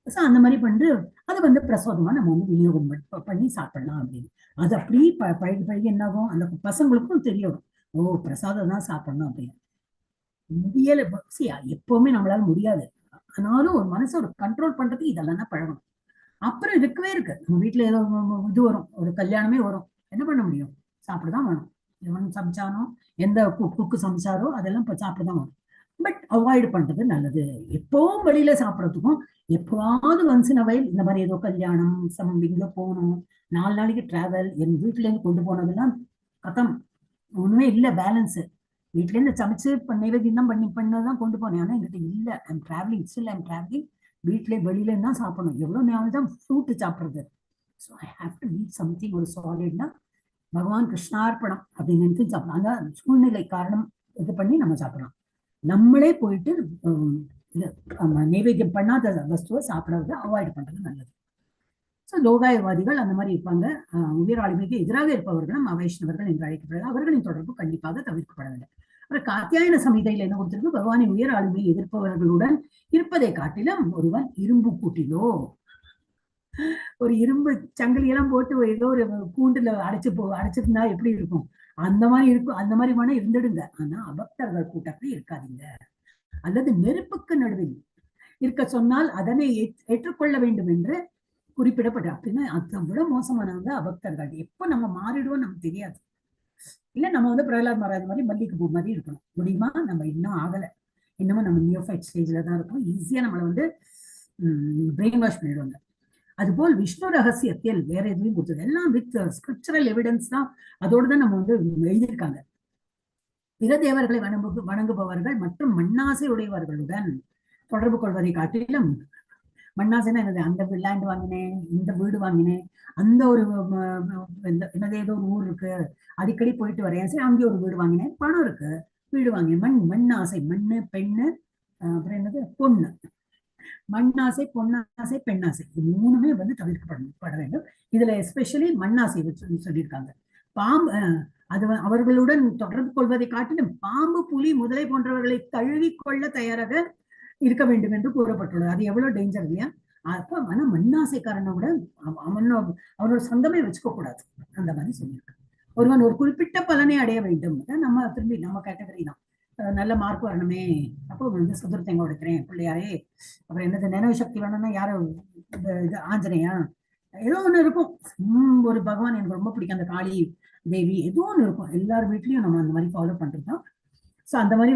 So அந்த மாதிரி பண்ணி அதை வந்து பிரசாதமா நம்ம வந்து விநியோகம் பண்ணி சாப்பிடலாம் அப்படின்னு. அது அப்படி பழகி பழகி என்னாகும், அந்த பசங்களுக்கும் தெரியும், ஓ பிரசாதம் தான் சாப்பிடணும் அப்படின்னு. முடியல, எப்பவுமே நம்மளால முடியாது. ஆனாலும் ஒரு மனசை ஒரு கண்ட்ரோல் பண்றதுக்கு இதெல்லாம் தான் பழகணும். அப்புறம் இருக்கவே இருக்கு, நம்ம வீட்டுல ஏதோ இது வரும், ஒரு கல்யாணமே வரும், என்ன பண்ண முடியும், சாப்பிடதான் வேணும். எவன் சமைச்சானோ, எந்த குக்கு சமைச்சாரோ அதெல்லாம் இப்ப சாப்பிடதான் வேணும். பட் அவாய்டு பண்றது நல்லது. எப்பவும் வெளியில சாப்பிடறதுக்கும் எப்பவாவது ஒன்ஸ் இன் அ வைல் இந்த மாதிரி ஏதோ கல்யாணம் இங்க போகணும், 4 நாளைக்கு டிராவல், என் வீட்டுல இருந்து கொண்டு போனதெல்லாம் கதம், ஒண்ணுமே இல்லை பேலன்ஸ். வீட்டுல இருந்து சமைச்சு நைவேத்தியம் தான் பண்ணதான் கொண்டு போனேன். ஆனா என்கிட்ட இல்ல, I'm travelling, still I'm travelling, வீட்டுல வெளியில தான் சாப்பிடணும். எவ்வளவு நேரம் தான் ஃப்ரூட் சாப்பிடுறது. So I have to meet something, ஒரு சாலிட்னா பகவான் கிருஷ்ணார்ப்பணம் அப்படின்னு நினைச்சு சாப்பிடலாம். அந்த சூழ்நிலை காரணம் இது பண்ணி நம்ம சாப்பிடலாம். நம்மளே போயிட்டு நைவேத்தியம் பண்ணாத வஸ்துவை சாப்பிடாத அவாய்ட் பண்றது நல்லது. ஸோ லோகாயவாதிகள் அந்த மாதிரி இருப்பாங்க. உயர் ஆளுமைக்கு எதிராக இருப்பவர்களும் வைஷ்ணவர்கள் என்று அழைக்கப்படுகிறது. அவர்களின் தொடர்பு கண்டிப்பாக தவிர்க்கப்பட வேண்டும். அப்புறம் காத்தியாயன சமிதையில் என்ன கொடுத்திருக்கு, பகவானின் உயர் ஆளுமையை எதிர்ப்பவர்களுடன் இருப்பதை காட்டிலும் ஒருவன் இரும்பு கூட்டிலோ, ஒரு இரும்பு சங்கிலியெல்லாம் போட்டு ஏதோ ஒரு கூண்டுல அடைச்சிருந்தா எப்படி இருக்கும், அந்த மாதிரி இருக்கும். அந்த மாதிரி வேணா இருந்துடுங்க, ஆனா அபக்தர்கள் கூட்டத்தில் இருக்காதீங்க. அல்லது நெருப்புக்கு நடுவில் இருக்க சொன்னால் அதனை ஏற்றுக்கொள்ள வேண்டும் என்று குறிப்பிடப்பட்ட. அப்படின்னா அதை விட மோசமானவங்க அபக்தர்கள். எப்ப நம்ம மாறிடுவோம் நமக்கு தெரியாது. இல்ல நம்ம பிரகலாத் மகாராஜ் மாதிரி மல்லிகை பூ மாதிரி இருக்கணும் முடியுமா? நம்ம இன்னும் ஆகல, இன்னமும் நம்ம நியோஃபைட் ஸ்டேஜ்ல தான் இருக்கோம். ஈஸியா நம்மளை பிரெயின் வாஷ் பண்ணிடுவாங்க. அதுபோல் விஷ்ணு ரகசியத்தில் வேற எதுவும் கொடுத்தது எல்லாம் வித் ஸ்கிரிப்சரல் எவிடன்ஸ் தான். அதோடு தான் நம்ம எழுதியிருக்காங்க. பிற தேவர்களை வணங்குபவர்கள் மற்றும் மண்ணாசை உடையவர்களுடன் தொடர்பு கொள்வதை காட்டிலும், மண்ணாசைன்னா என்னது, அந்த லேண்ட் வாங்கினேன், இந்த வீடு வாங்கினேன், அந்த ஒரு என்னது ஏதோ ஒரு ஊர் இருக்கு, அடிக்கடி போயிட்டு வரேன், சரி அங்கே ஒரு வீடு வாங்கினேன், பணம் இருக்கு, வீடு வாங்கினேன். மண்ணாசை, மண்ணு, பெண்ணு, அப்புறம் என்னது பொண்ணு, மண்ணாசை, பொன்னாசை, பெண்ணாசை, இது மூணுமே தவிர்க்கப்பட வேண்டும். இதுல எஸ்பெஷலி மண்ணாசை சொல்லியிருக்காங்க. பாம்பு அது அவர்களுடன் தொடர்பு கொள்வதை காட்டிலும் பாம்பு, புலி, முதலை போன்றவர்களை தழுவி கொள்ள தயாராக இருக்க வேண்டும் என்று கூறப்பட்டுள்ளது. அது எவ்வளவு டேஞ்சர் இல்லையா? அப்ப ஆனா மண்ணாசைக்காரனை விட அவனோட சொந்தமே வச்சுக்க கூடாது, அந்த மாதிரி சொல்லியிருக்காங்க. ஒருவன் ஒரு குறிப்பிட்ட பலனை அடைய வேண்டும், நம்ம திரும்பி நம்ம கேட்டகரி தான். நல்ல மார்க் வரணுமே, அப்போ சதுர்த்தங்க எடுக்கிறேன் பிள்ளையாரே, அப்புறம் என்னது நினைவு சக்தி வேணும்னா யாரும் இது ஆஞ்சநேயா, ஏதோ ஒண்ணு இருக்கும். ஒரு பகவான் எனக்கு ரொம்ப பிடிக்கும், அந்த காளி தேவி, ஏதோ ஒண்ணு இருக்கும். எல்லார் வீட்லயும் நம்ம அந்த மாதிரி ஃபாலோ பண்றோம். ஸோ அந்த மாதிரி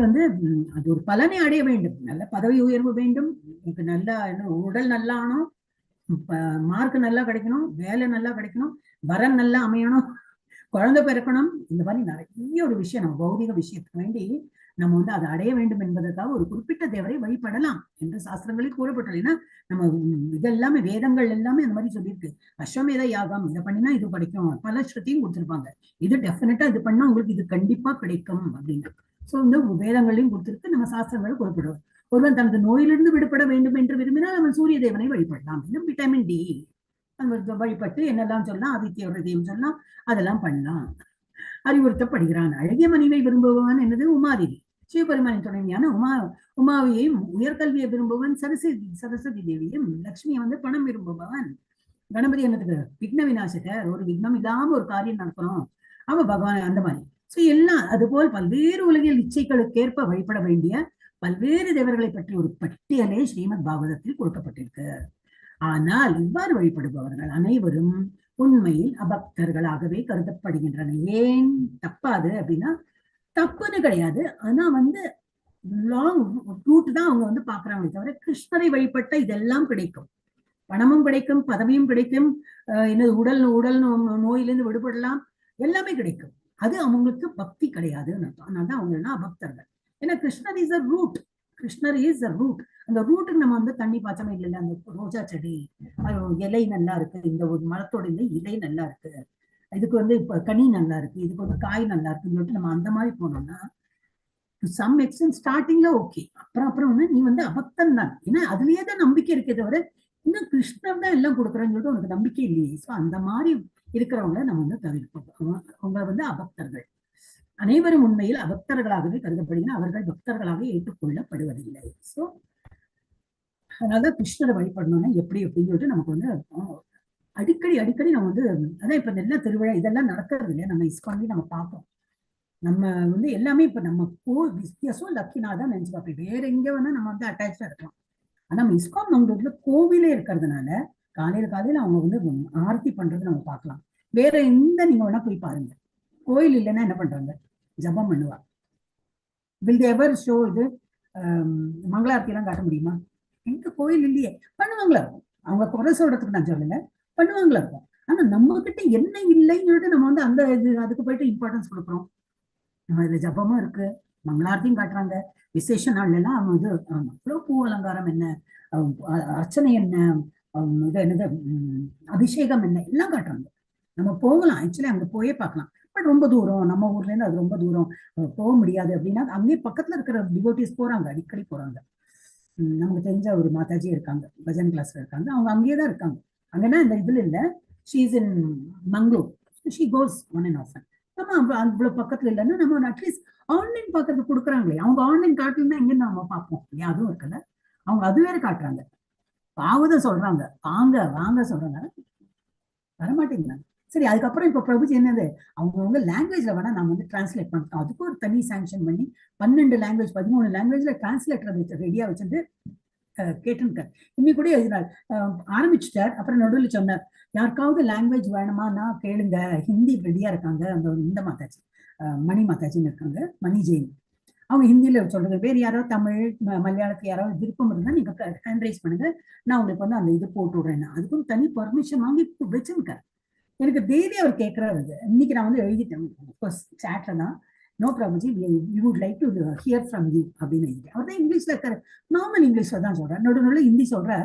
அது ஒரு பலனை அடைய வேண்டும், நல்ல பதவி உயர்வு வேண்டும், எனக்கு நல்லா உடல் நல்லா ஆகணும், மார்க் நல்லா கிடைக்கணும், வேலை நல்லா கிடைக்கணும், வரன் நல்லா அமையணும், குழந்தை பிறக்கணும். இந்த மாதிரி நிறைய ஒரு விஷயம் நம்ம பௌதிக விஷயத்துக்கு வேண்டி நம்ம அதை அடைய வேண்டும் என்பதற்காக ஒரு குறிப்பிட்ட தேவரை வழிபடலாம் என்று சாஸ்திரங்களில் கூறப்பட்டுள்ளது. ஏன்னா நம்ம இதெல்லாமே வேதங்கள் எல்லாமே அந்த மாதிரி சொல்லியிருக்கு. அஸ்வமேத யாகம், இதை பண்ணினா இது கிடைக்கும், பல ஸ்ருதியும் கொடுத்திருப்பாங்க. இது டெஃபினட்டா இது பண்ணா உங்களுக்கு இது கண்டிப்பா கிடைக்கும் அப்படின்னு. ஸோ வேதங்களையும் கொடுத்திருக்கு, நம்ம சாஸ்திரங்களும் குறிப்பிடுவோம். ஒருவன் தனது நோயிலிருந்து விடுபட வேண்டும் என்று விரும்பினால் அவன் சூரிய தேவனை வழிபடலாம். இன்னும் விட்டமின் டி வழிபட்டு என்னெல்லாம் சொல்லலாம், ஆதித்ய ஹிருதயம் சொல்லலாம், அதெல்லாம் பண்ணலாம் அறிவுறுத்தப்படுகிறான். அழகிய மனைவை விரும்புபவன் என்னது உமாதேவி, சிவபெருமானின் துணைவியான உமாவையும், உயர்கல்வியை விரும்புவன் சரஸ்வதி தேவியும், லட்சுமியை பணம் விரும்புபவன் கணபதி என்னதுக்கு விக்ன விநாசகர், ஒரு விக்னம் இல்லாம ஒரு காரியம் நடக்கணும் அவன் பகவான், அந்த மாதிரி. ஸோ எல்லாம் அதுபோல் பல்வேறு உலகில் இச்சைகளுக்கேற்ப வழிபட வேண்டிய பல்வேறு தேவர்களை பற்றி ஒரு பட்டியலே ஸ்ரீமத் பாகவதத்தில் கொடுக்கப்பட்டிருக்கு. ஆனால் இவ்வாறு வழிபடுபவர்கள் அனைவரும் உண்மையில் அபக்தர்களாகவே கருதப்படுகின்றன. ஏன் தப்பாது அப்படின்னா, தப்புன்னு கிடையாது, ஆனா லாங் ரூட் தான் அவங்க பாக்குறாங்களே தவிர, கிருஷ்ணரை வழிபட்ட இதெல்லாம் கிடைக்கும், பணமும் கிடைக்கும், பதவியும் கிடைக்கும், உடல் நோயிலிருந்து விடுபடலாம், எல்லாமே கிடைக்கும். அது அவங்களுக்கு பக்தி கிடையாதுன்னு அர்த்தம். அதனால்தான் அவங்கெல்லாம் அபக்தர்கள். ஏன்னா கிருஷ்ணர் இஸ் அ ரூட், கிருஷ்ணர் இஸ் அ ரூட். அந்த ரூட்டுக்கு நம்ம தண்ணி பாய்ச்சமே இல்லை. அந்த ரோஜா செடி இலை நல்லா இருக்கு, இந்த ஒரு மரத்தோட இலை நல்லா இருக்கு, இதுக்கு இப்ப கனி நல்லா இருக்கு, இதுக்கு காய் நல்லா இருக்குன்னு சொல்லிட்டு நம்ம அந்த மாதிரி போனோம்னா டு சம் எக்ஸ்டென்ட் ஸ்டார்டிங்ல ஓகே, அப்புறம் நீ அபக்தன் தான். ஏன்னா அதுலயே தான் நம்பிக்கை இருக்கே தவிர இன்னும் கிருஷ்ணர் தான் எல்லாம் கொடுக்குறேன்னு சொல்லிட்டு உனக்கு நம்பிக்கை இல்லையே. ஸோ அந்த மாதிரி இருக்கிறவங்கள நம்ம தவிர்ப்போம். அவங்க அபக்தர்கள். அனைவரும் உண்மையில் அபக்தர்களாகவே கருதப்படுகின்றனர், அவர்கள் பக்தர்களாக ஏற்றுக்கொள்ளப்படுவதில்லை. ஸோ அதனாலதான் கிருஷ்ணரை வழிபடணும்னா எப்படி அப்படின்னு சொல்லிட்டு நமக்கு அடிக்கடி நம்ம அதான் இப்ப எல்லாம் திருவிழா இதெல்லாம் நடக்கிறது இல்லையா, நம்ம இஸ்கான்லயே நம்ம பார்ப்போம். நம்ம எல்லாமே இப்ப நம்ம லக்கினாதான் நினைச்சு பார்ப்போம். வேற எங்க நம்ம அட்டாச்சா இருக்கலாம். ஆனா நம்ம இஸ்கான் மங்களூர்ல கோவிலே இருக்கிறதுனால காலையில அவங்க வந்து ஆரத்தி பண்றது நம்ம பார்க்கலாம். வேற எந்த நீங்க வேணா போய் பாருங்க, கோயில் இல்லைன்னா என்ன பண்றாங்க, ஜபம் பண்ணுவா. வில் தே எவர் ஷோ இது மங்களாரத்தி எல்லாம் காட்ட முடியுமா? எங்க கோயில் இல்லையே, பண்ணுவாங்களா இருக்கும். அவங்க குறை சொல்றதுக்கு நான் சொல்லல, பண்ணுவாங்களா இருக்கும். ஆனா நம்ம கிட்ட என்ன இல்லைன்னு சொல்லிட்டு நம்ம வந்து அந்த இது அதுக்கு போயிட்டு இம்பார்ட்டன்ஸ் கொடுக்குறோம். நம்ம இதுல ஜபமும் இருக்கு, மங்களாரத்தியும் காட்டுறாங்க. விசேஷ நாள்ல எல்லாம் அவங்க இது அவ்வளவு பூ அலங்காரம் என்ன, அர்ச்சனை என்ன, இது என்னது அபிஷேகம் என்ன எல்லாம் காட்டுறாங்க. நம்ம போகலாம், ஆக்சுவலி அங்க போயே பார்க்கலாம். பட் ரொம்ப தூரம், நம்ம ஊர்ல இருந்து அது ரொம்ப தூரம், போக முடியாது அப்படின்னா அங்கேயே பக்கத்துல இருக்கிற டிவோட்டிஸ் போறாங்க, அடிக்கடி போறாங்க. நமக்கு தெரிஞ்ச ஒரு மாதாஜி இருக்காங்க, பஜன் கிளாஸ்ல இருக்காங்க, அவங்க அங்கேயே தான் இருக்காங்க. அங்கன்னா இந்த இதுல இல்ல, she is in Mangalore, she cos one and half. நம்ம அவ்வளவு பக்கத்துல இல்லைன்னா நம்ம அட்லீஸ்ட் ஆன்லைன் பாக்குறது கொடுக்குறாங்களே, அவங்க ஆன்லைன் காட்டலன்னா எங்க நம்ம பார்ப்போம் இல்லையா? அதுவும் இருக்குல்ல, அவங்க அது வேற காட்டுறாங்க, பாவதான் சொல்றாங்க, வாங்க வாங்க சொல்றாங்க, வரமாட்டேங்கிறாங்க. சரி, அதுக்கப்புறம் இப்ப பிரபுஜி என்னது, அவங்கவுங்க லாங்குவேஜ்ல வேணா நம்ம வந்து டிரான்ஸ்லேட் பண்ணிட்டோம். அதுக்கு ஒரு தனி சாங்ஷன் பண்ணி 12 லாங்குவேஜ் 13 லாங்குவேஜ்ல டிரான்ஸ்லேட்டர் ரெடியா வச்சுட்டு கேட்டுருக்காரு. இன்னைக்கு கூட எழுதினார், ஆரம்பிச்சுட்டார். அப்புறம் நடுவில் சொன்னார், யாருக்காவது லாங்குவேஜ் வேணுமானா கேளுங்க, ஹிந்தி ரெடியா இருக்காங்க. அந்த இந்த மாதாஜி மணி மாதாஜின்னு இருக்காங்க, மணி ஜெயின், அவங்க ஹிந்தியில சொல்றது. வேறு யாராவது தமிழ் மலையாளத்துக்கு யாராவது விருப்பம் இருந்தா நீங்க ஹேண்ட் ரைஸ் பண்ணுங்க, நான் உங்களுக்கு வந்து அந்த இது போட்டு விடுறேன். அதுக்கும் தனி பர்மிஷன் வாங்கி வச்சிருக்காரு. எனக்கு டெய்லி அவர் கேட்கிறாரு. இன்னைக்கு நான் வந்து எழுதிட்டேன் சாட்ல தான், நோ பிரபுஜி we would like to hear from you அப்படின்னு எழுதிட்டேன். அவர் தான் இங்கிலீஷ்ல இருக்காரு, நார்மல் இங்கிலீஷ்ல தான் சொல்றாரு, நடுநடுவில் ஹிந்தி சொல்ற,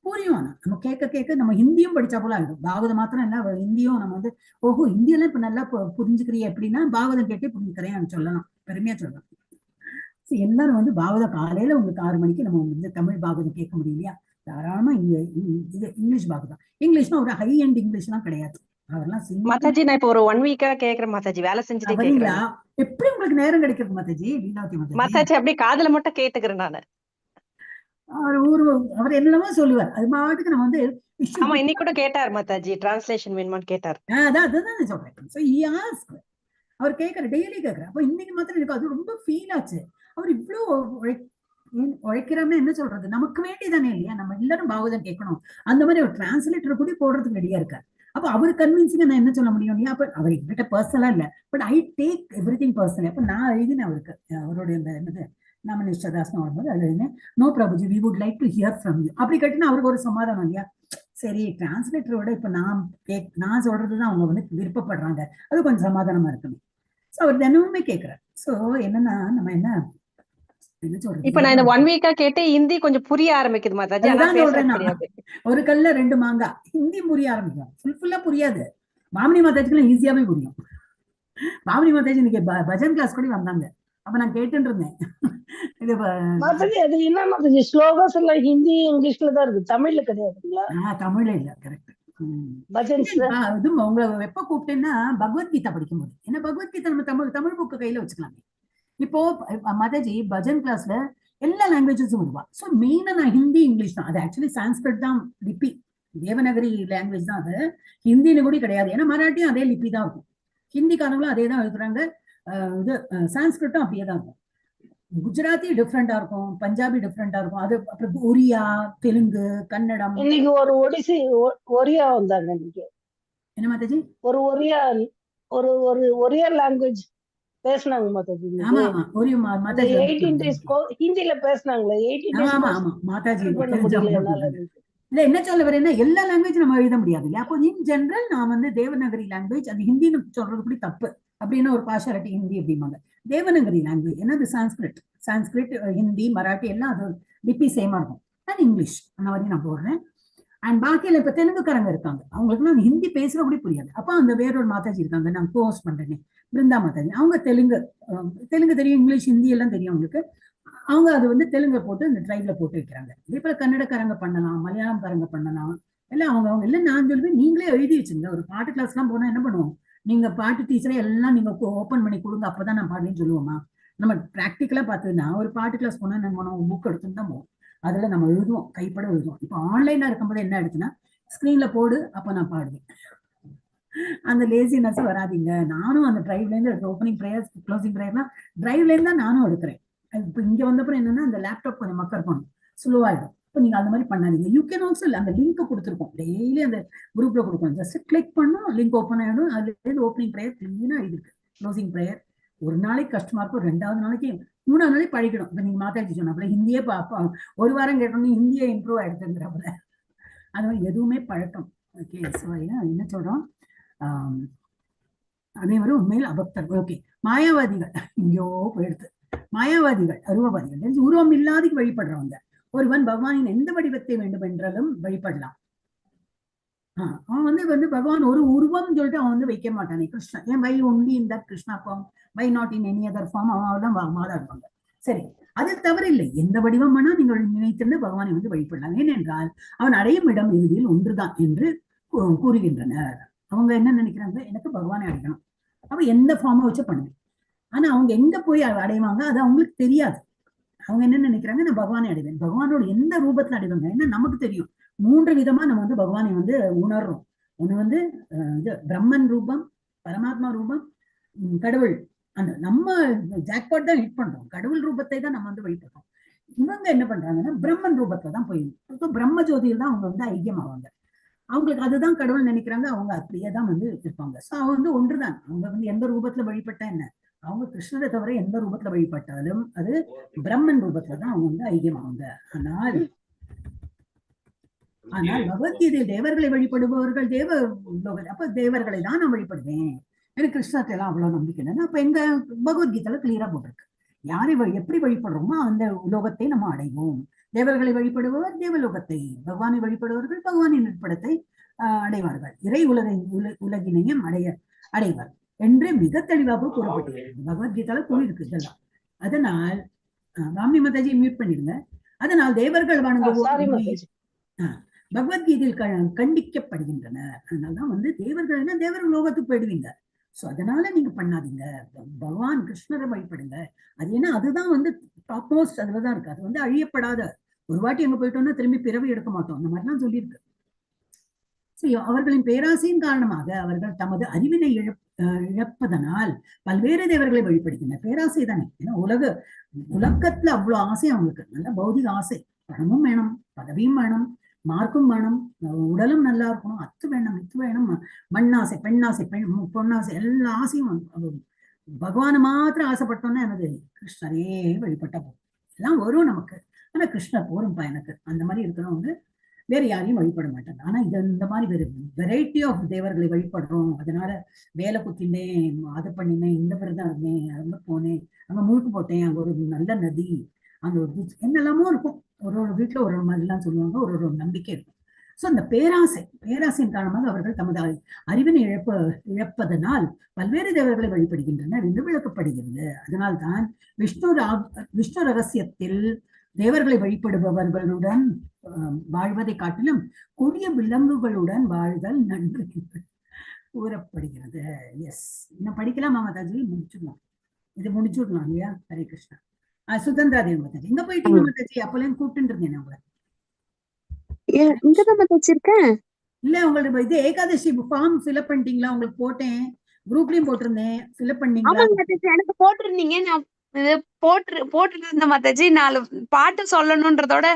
புரியும். ஆனா நம்ம கேட்க கேட்க நம்ம ஹிந்தியும் படிச்சா போல ஆகிடும். பாகவதம் மாத்திரம் இல்ல, ஹிந்தியும் நம்ம வந்து ஓஹோ ஹிந்தியெல்லாம் இப்ப நல்லா புரிஞ்சுக்கிறிய எப்படின்னா பாகவதம் கேட்டே புரிஞ்சுக்கிறேன் சொல்லலாம், பெருமையா சொல்லலாம். எல்லாரும் வந்து பாகவதம் காலையில உங்களுக்கு 6 மணிக்கு நம்ம வந்து தமிழ் பாகவதம் கேட்க முடியலையா, தாராளமா இது இங்கிலீஷ் பாகவதம். இங்கிலீஷ்னா ஒரு ஹை எண்ட் இங்கிலீஷ்லாம் கிடையாது. மாதாஜி நான் இப்ப ஒரு 1 வீக்கா கேக்குறேன் மாதாஜி, வேலை செஞ்சுட்டே கேக்குறேன். எப்படி உங்களுக்கு நேரம் கிடைக்கிறது மாதாஜி? லீலாவதி மாதாஜி அப்படியே காதுல மட்டும் கேட்டுக்கிறேன் நானு. அவர் என்னென்னமோ சொல்லுவார், அது மாட்டுக்கு நம்ம வந்து ஆமா, இன்னைக்கு கூட கேட்டார் மாதாஜி, டிரான்ஸ்லேஷன் வேணுமான்னு கேட்டார். அதுதான் சொல்றேன். அவர் கேட்கற, டெய்லி கேட்கற. அப்ப இன்னைக்கு மாத்திரம் எனக்கு அது ரொம்ப ஃபீல் ஆச்சு. அவர் இவ்வளவு உழைக்கிறோம்னா என்ன சொல்றது, நமக்கு வேண்டியதானே இல்லையா, நம்ம எல்லாரும் பாகவதம் கேட்கணும். அந்த மாதிரி ஒரு டிரான்ஸ்லேட்டர் கூட போடுறதுக்கு ரெடியா இருக்காரு. அப்ப அவர் கன்வின்சிங்கா நான் என்ன சொல்ல முடியும் இல்லையா? அப்ப அவர் என்கிட்ட பர்சனலா இல்ல, but I take every thing personal. அப்ப நான் எழுதினேன் அவருக்கு, அவருடைய இந்த என்னது நம்ம நிஷ்டதாசனம் வரும்போது அது எழுதினேன், நோ பிரபுஜி we would like to hear from you. அப்படி கேட்டுன்னா அவருக்கு ஒரு சமாதானம் இல்லையா? சரி, டிரான்ஸ்லேட்டரோட இப்ப நான் சொல்றதுதான் அவங்க வந்து விருப்பப்படுறாங்க, அது கொஞ்சம் சமாதானமா இருக்குமே. சோ அவர் தினமுமே கேட்கிறார். சோ என்னன்னா நம்ம என்ன சொல்றது, இப்ப நான் இந்த 1 வீக்கா கேட்டு ஹிந்தி கொஞ்சம் புரிய ஆரம்பிக்குது மாதாஜி. ஒரு கல்ல 2 மாங்காய், ஹிந்தி புரிய ஆரம்பிக்கும், ஃபுல்லா புரியாது. மாமினி மாதாஜிக்கு ஈஸியாவே புரியும். மாமினி மாதாஜி இன்னைக்கு பஜன் கிளாஸ் கூட வந்தாங்க, அப்ப நான் கேட்டுட்டு இருந்தேன். இது மாதாஜி அது என்ன மாதாஜி, ஸ்லோகஸ் எல்லாம் ஹிந்தி இங்கிலீஷ்ல தான் இருக்கு, தமிழ்ல கிடையாதுங்களா? தமிழ்ல இல்ல, கரெக்ட். இது உங்களை எப்ப கூப்பிட்டேன்னா பகவத்கீதா படிக்கும்போது, ஏன்னா பகவத்கீதா நம்ம தமிழ் புக்கு கையில வச்சுக்கலாமே. இப்போ மாதாஜி பஜன் கிளாஸ்ல எல்லா லாங்குவேஜஸும் வருவா. ஸோ மெயினா நான் ஹிந்தி இங்கிலீஷ் தான், அது ஆக்சுவலி சான்ஸ்கிரிட் தான் லிபி, தேவநகரி லாங்குவேஜ் தான் அது, ஹிந்தின்னு கூட கிடையாது. ஏன்னா மராட்டியும் அதே லிபி தான் இருக்கும், ஹிந்திக்காரங்களும் அதே தான் எழுதுறாங்க, இது சான்ஸ்கிரிட்டும் அப்படியே தான் இருக்கும். குஜராத்தி டிஃப்ரெண்டா இருக்கும், பஞ்சாபி டிஃப்ரெண்டா இருக்கும், அது அப்புறம் ஒரியா, தெலுங்கு, கன்னடம். இன்னைக்கு ஒரு ஒடிசி ஒரியா வந்தாங்க இன்னைக்கு. என்ன மாதாஜி? ஒரு ஒரியா லாங்குவேஜ் பேசினாங்க மாதாஜி. ஆமா ஆமா, ஒரு மாதாஜி 18 days ஹிந்தில பேசினாங்களே, 18 days. ஆமா ஆமா மாதாஜி. இல்ல இல்ல என்ன சொல்ல வரேன்னா எல்லா லாங்குவேஜ் நம்ம எழுத முடியாது இல்லையா? அப்போ இன் ஜெனரல் நான் வந்து தேவநகரி லாங்குவேஜ், அது ஹிந்தின்னு சொல்றது கூட தப்பு, அப்படின்னு ஒரு பாஷாரட்டி ஹிந்தி அப்படிம்பாங்க. தேவநகரி லாங்குவேஜ் என்னது சான்ஸ்கிரிட் ஹிந்தி மராட்டி எல்லாம் அது லிபி சேமா இருக்கும். அண்ட் இங்கிலீஷ் அந்த மாதிரி நான் போடுறேன். அண்ட் பாக்கியில இப்ப தெலுங்குக்காரங்க இருக்காங்க, அவங்களுக்கு நான் ஹிந்தி பேசுற கூட புரியாது. அப்ப அந்த வேறொரு மாதாஜி இருக்காங்க, நான் போஸ்ட் பண்றேனே பிருந்தா மாதாஜி, அவங்க தெலுங்கு தெரியும், இங்கிலீஷ் ஹிந்தி எல்லாம் தெரியும் அவங்களுக்கு. அவங்க அது வந்து தெலுங்கு போட்டு இந்த டிரைவ்ல போட்டு வைக்கிறாங்க. இதே போல கன்னடக்காரங்க பண்ணலாம், மலையாளம்காரங்க பண்ணலாம், எல்லாம் அவங்க எல்லாம். நான் சொல்லுவேன் நீங்களே எழுதி வச்சுங்க. ஒரு பாட்டு கிளாஸ் எல்லாம் போனா என்ன பண்ணுவோம், நீங்க பாட்டு டீச்சரே எல்லாம் நீங்க ஓப்பன் பண்ணி கொடுங்க, அப்பதான் நான் பாடுன்னு சொல்லுவோமா? நம்ம பிராக்டிக்கலா பார்த்ததுன்னா ஒரு பாட்டு கிளாஸ் போனா என்ன பண்ணுவோம், புக் எடுத்துன்னு தான் போவோம், அதுல நம்ம எழுதுவோம், கைப்பட எழுதுவோம். இப்போ ஆன்லைனா இருக்கும்போது என்ன ஆயிடுச்சுன்னா ஸ்கிரீன்ல போடு, அப்ப நான் பாடுவேன். அந்த லேசினஸ் வராதிங்க. நானும் அந்த டிரைவ்ல இருந்து ஓப்பனிங் ப்ரேயர்ஸ் க்ளோசிங் ப்ரேயர்லாம் டிரைவ்ல இருந்து தான் நானும் எடுக்கிறேன். இப்போ இங்க வந்தப்பறம் என்னன்னா அந்த லேப்டாப் கொஞ்சம் மக்கர் பண்ணும், ஸ்லோவாயிடும். இப்போ நீங்க அந்த மாதிரி பண்ணாதீங்க. யூ கேன் ஆல்சோ அந்த லிங்க் கொடுத்துருக்கோம், டெய்லி அந்த குரூப்ல கொடுப்போம். ஜஸ்ட் கிளிக் பண்ணோம், லிங்க் ஓப்பன் ஆயிடும். அதுல ஓப்பனிங் ப்ரேயர் கிளீனா இருக்கு, க்ளோசிங் ப்ரேயர். ஒரு நாளைக்கு கஷ்டமா இருக்கும், 2வது நாளைக்கு 3வது நாளைக்கு படிக்கணும். இப்போ நீங்க மாதாஜி சொன்னாப்புல ஹிந்தியே ஒரு வாரம் கேட்டோம்னா ஹிந்தியே இம்ப்ரூவ் ஆயிடுதுங்கிறப்பல அது மாதிரி எதுவுமே பழக்கம். ஓகே, ஸோ என்ன சொல்றோம், அனைவரும் உண்மையில் அபக்தர்கள். ஓகே, மாயாவாதிகள் இங்கேயோ போயிடுது. மாயாவாதிகள், அருவவாதிகள், உருவம் இல்லாத வழிபடுறவங்க. ஒருவன் பகவானின் எந்த வடிவத்தை வேண்டும் என்றாலும் வழிபடலாம். அவன் வந்து பகவான் ஒரு உருவம் சொல்லிட்டு அவன் வந்து வைக்க மாட்டானே. கிருஷ்ணன் ஏன் வை ஒன்லி இந்த Krishna form, why not in any other form, அவன் மாதாடுவாங்க. சரி, அது தவறில்லை. எந்த வடிவம் வேணா நீங்கள் நினைத்திருந்து பகவானை வந்து வழிபடலாம். ஏனென்றால் அவன் அடையும் இடம் இறுதியில் ஒன்றுதான் என்று கூறுகின்றனர். அவங்க என்ன நினைக்கிறாங்க, எனக்கு பகவானை அடையணும், அவ எந்த ஃபார்மை வச்சு பண்ணுவேன். ஆனா அவங்க எங்க போய் அடைவாங்க அது அவங்களுக்கு தெரியாது. அவங்க என்ன நினைக்கிறாங்க, நான் பகவானை அடைவேன். பகவானோட எந்த ரூபத்துல அடைவாங்க, ஏன்னா நமக்கு தெரியும் 3 விதமா நம்ம வந்து பகவானை வந்து உணர்றோம். ஒண்ணு வந்து இது பிரம்மன் ரூபம், பரமாத்மா ரூபம், கடவுள். அந்த நம்ம ஜாக்பாட் தான் ஹிட் பண்றோம், கடவுள் ரூபத்தை தான் நம்ம வந்து வழிபடுறோம். இவங்க என்ன பண்றாங்கன்னா பிரம்மன் ரூபத்துல தான் போய் பிரம்ம ஜோதியில் தான் அவங்க வந்து ஐக்கியமாவாங்க. அவங்களுக்கு அதுதான் கடவுள் நினைக்கிறாங்க, அவங்க அப்படியே தான் வந்து இருப்பாங்க. ஸோ அவங்க வந்து ஒன்றுதான். அவங்க வந்து எந்த ரூபத்துல வழிபட்டா என்ன, அவங்க கிருஷ்ணரை தவிர எந்த ரூபத்துல வழிபட்டாலும் அது பிரம்மன் ரூபத்துல தான் அவங்க வந்து ஐக்கியமாவாங்க. ஆனால் பகவத்கீதையில் தேவர்களை வழிபடுபவர்கள் தேவ அப்ப தேவர்களை தான் நான் வழிபடுவேன். எனக்கு கிருஷ்ணத்தை எல்லாம் அவ்வளவு நம்பிக்கை இல்லைன்னா அப்ப எங்க பகவத்கீதையில கிளியரா போட்டிருக்கு, யாரை எப்படி வழிபடுறோமோ அந்த உலோகத்தை நம்ம அடைவோம். தேவர்களை வழிபடுபவர் தேவலோகத்தை, பகவானை வழிபடுபவர்கள் பகவானின் நிற்படத்தை அடைவார்கள், இறை உலகினையும் அடைவார் என்று மிக தெளிவாக கூறப்பட்டிருக்கிறது. பகவத்கீதையில கூறியிருக்கு இதெல்லாம். அதனால் ராமி மாதாஜி மியூட் பண்ணிடுங்க. அதனால் தேவர்கள் வணங்குவோம் பகவத்கீதையில் கண்டிக்கப்படுகின்றனர். அதனாலதான் வந்து தேவர்கள் தேவர் லோகத்துக்கு போயிடுவீங்க. சோ அதனால நீங்க பண்ணாதீங்க, பகவான் கிருஷ்ணரை வழிபடுங்க. அது ஏன்னா அதுதான் வந்து டாப் மோஸ்ட், அதுலதான் இருக்கு. அது வந்து அழியப்படாத. ஒரு வாட்டி எங்க போயிட்டோம்னா திரும்பி பிறவி எடுக்க மாட்டோம், அந்த மாதிரிலாம் சொல்லியிருக்கு. அவர்களின் பேராசையின் காரணமாக அவர்கள் தமது அறிவினை இழப்பதனால் பல்வேறு தேவர்களை வழிபடுகின்றனர். பேராசை தானே, ஏன்னா உலகத்துல அவ்வளவு ஆசை அவங்களுக்கு, நல்ல பௌதிக ஆசை. பணமும் வேணும், பதவியும் வேணும், மார்க்கும் வேணும், உடலும் நல்லா இருக்கணும், அத்து வேணும், இத்து வேணும், மண்ணாசை, பெண்ணாசை, பொன்னாசை, எல்லா ஆசையும். பகவானை மாத்திரம் ஆசைப்பட்டோம்னா எனது கிருஷ்ணரே வழிபட்டா போதும், எல்லாம் வரும் நமக்கு. ஆனா கிருஷ்ணர் போரும்பா எனக்கு, அந்த மாதிரி இருக்கிறவங்க வேற யாரையும் வழிபட மாட்டாங்க. ஆனா இந்த மாதிரி வெரைட்டி ஆஃப் தேவர்களை வழிபடுறோம். அதனால வேலை குத்தினேன், அதை பண்ணினேன், இந்த விரதம் இருந்தேன், அங்க போனேன், அங்க முழுக்கு போட்டேன், அங்க ஒரு நல்ல நதி, அங்க ஒரு என்னெல்லாமோ இருக்கும். ஒரு வீட்டுல ஒரு மாதிரிலாம் சொல்லுவாங்க, ஒரு நம்பிக்கை இருக்கும். சோ அந்த பேராசையின் காரணமாக அவர்கள் தமது அறிவினை இழப்பதனால் பல்வேறு தேவர்களை வழிபடுகின்றனர் என்று விளக்கப்படுகிறது. அதனால்தான் விஷ்ணு ரகசியத்தில் தேவர்களை வழிபடுபவர்களுடன் வாழ்வதை காட்டிலும் கொடிய விலங்குகளுடன் வாழ்தல் நன்று கூறப்படுகிறது. எஸ், இன்னும் படிக்கலாமா மாதாஜி? முடிச்சுடலாம், இது முடிச்சுடலாம் இல்லையா? ஹரே கிருஷ்ணா. சுதந்திரா தேவி மாதாஜி எங்க போயிட்டீங்க மாதாஜி? அப்போலையும் கூப்பிட்டு இருந்தேன் உங்களை. இல்ல உங்களுக்கு இது ஏகாதசி ஃபார்ம் ஃபில்அப் பண்ணிட்டீங்களா? உங்களுக்கு போட்டேன், குரூப்லயும் போட்டிருந்தேன், ஃபில்அப் பண்ணீங்களா? எனக்கு போட்டிருந்தீங்க, நான் இது போட்டுட்டு இருந்த மாதாஜி. 4 பாட்டு சொல்லணும்ன்றதோட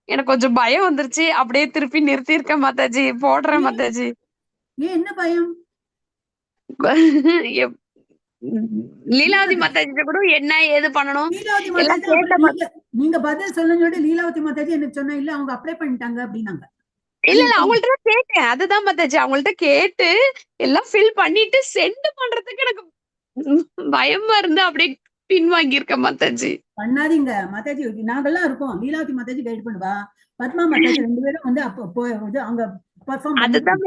எனக்கு கொஞ்சம் பயம் வந்துருச்சு, அப்படியே திருப்பி நிறுத்தி இருக்கேன் மாதாஜி. போடுறேன் மாதாஜி. ஏன் என்ன பயம்? லீலாவதி மாதாஜி கூட என்ன ஏது பண்ணணும் நீங்க பதில் சொல்லுங்க. லீலாவதி மாதாஜி எனக்கு சொன்னா இல்ல அவங்க அப்ளை பண்ணிட்டாங்க அப்படின்னாங்க. இல்ல அவங்கள்ட்ட கேட்டேன், அதுதான் மாதாஜி. அவங்கள்ட்ட கேட்டு எல்லாம் ஃபில் பண்ணிட்டு சென்ட் பண்றதுக்கு எனக்கு பயமா இருந்து அப்படியே பின்வாங்கி இருக்க மாதாஜி. பண்ணாதீங்க மாதாஜி, நாங்கெல்லாம் இருக்கோம். லீலாவதி மாதாஜி கைட் பண்ணுவா, பத்மா மாதாஜி 2 பேரும் வந்து அப்போ அங்க பெர்ஃபார்ம் அதுதான்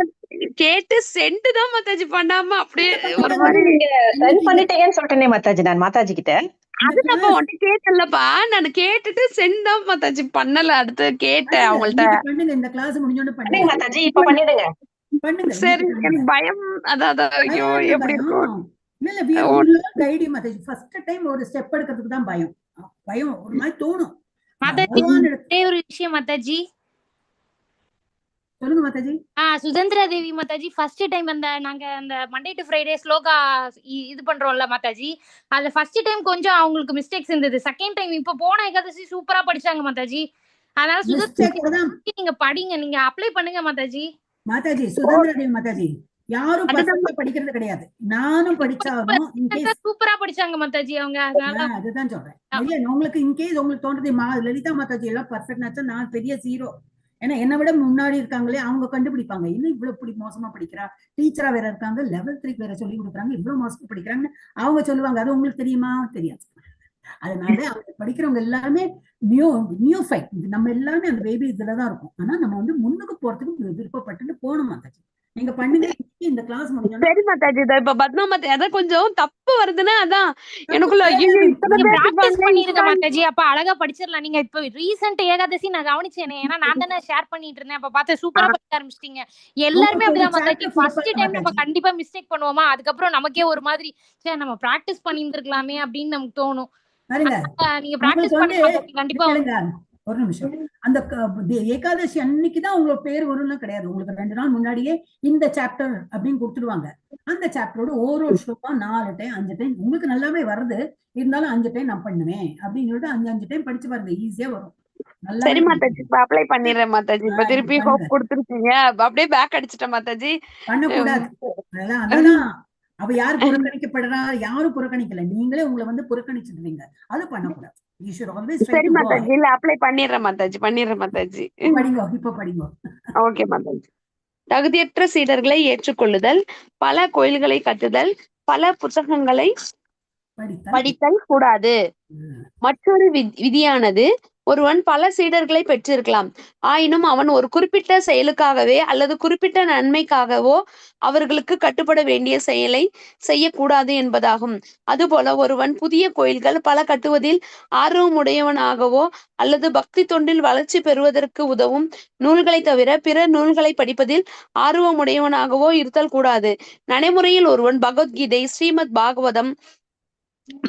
கேட்டு சென்ட் தான் மாதாஜி பண்ணாம அப்படியே ஒரு மாதிரி சென்ட் பண்ணிட்டீங்கன்னு சொல்லிட்டேனே மாதாஜி நான் மாதாஜி கிட்ட. அது நம்ம உன்கிட்ட கேட்டல்லப்பா, நான் கேட்டுட்டு சென்ட் தான் மாதாஜி பண்ணல. அடுத்து கேட்டேன் அவங்கள்ட்ட. பண்ணுங்க, இந்த கிளாஸ் முடிஞ்சோட பண்ணுங்க மாதாஜி, இப்ப பண்ணிடுங்க. பண்ணுங்க. சரி, எனக்கு பயம். அதான் ஐயோ எப்படி இருக்கும். இல்ல கைடி மாதாஜி, ஃபர்ஸ்ட் டைம் ஒரு ஸ்டெப் எடுக்கிறதுக்கு தான் பயம் ஒரு மாதிரி தோணும் மாதாஜி. ஒரு விஷயம் மாதாஜி, சொல்லுங்க மாதாஜி. சுதந்திரா தேவி மாதாஜி, ஃபர்ஸ்ட் டைம் நாங்க அந்த மண்டே டு ஃப்ரைடே ஸ்லோகா இது பண்றோம்ல மாதாஜி, அதுல ஃபர்ஸ்ட் டைம் கொஞ்சம் அவங்களுக்கு மிஸ்டேக்ஸ் இருந்தது. செகண்ட் டைம் இப்ப போன ஏகாதசி சூப்பரா படிச்சாங்க மாதாஜி. அதனால மிஸ்டேக் சுதந்திர தான் நீங்க படிங்க, நீங்க அப்ளை பண்ணுங்க மாதாஜி. மாதாஜி, சுதந்திர தேவி மாதாஜி, யாரும் அதுதான் பர்ஃபெக்ட்டா படிக்கிறது கிடையாது. நானும் படிச்சாலும் இன்கேஸ் சூப்பரா படிச்சாங்க மாதாஜி அவங்க. அதனால அதுதான் சொல்றேன். இல்ல உங்களுக்கு இன்கேஸ் உங்களுக்கு தோன்றது லலிதா மாதாஜி எல்லாம் பர்ஃபெக்ட்னாச்சா நான் பெரிய ஜீரோ. ஏன்னா என்னை விட முன்னாடி இருக்காங்களே அவங்க கண்டுபிடிப்பாங்க, இன்னும் இவ்வளவு இப்படி மோசமா படிக்கிறா, டீச்சரா வேற இருக்காங்க, லெவல் 3 வேற சொல்லி கொடுக்குறாங்க, இவ்வளவு மோசமா படிக்கிறாங்கன்னு அவங்க சொல்லுவாங்க. அது உங்களுக்கு தெரியுமா? தெரியாது. அதனால அவங்க படிக்கிறவங்க எல்லாருமே நியூ ஃபைட். நம்ம எல்லாருமே அந்த பேபி இதுலதான் இருக்கும். ஆனா நம்ம வந்து முன்னுக்கு போறதுக்கு விருப்பப்பட்டு போகணும் மாதாஜி. நீங்க பண்ணுங்க. இந்த கிளாஸ் முடிஞ்சோன்னா சரி மாதாஜி. இப்ப பத்மா மாதாஜி அதான் கொஞ்சம் தப்பு வருதுன்னா அதான் தப்பு எனக்குள்ள ஐயோ கிடையாது. இத்தனை நீங்க பேர் பிராக்டிஸ் இருப்பாங்களே பண்ணிருங்க இவன் மாதாஜி, அப்ப அழகா படிச்சிடலாம். நீங்க இப்ப ரீசெண்ட் ஏகாதசி நான் கவனிச்சேனே, ஏன்னா நான் தானே ஷேர் பண்ணிட்டு இருந்தேன். அப்ப பார்த்து சூப்பரா படிக்க ஆரம்பிச்சிட்டீங்க. எல்லாருமே உங்களுக்கு ஒரு அப்படிதான் மாதாஜி. சாப்டர் ஃபர்ஸ்ட் கொடுப்பாங்க டைம் நம்ம மாதாஜி. கண்டிப்பா மிஸ்டேக் பண்ணுவோமா, அதுக்கப்புறம் நமக்கே ஒரு மாதிரி சே நம்ம பிராக்டிஸ் பண்ணியிருந்திருக்கலாமே அப்படின்னு நமக்கு தோணும். பாருங்க, நீங்க உங்களுக்கு பிராக்டிஸ் வந்து பண்ணுங்க மாதாஜி, கண்டிப்பா கேளுங்க ஒரு நிமிஷம். அந்த ஏகாதசி அன்னைக்குதான் உங்களுக்கு பேர் வரும்னு கிடையாது. உங்களுக்கு 2 நாள் முன்னாடியே இந்த சாப்டர் அப்படின்னு கொடுத்துடுவாங்க. அந்த சாப்டரோட ஒரு ஸ்லோகம் 4 டைம் 5 டைம் உங்களுக்கு நல்லாவே வருது. இருந்தாலும் 5 டைம் நான் பண்ணுவேன் அப்படின்னு சொல்லிட்டு 5 டைம் படிச்சு பாருங்க, ஈஸியா வரும். நல்லாவே சரி மாதாஜி. படிப்பீங்க. இப்ப அப்ளை பண்ணிடுறேன் மாதாஜி. இப்ப இப்ப திருப்பி பண்ணுங்க. ஹோப் கொடுத்துருக்கீங்க, அப்படியே பேக் அடிச்சிட்டேன் மாதாஜி. பண்ணக்கூடாது. அததான் அவ யாரு புறக்கணிக்கப்படுறா, யாரும் புறக்கணிக்கல, நீங்களே உங்களை வந்து புறக்கணிச்சிடுறீங்க. அது பண்ணக்கூடாது. You should always try சரி to go மாதாஜி. ahead. இல்ல அப்ளை பண்ணிடுறேன் மாதாஜி. இப்ப படிங்க. ஓகே மாதாஜி. தகுதியற்ற சீடர்களை ஏற்றுக்கொள்ளுதல், பல கோயில்களை கட்டுதல், பல புத்தகங்களை படித்தல் கூடாது. மற்றொரு விதியானது, ஒருவன் பல சீடர்களை பெற்றிருக்கலாம், ஆயினும் அவன் ஒரு குறிப்பிட்ட செயலுக்காகவே அல்லது குறிப்பிட்ட நன்மைக்காகவோ அவர்களுக்கு கட்டுப்பட வேண்டிய செயலை செய்யக்கூடாது என்பதாகும். அதுபோல ஒருவன் புதிய கோயில்கள் பல கட்டுவதில் ஆர்வமுடையவனாகவோ அல்லது பக்தி தொண்டில் வளர்ச்சி பெறுவதற்கு உதவும் நூல்களை தவிர பிற நூல்களை படிப்பதில் ஆர்வமுடையவனாகவோ இருத்தல் கூடாது. நடைமுறையில் ஒருவன் பகவத்கீதை, ஸ்ரீமத் பாகவதம்,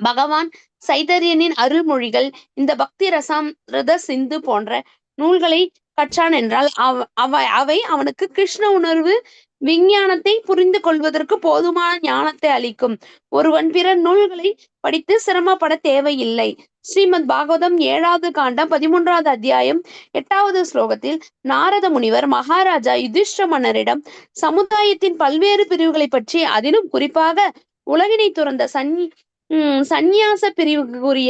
பகவான் சைதன்யனின் அருள்மொழிகள், இந்த பக்தி ரத சிந்து போன்ற நூல்களை கற்றான் என்றால் அவை அவனுக்கு கிருஷ்ண உணர்வு விஞ்ஞானத்தை புரிந்து கொள்வதற்கு போதுமான ஞானத்தை அளிக்கும். ஒருவன் பிற நூல்களை படித்து சிரமப்பட தேவையில்லை. ஸ்ரீமத் பாகவதம் 7வது காண்டம் 13வது அத்தியாயம் 8வது ஸ்லோகத்தில் நாரத முனிவர் மகாராஜா யுதிஷ்ட மன்னரிடம் சமுதாயத்தின் பல்வேறு பிரிவுகளை பற்றி, அதிலும் குறிப்பாக உலகினை துறந்த சந்நியாச பிரிவுக்குரிய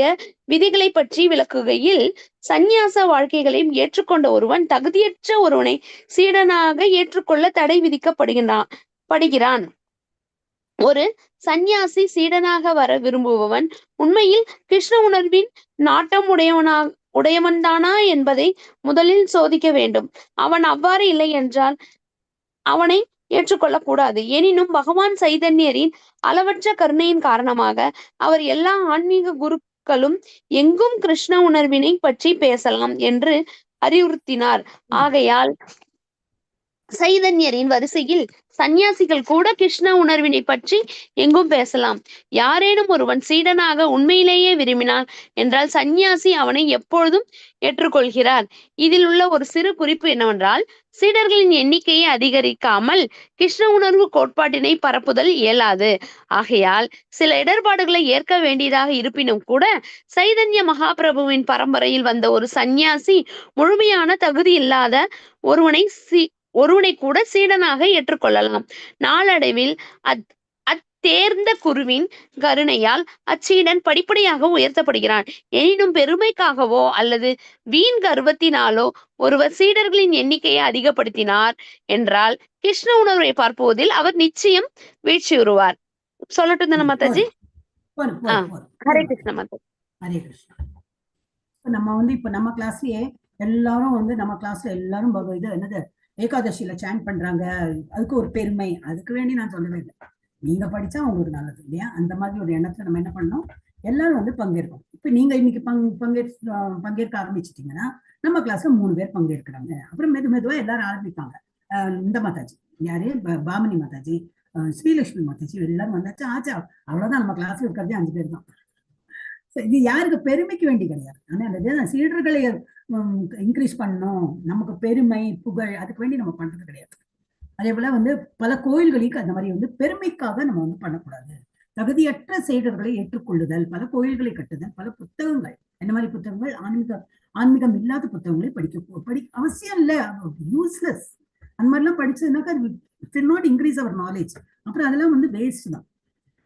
விதிகளை பற்றி விளக்குகையில், சந்நியாச வாழ்க்கைகளையும் ஏற்றுக்கொண்ட ஒருவன் தகுதியற்ற ஒருவனை சீடனாக ஏற்றுக்கொள்ள தடை விதிக்கப்படுகிறான். ஒரு சந்நியாசி சீடனாக வர விரும்புபவன் உண்மையில் கிருஷ்ண உணர்வின் நாட்டம் உடையவன்தானா என்பதை முதலில் சோதிக்க வேண்டும். அவன் அவ்வாறு இல்லை என்றால் அவனை ஏற்றுக்கொள்ளக்கூடாது. எனினும் பகவான் சைதன்யரின் அளவற்ற கருணையின் காரணமாக அவர் எல்லா ஆன்மீக குருக்களும் எங்கும் கிருஷ்ண உணர்வினை பற்றி பேசலாம் என்று அறிவுறுத்தினார். ஆகையால் சைதன்யரின் வரிசையில் சந்நியாசிகள் கூட கிருஷ்ண உணர்வினை பற்றி எங்கும் பேசலாம். யாரேனும் ஒருவன் சீடனாக உண்மையிலேயே விரும்பினான் என்றால் சந்நியாசி அவனை எப்பொழுதும் ஏற்றுக்கொள்கிறார். இதில் உள்ள ஒரு சிறு குறிப்பு என்னவென்றால், சீடர்களின் எண்ணிக்கையை அதிகரிக்காமல் கிருஷ்ண உணர்வு கோட்பாட்டினை பரப்புதல் இயலாது. ஆகையால் சில இடர்பாடுகளை ஏற்க வேண்டியதாக இருப்பினும் கூட சைதன்ய மகாபிரபுவின் பரம்பரையில் வந்த ஒரு சந்நியாசி முழுமையான தகுதி இல்லாத ஒருவனை கூட சீடனாக ஏற்றுக்கொள்ளலாம். நாளடைவில் அத்தேர்ந்த குருவின் கருணையால் அச்சீடன் படிப்படியாக உயர்த்தப்படுகிறான். எனினும் பெருமைக்காகவோ அல்லது வீண் கர்வத்தினாலோ ஒருவர் சீடர்களின் எண்ணிக்கையை அதிகப்படுத்தினார் என்றால் கிருஷ்ண உணர்வை பார்ப்பதில் அவர் நிச்சயம் வீழ்ச்சியுறுவார். சொல்லட்டும் தானே மாதாஜி? ஹரே கிருஷ்ண மாதாஜி. ஹரே கிருஷ்ணா. நம்ம வந்து இப்ப நம்ம கிளாஸ்லயே எல்லாரும் வந்து நம்ம கிளாஸ்ல எல்லாரும் இது என்னது ஏகாதசியில சாண்ட் பண்றாங்க, அதுக்கு ஒரு பெருமை, அதுக்கு வேண்டி நான் சொல்லவே இல்லை. நீங்க படிச்சா உங்களுக்கு நல்லது இல்லையா? அந்த மாதிரி ஒரு எண்ணத்துல நம்ம என்ன பண்ணோம், எல்லாரும் வந்து பங்கேற்கும். இப்ப நீங்க இன்னைக்கு பங்கேற்க ஆரம்பிச்சிட்டீங்கன்னா நம்ம கிளாஸ்ல 3 பேர் பங்கேற்கிறாங்க. அப்புறம் மெதுவா எல்லாரும் ஆரம்பிப்பாங்க. இந்த மாதாஜி யாரு, பாமினி மாதாஜி, ஸ்ரீலட்சுமி மாதாஜி எல்லாரும் வந்தாச்சு, ஆச்சா அவ்வளவுதான். நம்ம கிளாஸ்ல இருக்கிறதே 5 பேர் தான். இது யாருக்கு பெருமைக்கு வேண்டி கிடையாது. ஆனா சீடர்களை இன்க்ரீஸ் பண்ணணும், நமக்கு பெருமை புகழ், அதுக்கு வேண்டி நம்ம பண்றது கிடையாது. அதே போல வந்து பல கோயில்களுக்கு அந்த மாதிரி வந்து பெருமைக்காக நம்ம வந்து பண்ணக்கூடாது. தகுதியற்ற சீடர்களை ஏற்றுக்கொள்ளுதல், பல கோயில்களை கட்டுதல், பல புத்தகங்கள், என்ன மாதிரி புத்தகங்கள், ஆன்மீகம் இல்லாத புத்தகங்களை அவசியம் இல்ல, யூஸ்லெஸ். அந்த மாதிரிலாம் படிச்சதுனாக்கா அது will not increase our knowledge. அப்புறம் அதெல்லாம் வந்து வேஸ்ட் தான்.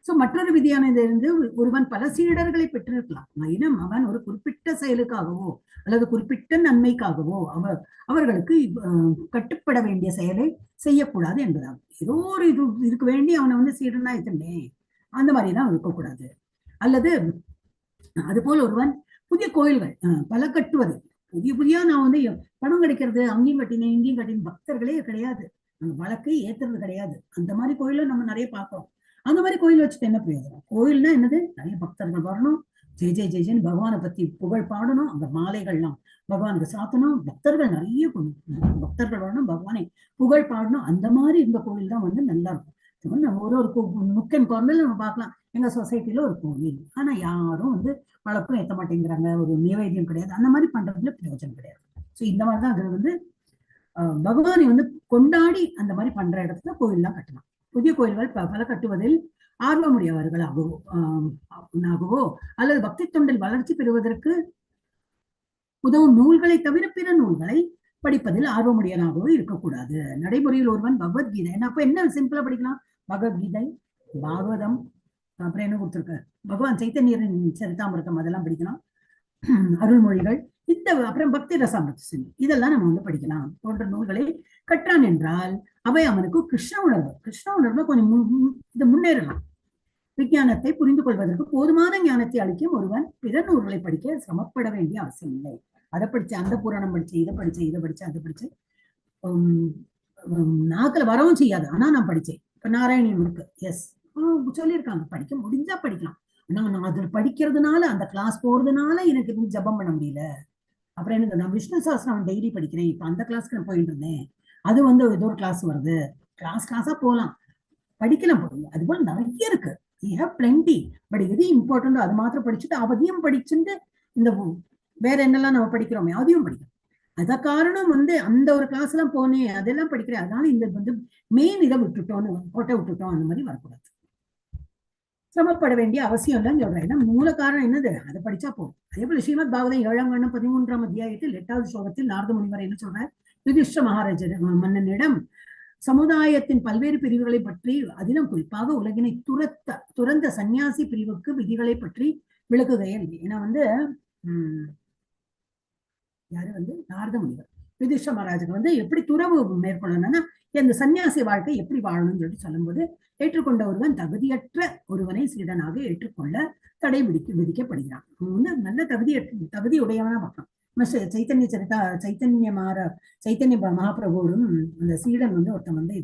சோ மற்றொரு விதியானது இருந்து ஒருவன் பல சீடர்களை பெற்றிருக்கலாம், ஆயினும் அவன் ஒரு குறிப்பிட்ட செயலுக்காகவோ அல்லது குறிப்பிட்ட நன்மைக்காகவோ அவர்களுக்கு கட்டுப்பட வேண்டிய செயலை செய்யக்கூடாது என்பதாகும். ஏதோ ஒரு இது இதுக்கு வேண்டி அவனை வந்து சீடனா இருந்தேன் அந்த மாதிரிதான் இருக்கக்கூடாது. அல்லது அது போல ஒருவன் புதிய கோயில்கள் பல கட்டுவது, புதிய நான் வந்து பணம் கிடைக்கிறது, அங்கேயும் கட்டினேன் இங்கேயும் கட்டினேன், பக்தர்களே கிடையாது, அந்த வழக்கை ஏத்துறது கிடையாது. அந்த மாதிரி கோயில நம்ம நிறைய பார்க்கிறோம். அந்த மாதிரி கோயில் வச்சுட்டு என்ன பிரயோஜனம்? கோயில்னா என்னது? நிறைய பக்தர்கள் வரணும், ஜெய ஜெய ஜெய ஜெயன்னு பகவானை பத்தி புகழ் பாடணும், அந்த மாலைகள்லாம் பகவானுக்கு சாத்தணும், பக்தர்கள் நிறைய பக்தர்கள் வரணும், பகவானை புகழ் பாடணும். அந்த மாதிரி இந்த கோயில் தான் வந்து நல்லா இருக்கும். ஒரு நுக் அண்ட் கார்னர்ல நம்ம பார்க்கலாம், எங்க சொசைட்டில ஒரு கோயில், ஆனா யாரும் வந்து வழக்கம் ஏற்ற மாட்டேங்கிறாங்க, ஒரு நிவேதியம் கிடையாது, அந்த மாதிரி பண்றதுல பிரயோஜனம் கிடையாது. ஸோ இந்த மாதிரிதான் அது வந்து பகவானை வந்து கொண்டாடி அந்த மாதிரி பண்ற இடத்துல கோயில்லாம் கட்டலாம். புதிய கோயில்கள் பல கட்டுவதில் ஆர்வமுடையவர்களாகவோ அல்லது பக்தி தொண்டில் வளர்ச்சி பெறுவதற்கு உதவும் நூல்களை தவிர பிற நூல்களை படிப்பதில் ஆர்வமுடையவனாகவோ இருக்கக்கூடாது. நடைமுறையில் ஒருவன் பகவத்கீதை, அப்ப என்ன சிம்பிளா படிக்கலாம்? பகவத்கீதை, பாகவதம், அப்புறம் என்ன கொடுத்திருக்காரு, பகவான் சைத்தன்யரின் சரிதாமிரதம், அதெல்லாம் படிக்கலாம். அருள்மொழிகள், இந்த அப்புறம் பக்தி ரசாமிரத சிந்து, இதெல்லாம் நம்ம வந்து படிக்கலாம். போன்ற நூல்களை கற்றான் என்றால் அவை அவனுக்கு கிருஷ்ண உணர்வு கொஞ்சம் இது முன்னேறலாம். விஞ்ஞானத்தை புரிந்து கொள்வதற்கு போதுமான ஞானத்தை அளிக்கும் ஒருவன் பிற நூல்களை படிக்க சிரமப்பட வேண்டிய அவசியம் இல்லை. அதை படிச்சு, அந்த புராணம் படிச்சு, இதை படிச்சு அதை படிச்சு நாக்கில் வரவும் செய்யாது. ஆனா நான் படிச்சேன். இப்ப நாராயணியம் இருக்கு, எஸ் சொல்லியிருக்காங்க, படிக்க முடிஞ்சா படிக்கலாம். ஆனா நான் அதுல படிக்கிறதுனால, அந்த கிளாஸ் போறதுனால எனக்கு எதுவும் ஜபம் பண்ண முடியல. அப்புறம் எனக்கு நான் விஷ்ணு சாஸ்திரம் டெய்லி படிக்கிறேன், இப்ப அந்த கிளாஸ்க்கு நான் போயிட்டு இருந்தேன், அது வந்து ஏதோ ஒரு கிளாஸ் வருது, கிளாஸா போகலாம், படிக்கலாம். அது போல நிறைய இருக்கு, பிளென்டி. பட் எது இம்பார்ட்டன்டோ அது மாத்திரம் படிச்சுட்டு அவதியும் படிச்சுட்டு இந்த வேற என்னெல்லாம் நம்ம படிக்கிறோமே அதையும் படிக்கணும். அத காரணம் வந்து அந்த ஒரு கிளாஸ் எல்லாம் போனேன், அதெல்லாம் படிக்கிறேன், அதனால இந்த வந்து மெயின் இதை விட்டுட்டோம் அந்த மாதிரி வரக்கூடாது. சிரமப்பட வேண்டிய அவசியம் இல்லைன்னு சொல்றேன். ஏன்னா மூல காரணம் என்னது? அதை படிச்சா போதும். அதே போல ஸ்ரீமத் பாகவதம் 7ஆம் கண்டம் 13ஆம் அத்தியாயத்தில் 8வது ஸ்லோகத்தில் நாரத முனிவர் என்ன சொல்றார்? யுதிஷ்ட மகாராஜர் மன்னனிடம் சமுதாயத்தின் பல்வேறு பிரிவுகளை பற்றி, அதிலும் குறிப்பாக உலகினை துறந்த சன்னியாசி பிரிவுக்கு விதிகளை பற்றி விளக்குகையில். ஏன்னா வந்து யாரு வந்து நாரத முனிவர் யுதிஷ்ட மகாராஜுக்கு வந்து எப்படி துறவு மேற்கொள்ளணும்னா இந்த சன்னியாசி வாழ்க்கை எப்படி வாழணும்னு சொல்லிட்டு சொல்லும்போது, ஏற்றுக்கொண்ட ஒருவன் தகுதியற்ற ஒருவனை சீடனாக ஏற்றுக்கொள்ள தடை விதிக்கப்படுகிறான். அவன் வந்து நல்ல தகுதி உடையவனா பார்க்கலாம். சைத்தன்ய மகாபிரபுவும் அந்த சீடன் வந்து ஒருத்தன் வந்து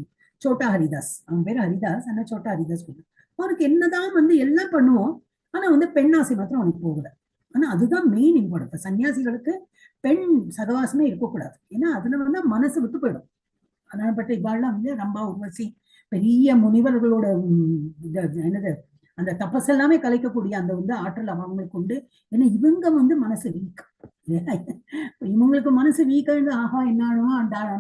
சோட்டா ஹரிதாஸ், அவன் பேரு ஹரிதாஸ், ஆனா சோட்டா ஹரிதாஸ் கூட அவனுக்கு என்னதான் வந்து எல்லாம் பண்ணுவோம், ஆனா வந்து பெண்ணாசை மாத்திரம் அவனுக்கு போகல. ஆனா அதுதான் மெயின் இம்பார்ட்டன்ட். சன்னியாசிகளுக்கு பெண் சகவாசமே இருக்கக்கூடாது, ஏன்னா அதுல வந்து மனசு விட்டு போயிடும். அதனால்பட்ட இவாள்லாம் வந்து ரம்பா உர்வசி பெரிய முனிவர்களோட என்னது அந்த தபஸ் எல்லாமே கலைக்கக்கூடிய அந்த வந்து ஆற்றல் அவங்களுக்கு உண்டு. ஏன்னா இவங்க வந்து மனசு வீக், இவங்களுக்கு மனசு வீக்கா ஆஹா என்னாலும்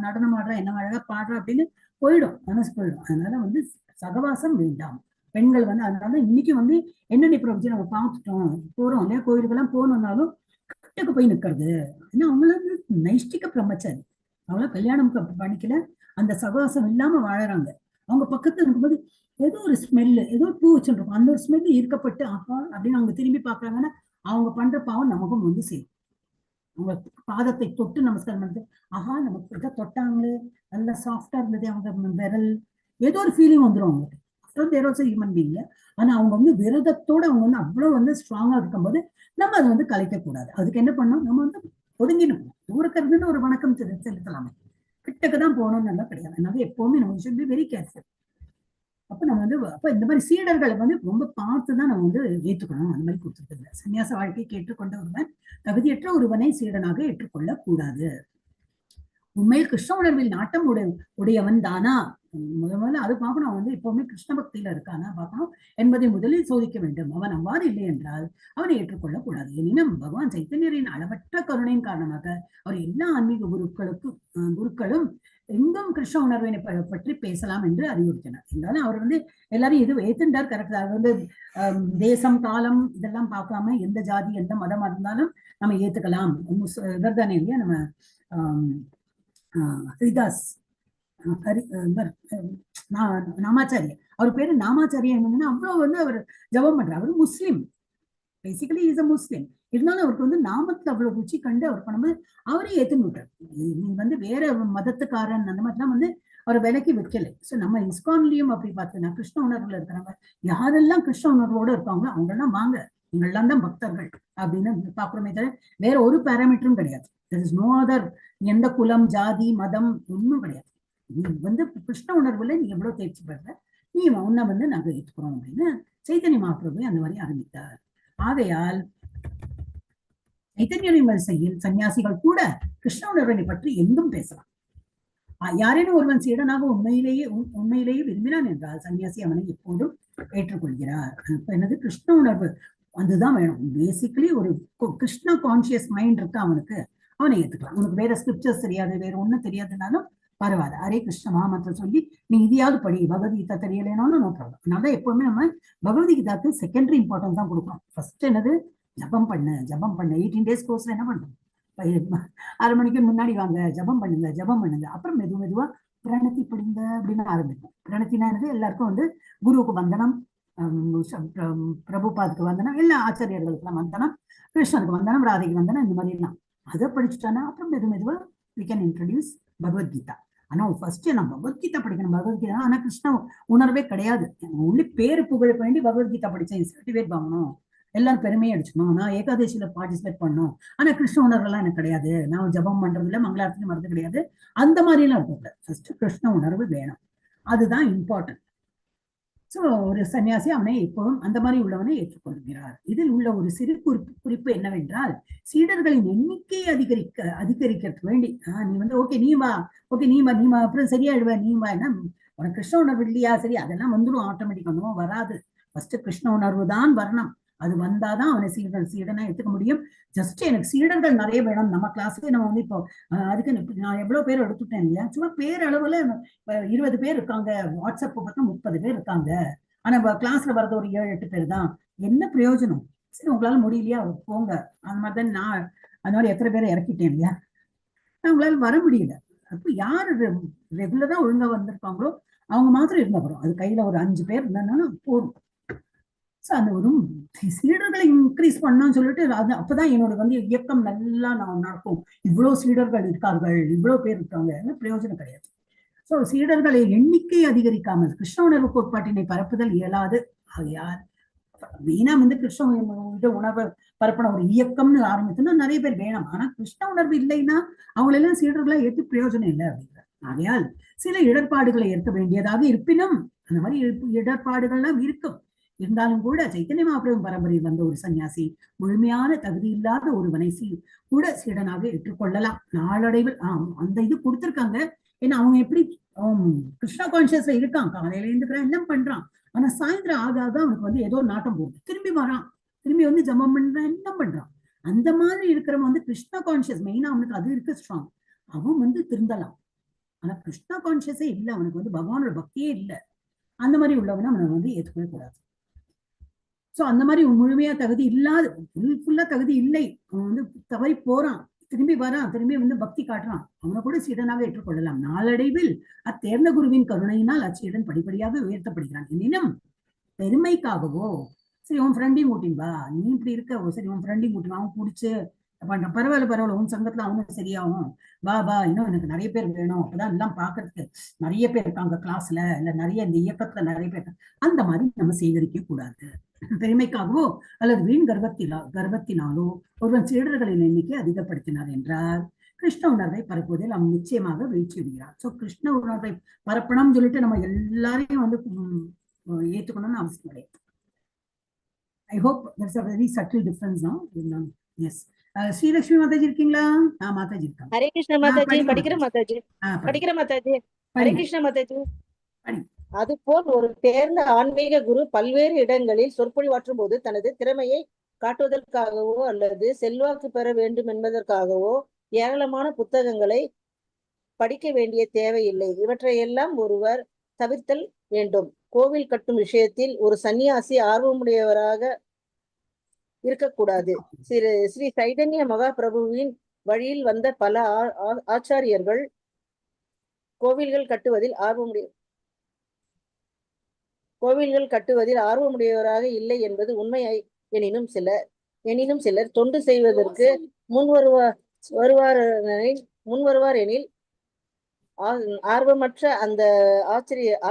நடனம் ஆடுறா, என்ன அழகா பாடுறா அப்படின்னு போயிடும், மனசு போயிடும். அதனால வந்து சகவாசம் வேண்டாம் பெண்கள் வந்து. அதனால இன்னைக்கு வந்து என்னென்ன பிரபஞ்சம் நம்ம பார்த்துட்டோம், போறோம் இல்லையா, கோயிலுக்கெல்லாம் போனோம்னாலும் கட்டுக்கு போய் நிக்கிறது. ஏன்னா அவங்களுக்கு நைஷ்டிக பிரம்மச்சாரி, அவங்கள கல்யாணம் பண்ணிக்கல, அந்த சகவாசம் இல்லாம வாழறாங்க. அவங்க பக்கத்துல இருக்கும்போது ஏதோ ஒரு ஸ்மெல்லு, ஏதோ பூ வச்சுருக்கோம், அந்த ஒரு ஸ்மெல்லு ஈர்க்கப்பட்டு ஆஹா அப்படின்னு அவங்க திரும்பி பாக்குறாங்கன்னா அவங்க பண்ற பாவம் நமக்கும் வந்து சேரும். அவங்க பாதத்தை தொட்டு நமஸ்காரம் பண்ணுறது, ஆஹா நமக்கு இதை தொட்டாங்களே, நல்லா சாஃப்டா இருந்தது அவங்க விரல், ஏதோ ஒரு ஃபீலிங் வந்துடும் அவங்களுக்கு. Human being. ஆனா அவங்க வந்து விரதத்தோட அவங்க வந்து அவ்வளவு வந்து ஸ்ட்ராங்கா இருக்கும்போது நம்ம அதை வந்து கலைக்கக்கூடாது. அதுக்கு என்ன பண்ணணும், நம்ம வந்து ஒதுங்கிடணும். தூரக்கிறதுன்னு ஒரு வணக்கம் செலுத்தலாமே, கிட்டக்குதான் போகணும்னு நல்லா கிடையாது. அதனால எப்பவுமே நம்ம ஷுட் பி வெரி கேர்ஃபுல். அப்ப நம்ம வந்து இந்த மாதிரி சீடர்களை வந்து ரொம்ப பார்த்துதான் நம்ம வந்து ஏற்றுக்கணும். அந்த மாதிரி கொடுத்துருக்குது. சன்னியாச வாழ்க்கையை ஏற்றுக்கொண்ட ஒருவன் தகுதியற்ற ஒருவனை சீடனாக ஏற்றுக்கொள்ள கூடாது. உண்மையில் கிருஷ்ண உணர்வில் நாட்டம் உடையவன் தானா, முதல்ல அது பார்க்கணும். அவன் வந்து எப்பவுமே கிருஷ்ண பக்தியில இருக்கானா பார்க்கணும் என்பதை முதலில் சோதிக்க வேண்டும். அவன் அவ்வாறு இல்லை என்றால் அவனை ஏற்றுக்கொள்ளக் கூடாது. எனினும் பகவான் சைத்தன்யரின் அளவற்ற கருணையின் காரணமாக அவர் எல்லா ஆன்மீக குருக்களும் எங்கும் கிருஷ்ண உணர்வினை பற்றி பேசலாம் என்று அறிவுறுத்தினார். இருந்தாலும் அவர் வந்து எல்லாரும் இது ஏத்துண்டார், கரெக்ட். அது வந்து தேசம் காலம் இதெல்லாம் பார்க்காம எந்த ஜாதி எந்த மதம் இருந்தாலும் நம்ம ஏத்துக்கலாம். இவர் தானே இல்லையா நம்ம ஹரிதாஸ் நாமாச்சாரியா, அவர் பேரு நாமாச்சாரியா என்னன்னா அவ்வளவு வந்து அவர் ஜபம் பண்றார். அவர் முஸ்லிம், பேசிக்கலி இஸ் அ முஸ்லிம். இருந்தாலும் அவருக்கு வந்து நாமத்துல அவ்வளவு ருச்சி கண்டு அவர் பண்ணும்போது அவரே ஏத்துன்னு விட்டார். நீ வந்து வேற மதத்துக்காரன் அந்த மாதிரிலாம் வந்து அவரை விலைக்கு வைக்கல. சோ நம்ம இஸ்கான்லயும் அப்படி பார்த்தோம்னா கிருஷ்ண உணர்வுல இருக்கிறவங்க யாரெல்லாம் கிருஷ்ண உணர்வோட இருக்காங்களோ அவங்க எல்லாம் வாங்க, இவங்கெல்லாம் தான் பக்தர்கள் அப்படின்னு பாக்குறோமே தவிர வேற ஒரு பேராமீட்டரும் கிடையாது. தெர் இஸ் நோ அதர், எந்த குலம் ஜாதி மதம் ஒன்றும் கிடையாது. நீ வந்து கிருஷ்ண உணர்வுல நீ எவ்வளவு தேர்ச்சி பெற, நீ உன்னை வந்து நாங்க ஏற்றுக்கிறோம் அப்படின்னு சைத்தன்ய மகாபிரபு அந்த மாதிரி ஆரம்பித்தார். ஆகையால் சைத்தன்ய வரிசையில் சன்னியாசிகள் கூட கிருஷ்ண உணர்வினை பற்றி எங்கும் பேசலாம். யாரேனும் ஒருவன் சீடனாக உண்மையிலேயே விரும்பினான் என்றால் சன்னியாசி அவனை எப்போதும் ஏற்றுக்கொள்கிறார். இப்ப என்னது கிருஷ்ண உணர்வு அதுதான் வேணும். பேசிக்கலி ஒரு கிருஷ்ண கான்சியஸ் மைண்ட் இருக்கு அவனுக்கு, அவனை ஏத்துக்கலாம். உனக்கு வேற ஸ்கிரிப்சர்ஸ் தெரியாது, வேற ஒண்ணும் தெரியாதுனாலும் பரவாயில்ல, ஹரே கிருஷ்ண மகாமந்திரம் சொல்லி நீ இதையாவது படி, பகவத்கீதா தெரியலைனாலும் நோ ப்ராப்ளம். அதனால எப்பவுமே நம்ம பகவத்கீதாக்கு செகண்டரி இம்பார்ட்டன்ஸ் தான் கொடுக்கணும். ஃபர்ஸ்ட் என்னது, ஜபம் பண்ணு. 18 days கோர்ஸ்ல என்ன பண்றோம், 6 மணிக்கு முன்னாடி வாங்க, ஜபம் பண்ணுங்க. அப்புறம் மெதுவா பிரணத்தி படிங்க அப்படின்னு ஆரம்பிக்கும். பிரணத்தினா என்னது, எல்லாருக்கும் வந்து குருவுக்கு வந்தனம், பிரபுபாதுக்கு வந்தனம், எல்லா ஆச்சாரியர்களுக்கு வந்தனம், கிருஷ்ணனுக்கு வந்தனம், ராதைக்கு வந்தனம், இந்த மாதிரி எல்லாம் அதை படிச்சுட்டானா அப்புறம் மெதுவா we can introduce பகவத்கீதா. ஆனா ஃபர்ஸ்ட் நான் பகவத்கீதா படிக்கணும். பகவத்கீதா ஆனா கிருஷ்ண உணர்வே கிடையாது. ஒன்லி பேரு புகழுக்கு வேண்டி பகவத்கீதா படிச்சேன், சர்டிஃபிகேட் வாங்கணும், எல்லாரும் பெருமையை அடிச்சுக்கணும், நான் ஏகாதசியில பார்ட்டிசிபேட் பண்ணணும், ஆனா கிருஷ்ண உணர்வெல்லாம் எனக்கு கிடையாது, நான் ஜபம் பண்றதுல மங்களாரத்துக்கு மருந்து கிடையாது, அந்த மாதிரி எல்லாம் இருக்கக்கூடாது. ஃபர்ஸ்ட் கிருஷ்ண உணர்வு வேணும், அதுதான் இம்பார்ட்டன்ட். சோ ஒரு சன்னியாசி அவனை எப்போதும் அந்த மாதிரி உள்ளவனை ஏற்றுக்கொள்கிறார். இதில் உள்ள ஒரு சிறு குறிப்பு என்னவென்றால், சீடர்களின் எண்ணிக்கையை அதிகரிக்கிறதுக்கு வேண்டி நீ வந்து ஓகே நீ வா அப்புறம் சரியாயிடுவ, நீ வா, என்ன உனக்கு கிருஷ்ண உணர்வு இல்லையா, சரி அதெல்லாம் வந்துடும் ஆட்டோமேட்டிக், ஒன்றும் வராது. ஃபர்ஸ்ட் கிருஷ்ண உணர்வு தான் வரணும். அது வந்தாதான் அவனை சீடனா எடுத்துக்க முடியும். ஜஸ்ட் எனக்கு சீடர்கள் நிறைய வேணும். நம்ம கிளாஸுக்கு நம்ம வந்து இப்போ அதுக்கு நான் எவ்வளவு பேர் எடுத்துட்டேன் இல்லையா, சும்மா பேர் அளவுல 20 பேர் இருக்காங்க, வாட்ஸ்அப் பார்த்தா 30 பேர் இருக்காங்க, ஆனா கிளாஸ்ல வர்றது ஒரு 7-8 பேர் தான். என்ன பிரயோஜனம்? சரி உங்களால முடியலையா போங்க. அந்த மாதிரிதான் நான் அந்த மாதிரி எத்தனை பேரை இறக்கிட்டேன் இல்லையா, உங்களால வர முடியல. அப்ப யாரு ரெகுலரா ஒழுங்கா வந்திருக்காங்களோ அவங்க மாத்திரம் இருந்தா வரும். அது கையில ஒரு 5 பேர் இருந்தாலும் போதும். அந்த ஒரு சீடர்களை இன்க்ரீஸ் பண்ணணும்னு சொல்லிட்டு அது அப்பதான் என்னோட வந்து இயக்கம் நல்லா நடக்கும். இவ்வளவு சீடர்கள் இருக்கார்கள், இவ்வளவு பேர் இருக்காங்க, பிரயோஜனம் கிடையாது. சோ சீடர்களை எண்ணிக்கை அதிகரிக்காமல் கிருஷ்ண உணர்வு கோட்பாட்டினை பரப்புதல் இயலாது. ஆகையால் வீணா வந்து கிருஷ்ண உணர்வு பரப்பின ஒரு இயக்கம்னு ஆரம்பிச்சுன்னா நிறைய பேர் வேணும். ஆனா கிருஷ்ண உணர்வு இல்லைன்னா அவங்களெல்லாம் சீடர்களை ஏற்று பிரயோஜனம் இல்லை அப்படிங்கிற. ஆகையால் சில இடர்பாடுகளை ஏற்க வேண்டியதாக இருப்பினும் அந்த மாதிரி இடர்பாடுகள்லாம் இருக்கும். இருந்தாலும் கூட சைத்தன்ய மகாபிரபு பரம்பரையில் வந்த ஒரு சன்னியாசி முழுமையான தகுதி இல்லாத ஒருவனை கூட சீடனாக ஏற்றுக்கொள்ளலாம். நாளடைவில் அந்த இது கொடுத்திருக்காங்க. ஏன்னா அவங்க எப்படி கிருஷ்ணா கான்சியஸ்ல இருக்கான், காலையில இருந்துக்கிறான், எல்லாம் பண்றான். ஆனா சாயந்தரம் ஆகாத அவனுக்கு வந்து ஏதோ நாட்டம் போகுது, திரும்பி வரான், திரும்பி வந்து ஜபம் பண்றான், எல்லாம் பண்றான். அந்த மாதிரி இருக்கிறவன் வந்து கிருஷ்ணா கான்சியஸ் மெயினா அவனுக்கு அது இருக்கு ஸ்ட்ராங், அவன் வந்து திருந்தலாம். ஆனா கிருஷ்ணா கான்சியஸே இல்லை, அவனுக்கு வந்து பகவானோட பக்தியே இல்லை, அந்த மாதிரி உள்ளவனை அவனை வந்து ஏற்றுக்கவே கூடாது. சோ அந்த மாதிரி முழுமையா தகுதி இல்லாத ஃபுல்லா தகுதி இல்லை, அவன் வந்து தவறி போறான், திரும்பி வரான், திரும்பி வந்து பக்தி காட்டுறான், அவனை கூட சீடனாக ஏற்றுக்கொள்ளலாம். நாளடைவில் அத்தேர்ந்த குருவின் கருணையினால் அச்சீடன் படிப்படியாக உயர்த்தப்படுகிறான். எனினும் பெருமைக்காகவோ, சரி உன் ஃப்ரெண்டையும் கூட்டின் வா, நீ இப்படி இருக்க, சரி உன் ஃப்ரெண்டையும் கூட்டின் அவன் பிடிச்சு பண்றான், பரவாயில்ல உன் சங்கத்துல அவனும் சரியாகும், வா இன்னும் எனக்கு நிறைய பேர் வேணும், அப்பதான் எல்லாம் பாக்குறதுக்கு நிறைய பேர் இருக்காங்க கிளாஸ்ல, இல்ல நிறைய இந்த இயக்கத்துல நிறைய பேர், அந்த மாதிரி நம்ம சேகரிக்க கூடாது. பெருமைக்காகவோ அல்லது வீண் கர்வத்தினாலோ ஒருவன் சீடர்களின் எண்ணிக்கை அதிகப்படுத்தினார் என்றால் கிருஷ்ண உணர்வை பரப்புவதில் அவன் நிச்சயமாக வீழ்ச்சி விடுகிறார். சோ கிருஷ்ண உணர்வை பரப்பணும்னு சொல்லிட்டு நம்ம எல்லாரையும் வந்து ஏற்றுக்கணும்னு அவசியம் கிடையாது. I hope there's a very subtle difference now. Yes Srilakshmi மாதாஜி இருக்கீங்களா? மாதாஜி இருக்காங்க. ஹரே கிருஷ்ண மாதாஜி. படிக்கிற மாதாஜி. ஹரே கிருஷ்ண மாதாஜி. அதுபோல் ஒரு தேர்ந்த ஆன்மீக குரு பல்வேறு இடங்களில் சொற்பொழிவாற்றும் போது தனது திறமையை காட்டுவதற்காகவோ அல்லது செல்வாக்கு பெற வேண்டும் என்பதற்காகவோ ஏராளமான புத்தகங்களை படிக்க வேண்டிய தேவையில்லை. இவற்றையெல்லாம் ஒருவர் தவிர்த்தல் வேண்டும். கோவில் கட்டும் விஷயத்தில் ஒரு சன்னியாசி ஆர்வமுடையவராக இருக்கக்கூடாது. ஸ்ரீ சைதன்ய மகாபிரபுவின் வழியில் வந்த பல ஆச்சாரியர்கள் கோவில்கள் கட்டுவதில் ஆர்வமுடையவராக இல்லை என்பது உண்மை. எனினும் சிலர் தொண்டு செய்வதற்கு முன்வருவார் எனில் ஆர்வமற்ற அந்த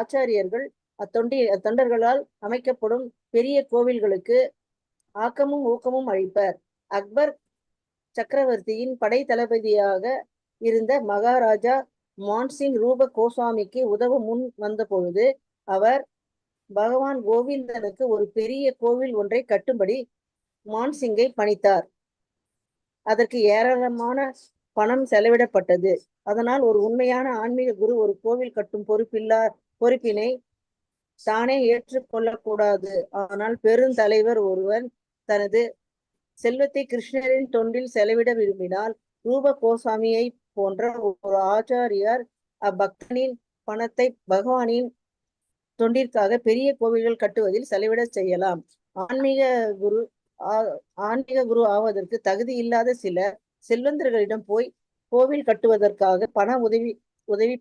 ஆச்சாரியர்கள் அத்தொண்டர்களால் அமைக்கப்படும் பெரிய கோவில்களுக்கு ஆக்கமும் ஊக்கமும் அளிப்பர். அக்பர் சக்கரவர்த்தியின் படை தளபதியாக இருந்த மகாராஜா மான்சிங் ரூப கோஸ்வாமிக்கு உதவ முன் வந்த பொழுது அவர் பகவான் கோவிந்தனுக்கு ஒரு பெரிய கோவில் ஒன்றை கட்டும்படி மான்சிங்கை பணித்தார். அதற்கு ஏராளமான பணம் செலவிடப்பட்டது. அதனால் ஒரு உண்மையான ஆன்மீக குரு ஒரு கோவில் கட்டும் பொறுப்பினை தானே ஏற்றுக்கொள்ளக்கூடாது. ஆனால் பெருந்தலைவர் ஒருவன் தனது செல்வத்தை கிருஷ்ணரின் தொண்டில் செலவிட விரும்பினால் ரூப கோஸ்வாமியை போன்ற ஒரு ஆச்சாரியார் அப்பக்தனின் பணத்தை பகவானின் தொண்டிற்காக பெரிய கோவில்கள் கட்டுவதில் செலவிட செய்யலாம். ஆன்மீக குரு ஆவதற்கு தகுதி இல்லாத சில செல்வந்தர்களிடம் போய் கோவில் கட்டுவதற்காக பண உதவி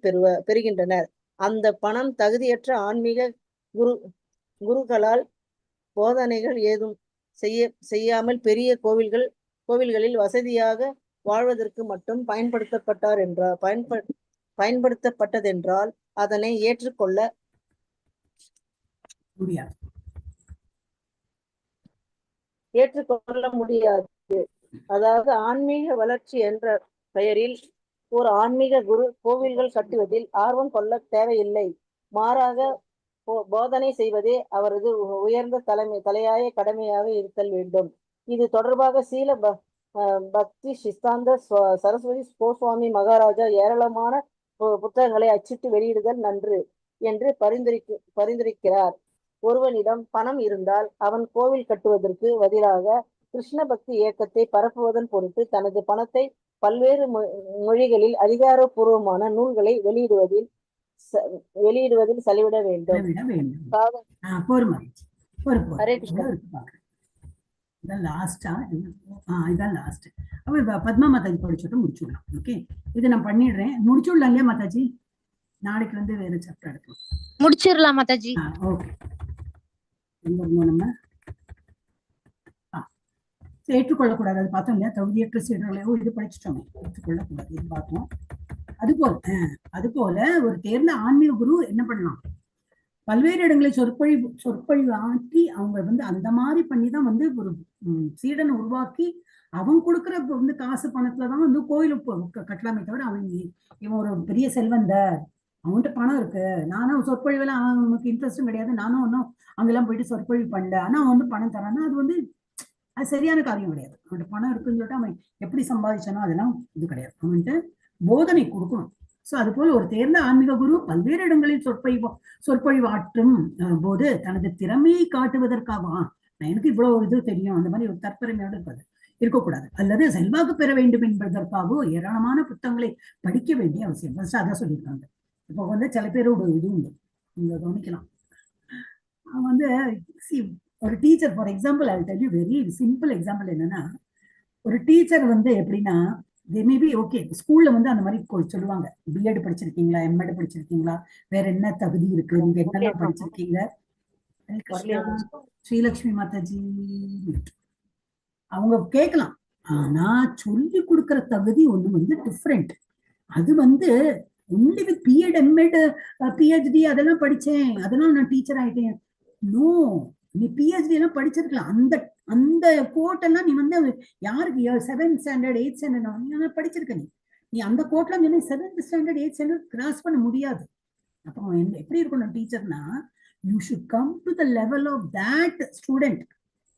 பெறுகின்றனர். அந்த பணம் தகுதியற்ற ஆன்மீக குருக்களால் போதனைகள் ஏதும் செய்யாமல் பெரிய கோவில்களில் வசதியாக வாழ்வதற்கு மட்டும் பயன்படுத்தப்பட்டதென்றால் அதனை ஏற்றுக்கொள்ள முடியாது. அதாவது ஆன்மீக வளர்ச்சி என்ற பெயரில் ஒரு ஆன்மீக குரு கோவில்கள் கட்டுவதில் ஆர்வம் கொள்ள தேவையில்லை. மாறாக போதனை செய்வதே அவரது உயர்ந்த தலையாய கடமையாக இருத்தல் வேண்டும். இது தொடர்பாக சீல பக்தி சித்தாந்த சரஸ்வதி கோஸ்வாமி மகாராஜா ஏராளமான புத்தகங்களை அச்சிட்டு வெளியிடுதல் நன்று என்று பரிந்துரைக்கிறார். ஒருவனிடம் பணம் இருந்தால் அவன் கோவில் கட்டுவதற்கு பதிலாக கிருஷ்ண பக்தி இயக்கத்தை பரப்புவதன் பொருட்டு தனது பணத்தை பல்வேறு மொழிகளில் அதிகாரப்பூர்வமான நூல்களை வெளியிடுவதில் செலவிட வேண்டும். பத்மா மாதாஜி படிச்சுட்டு முடிச்சுடலாம். ஓகே, இது நான் பண்ணிடுறேன். முடிச்சுடலாம் இல்லையா மாதாஜி? நாளைக்கு வந்து வேற சாப்டர் எடுக்கலாம். முடிச்சிடலாம் மாதாஜி. ஓகே, நம்ம ஏற்றுக்கொள்ளக்கூடாது. அது பார்த்தோம் இல்லையா? தகுதியற்ற சீடர்களையோ இது படிச்சுட்டோம், ஏற்றுக்கொள்ளக்கூடாது இது பார்த்தோம். அதுபோல ஒரு தேர்ந்த ஆன்மீக குரு என்ன பண்ணலாம்? பல்வேறு இடங்களை சொற்பொழிவு ஆக்கி அவங்க வந்து அந்த மாதிரி பண்ணிதான் வந்து ஒரு சீடனை உருவாக்கி அவன் கொடுக்குற வந்து காசு பணத்துலதான் வந்து கோயிலுக்கு கட்டலாமே தவிர இவன் ஒரு பெரிய செல்வந்தர், அவன்கிட்ட பணம் இருக்கு, நானும் சொற்பொழிவெல்லாம் அவனுக்கு இன்ட்ரெஸ்டும் கிடையாது, நானும் ஒன்னும் அங்கெல்லாம் போயிட்டு சொற்பொழிவு பண்ணல, ஆனா அவன் வந்து பணம் தரான்னா அது வந்து அது சரியான காரியம் கிடையாது. அவன்கிட்ட பணம் இருக்குன்னு சொல்லிட்டு அவன் எப்படி சம்பாதிச்சானோ அதெல்லாம் இது கிடையாது. அவன்கிட்ட போதனை கொடுக்கணும். சோ அது போல ஒரு தேர்ந்த ஆன்மீக குரு பல்வேறு இடங்களில் சொற்பொழிவு ஆற்றும் போது தனது திறமையை காட்டுவதற்காக எனக்கு இவ்வளவு இது தெரியும் அந்த மாதிரி ஒரு தற்பெருமையோடு இருக்கக்கூடாது. அல்லது செல்வாக்கு பெற வேண்டும் என்பதற்காக ஏராளமான புத்தகங்களை படிக்க வேண்டிய அவசியம். ஃபர்ஸ்ட் அதான் சொல்லியிருக்காங்க. இப்போ வந்து சில பேரோட இது உண்டு, நீங்க கவனிக்கலாம். அவன் வந்து ஒரு teacher, for example I will tell you very simple example. என்னன்னா, ஒரு டீச்சர் வந்து எப்படின்னா, மேபி ஓகே ஸ்கூல்ல வந்து அந்த மாதிரி சொல்லுவாங்க, பிஎட் படிச்சிருக்கீங்களா, எம்எட் படிச்சிருக்கீங்களா, வேற என்ன தகுதி இருக்கு, நீங்க என்னெல்லாம் படிச்சிருக்கீங்க. ஸ்ரீலக்ஷ்மி மாதாஜி அவங்க கேட்கலாம். ஆனா சொல்லி கொடுக்கற தகுதி ஒண்ணு வந்து டிஃப்ரெண்ட். அது வந்து only with BEd MEd PhD அதெல்லாம் படிச்சேன் அதெல்லாம் நான் டீச்சர் ஆயிட்டேன். நோ, நீ பிஹெச்டி எல்லாம் படிச்சிருக்கலாம். அந்த கோட்டெல்லாம் நீ வந்து யாருக்கு 7th ஸ்டாண்டர்ட் 8th ஸ்டாண்டர்ட் படிச்சிருக்க, நீ அந்த கோட்லாம் நீ 7th standard 8th standard cross பண்ண முடியாது. அப்போ எப்படி இருக்கணும் டீச்சர்னா, you should come to the level of that student.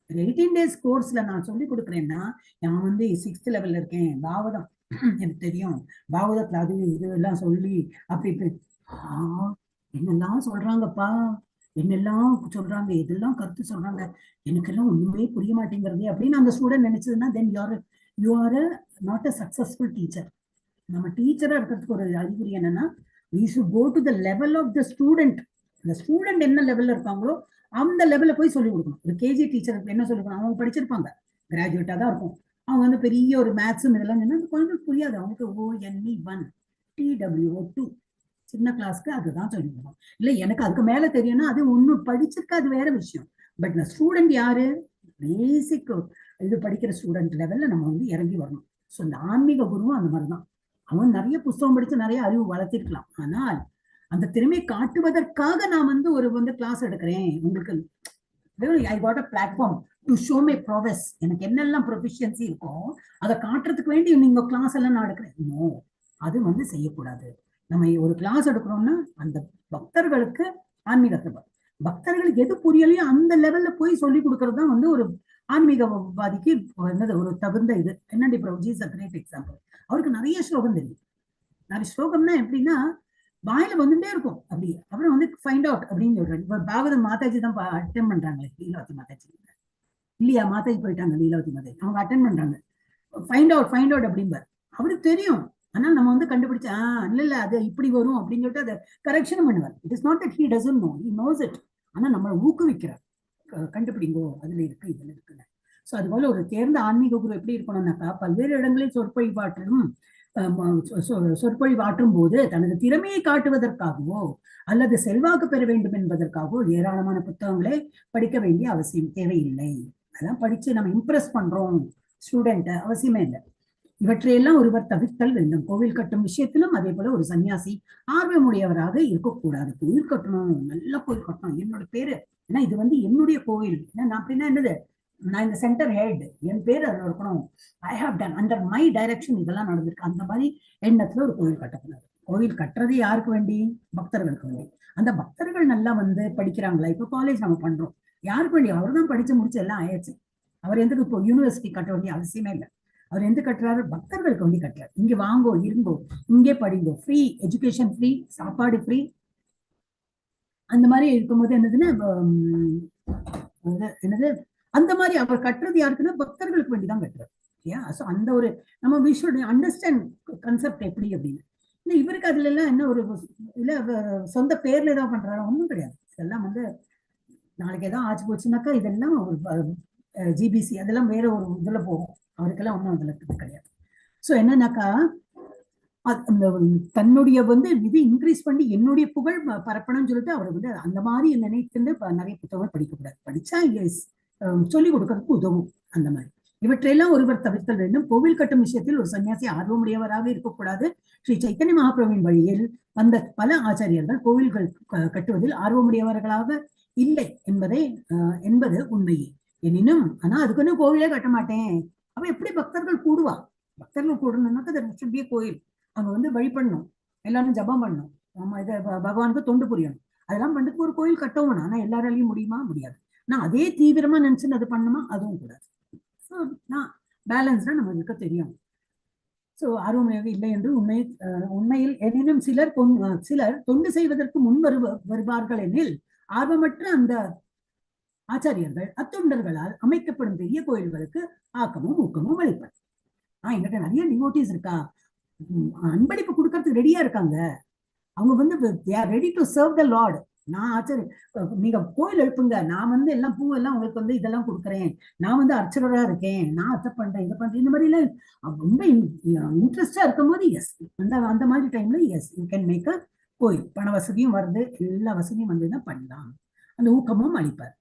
18 days கோர்ஸ்ல நான் சொல்லி கொடுக்குறேன்னா, நான் வந்து 6th லெவல்ல இருக்கேன், பாவதம் எனக்கு தெரியும், பாவதத்துல அது இது எல்லாம் சொல்லி அப்படி இப்படி என்னெல்லாம் சொல்றாங்கப்பா, என்னெல்லாம் சொல்றாங்க, எதெல்லாம் கருத்து சொல்றாங்க, எனக்கெல்லாம் ஒண்ணுமே புரிய மாட்டேங்கிறது அப்படின்னு அந்த ஸ்டூடெண்ட் நினைச்சதுன்னா, then you are not a successful teacher. நம்ம டீச்சரா இருக்கிறதுக்கு ஒரு அறிகுறி என்னன்னா, we should go to the level of the student. இந்த ஸ்டூடெண்ட் என்ன லெவல்ல இருக்காங்களோ அந்த லெவல்ல போய் சொல்லிக் கொடுக்கணும். ஒரு கேஜி டீச்சருக்கு என்ன சொல்லிக் கொடுக்கணும், அவங்க படிச்சிருப்பாங்க, கிராஜுவேட்டா தான் இருக்கும். அவங்க வந்து பெரிய ஒரு மேத்ஸும் இதெல்லாம் சொன்னா அந்த குழந்தைங்களுக்கு புரியாது. அவங்களுக்கு ONE1 TWO2 சின்ன கிளாஸ்க்கு அதுதான் சொல்லிக் கொடுக்கணும். இல்லை எனக்கு அதுக்கு மேல தெரியும்னா அது ஒன்னும் படிச்சிருக்க, அது வேற விஷயம். பட் நான் ஸ்டூடெண்ட் யாரு, பேசிக் இது படிக்கிற ஸ்டூடெண்ட் லெவல்ல நம்ம வந்து இறங்கி வரணும். ஸோ இந்த ஆன்மீக குருவும் அந்த மாதிரிதான். அவன் நிறைய புஸ்தகம் படிச்சு நிறைய அறிவு வளர்த்திருக்கலாம். ஆனால் அந்த திறமையை காட்டுவதற்காக நான் வந்து ஒரு வந்து கிளாஸ் எடுக்கிறேன், உங்களுக்கு I got a platform to show my progress, எனக்கு என்னெல்லாம் ப்ரொஃபிஷியன்சி இருக்கோ அதை காட்டுறதுக்கு வேண்டி நீங்க கிளாஸ் எல்லாம் நான் எடுக்கிறேன். நோ, அது வந்து செய்யக்கூடாது. நம்ம ஒரு கிளாஸ் எடுக்கிறோம்னா அந்த பக்தர்களுக்கு ஆன்மீகத்தை, பக்தர்களுக்கு எது புரியலையோ அந்த லெவல்ல போய் சொல்லி கொடுக்கறது தான் வந்து ஒரு ஆன்மீகவாதிக்கு என்னது ஒரு தகுந்த இது. என்னடி பிரபுஜி இஸ் அ கிரேட் எக்ஸாம்பிள். அவருக்கு நிறைய ஸ்லோகம் தெரியும். நிறைய ஸ்லோகம்னா எப்படின்னா வாயில வந்துட்டே இருக்கும். அப்படி அப்புறம் வந்து ஃபைண்ட் அவுட் அப்படின்னு சொல்றாரு. இப்ப பாகவதம் மாதாஜி தான் அட்டென்ட் பண்றாங்களே, லீலாவதி மாதாஜி இல்லையா, மாதாஜி போயிட்டாங்க லீலாவதி மாதாஜி, அவங்க அட்டென்ட் பண்றாங்க. ஃபைண்ட் அவுட் அப்படிம்பார். அவருக்கு தெரியும், ஆனால் நம்ம வந்து கண்டுபிடிச்சா இல்ல அது இப்படி வரும் அப்படின்னு சொல்லிட்டு அதை கரெக்ஷன் பண்ணுவார். It is not that he doesn't know, he knows it. ஆனா நம்மளை ஊக்குவிக்கிறார், கண்டுபிடிங்கோ அதுல இருக்கு இதுல இருக்குன்னு. ஸோ அது போல ஒரு தேர்ந்த ஆன்மீக குரு எப்படி இருக்கணும்னாக்கா, பல்வேறு இடங்களில் சொற்பொழிவாற்றும் போது தனது திறமையை காட்டுவதற்காகவோ அல்லது செல்வாக்கு பெற வேண்டும் என்பதற்காகவோ ஏராளமான புத்தகங்களை படிக்க வேண்டிய அவசியம் தேவையில்லை. அதான் படிச்சு நம்ம இம்ப்ரெஸ் பண்றோம் ஸ்டூடெண்ட் அவசியமே இல்லை. இவற்றையெல்லாம் ஒருவர் தவிர்த்தல் வேண்டும். கோவில் கட்டும் விஷயத்திலும் அதே போல ஒரு சன்னியாசி ஆர்வமுடையவராக இருக்கக்கூடாது. கோவில் கட்டணும், நல்ல கோவில் கட்டணும், என்னோட பேரு, ஏன்னா இது வந்து என்னுடைய கோவில், நான் அப்படின்னா என்னது, நான் இந்த சென்டர் ஹெட், என் பேர் அதில் இருக்கணும், I have done under my direction இதெல்லாம் நடந்திருக்கு. அந்த மாதிரி எண்ணத்துல ஒரு கோவில் கட்டக்கூடாது. கோவில் கட்டுறது யாருக்கு வேண்டி, பக்தர்களுக்கு வேண்டி. அந்த பக்தர்கள் நல்லா வந்து படிக்கிறாங்களா, இப்போ காலேஜ் நம்ம பண்றோம், யாருக்கு வேண்டி, அவர் தான் படிச்சு முடிச்சு எல்லாம் ஆயிடுச்சு, அவர் எதுக்கு இப்போ யூனிவர்சிட்டி கட்ட வேண்டிய அவசியமே இல்லை. அவர் எந்த கட்டுறாரு, பக்தர்களுக்கு வேண்டி கட்டுறாரு. இங்க வாங்கோ, இருங்கோ, இங்கே படிங்கோ, ஃப்ரீ எஜுகேஷன், ஃப்ரீ சாப்பாடு, ஃப்ரீ. அந்த மாதிரி இருக்கும்போது என்னதுன்னா என்னது அந்த மாதிரி அவர் கட்டுறது யாருக்குன்னா பக்தர்களுக்கு வேண்டிதான் கட்டுறாரு. இல்லையா? ஸோ அந்த ஒரு நம்ம வி ஷுட் அண்டர்ஸ்டாண்ட் கன்செப்ட் எப்படி அப்படின்னு. இல்லை இவருக்கு அதுல எல்லாம் என்ன ஒரு இல்ல சொந்த பேர்ல ஏதாவது பண்றாரு, ஒன்றும் கிடையாது. இதெல்லாம் வந்து நாளைக்கு ஏதாவது ஆச்சு போச்சுனாக்கா இதெல்லாம் ஒரு ஜிபிசி அதெல்லாம் வேற ஒரு இதுல போகும். அவருக்கெல்லாம் ஒன்றும் அதுல கிடையாது. ஸோ என்னன்னாக்கா தன்னுடைய வந்து இது இன்க்ரீஸ் பண்ணி என்னுடைய புகழ் பரப்பணும்னு சொல்லிட்டு அவர் வந்து அந்த மாதிரி நினைத்துட்டு நிறைய புத்தகங்கள் படிக்கக்கூடாது. படிச்சா சொல்லிக் கொடுக்கறதுக்கு உதவும். அந்த மாதிரி இவற்றையெல்லாம் ஒருவர் தவிர்த்தல் வேண்டும். கோவில் கட்டும் விஷயத்தில் ஒரு சன்னியாசி ஆர்வமுடையவராக இருக்கக்கூடாது. ஸ்ரீ சைத்தன்ய மகாபிரபுவின் வழியில் வந்த பல ஆச்சாரியர்கள் கோவில்கள் கட்டுவதில் ஆர்வமுடையவர்களாக இல்லை என்பது உண்மையே. எனினும் ஆனா அதுக்குன்னு கோவிலே கட்ட மாட்டேன், அப்ப எப்படி பக்தர்கள் கூடுவா? பக்தர்கள் கூடணும்னாக்க கோயில் அங்க வந்து வழிபடணும், எல்லாரும் ஜபம் பண்ணணும், நம்ம இதை பகவானுக்கு தொண்டு புரியணும், அதெல்லாம் பண்ணிட்டு ஒரு கோயில் கட்டவும். ஆனா எல்லாராலையும் முடியுமா? முடியாது. நான் அதே தீவிரமா நினைச்சுன்னு அது பண்ணுமா? அதுவும் கூடாது. ஸோ நான் பேலன்ஸ்டா நம்ம இருக்க தெரியும். ஸோ ஆர்வமுடையது இல்லை என்று உண்மையில் எனினும் சிலர் தொண்டு செய்வதற்கு முன் வருவார்கள் எனில் ஆர்வமற்ற அந்த ஆச்சாரியர்கள் அத்தொண்டர்களால் அமைக்கப்படும் பெரிய கோயில்களுக்கு ஆக்கமும் ஊக்கமும் அளிப்பார். என்கிட்ட நிறைய டிவோட்டிஸ் இருக்கா, அன்பளிப்பு கொடுக்கறதுக்கு ரெடியா இருக்காங்க, அவங்க வந்து they are ready to serve the Lord. நான் நீங்க கோயில் எழுப்புங்க, நான் வந்து எல்லாம் பூ எல்லாம் உங்களுக்கு வந்து இதெல்லாம் கொடுக்குறேன், நான் வந்து அர்ச்சகரா இருக்கேன், நான் அதை பண்றேன் இதை பண்றேன், இந்த மாதிரி எல்லாம் ரொம்ப இன்ட்ரெஸ்டா இருக்கும் போது எஸ் அந்த மாதிரி டைம்ல yes you can make a கோயில். பண வசதியும் வருது, எல்லா வசதியும் வந்து பண்ணலாம், அந்த ஊக்கமும் அளிப்பார்.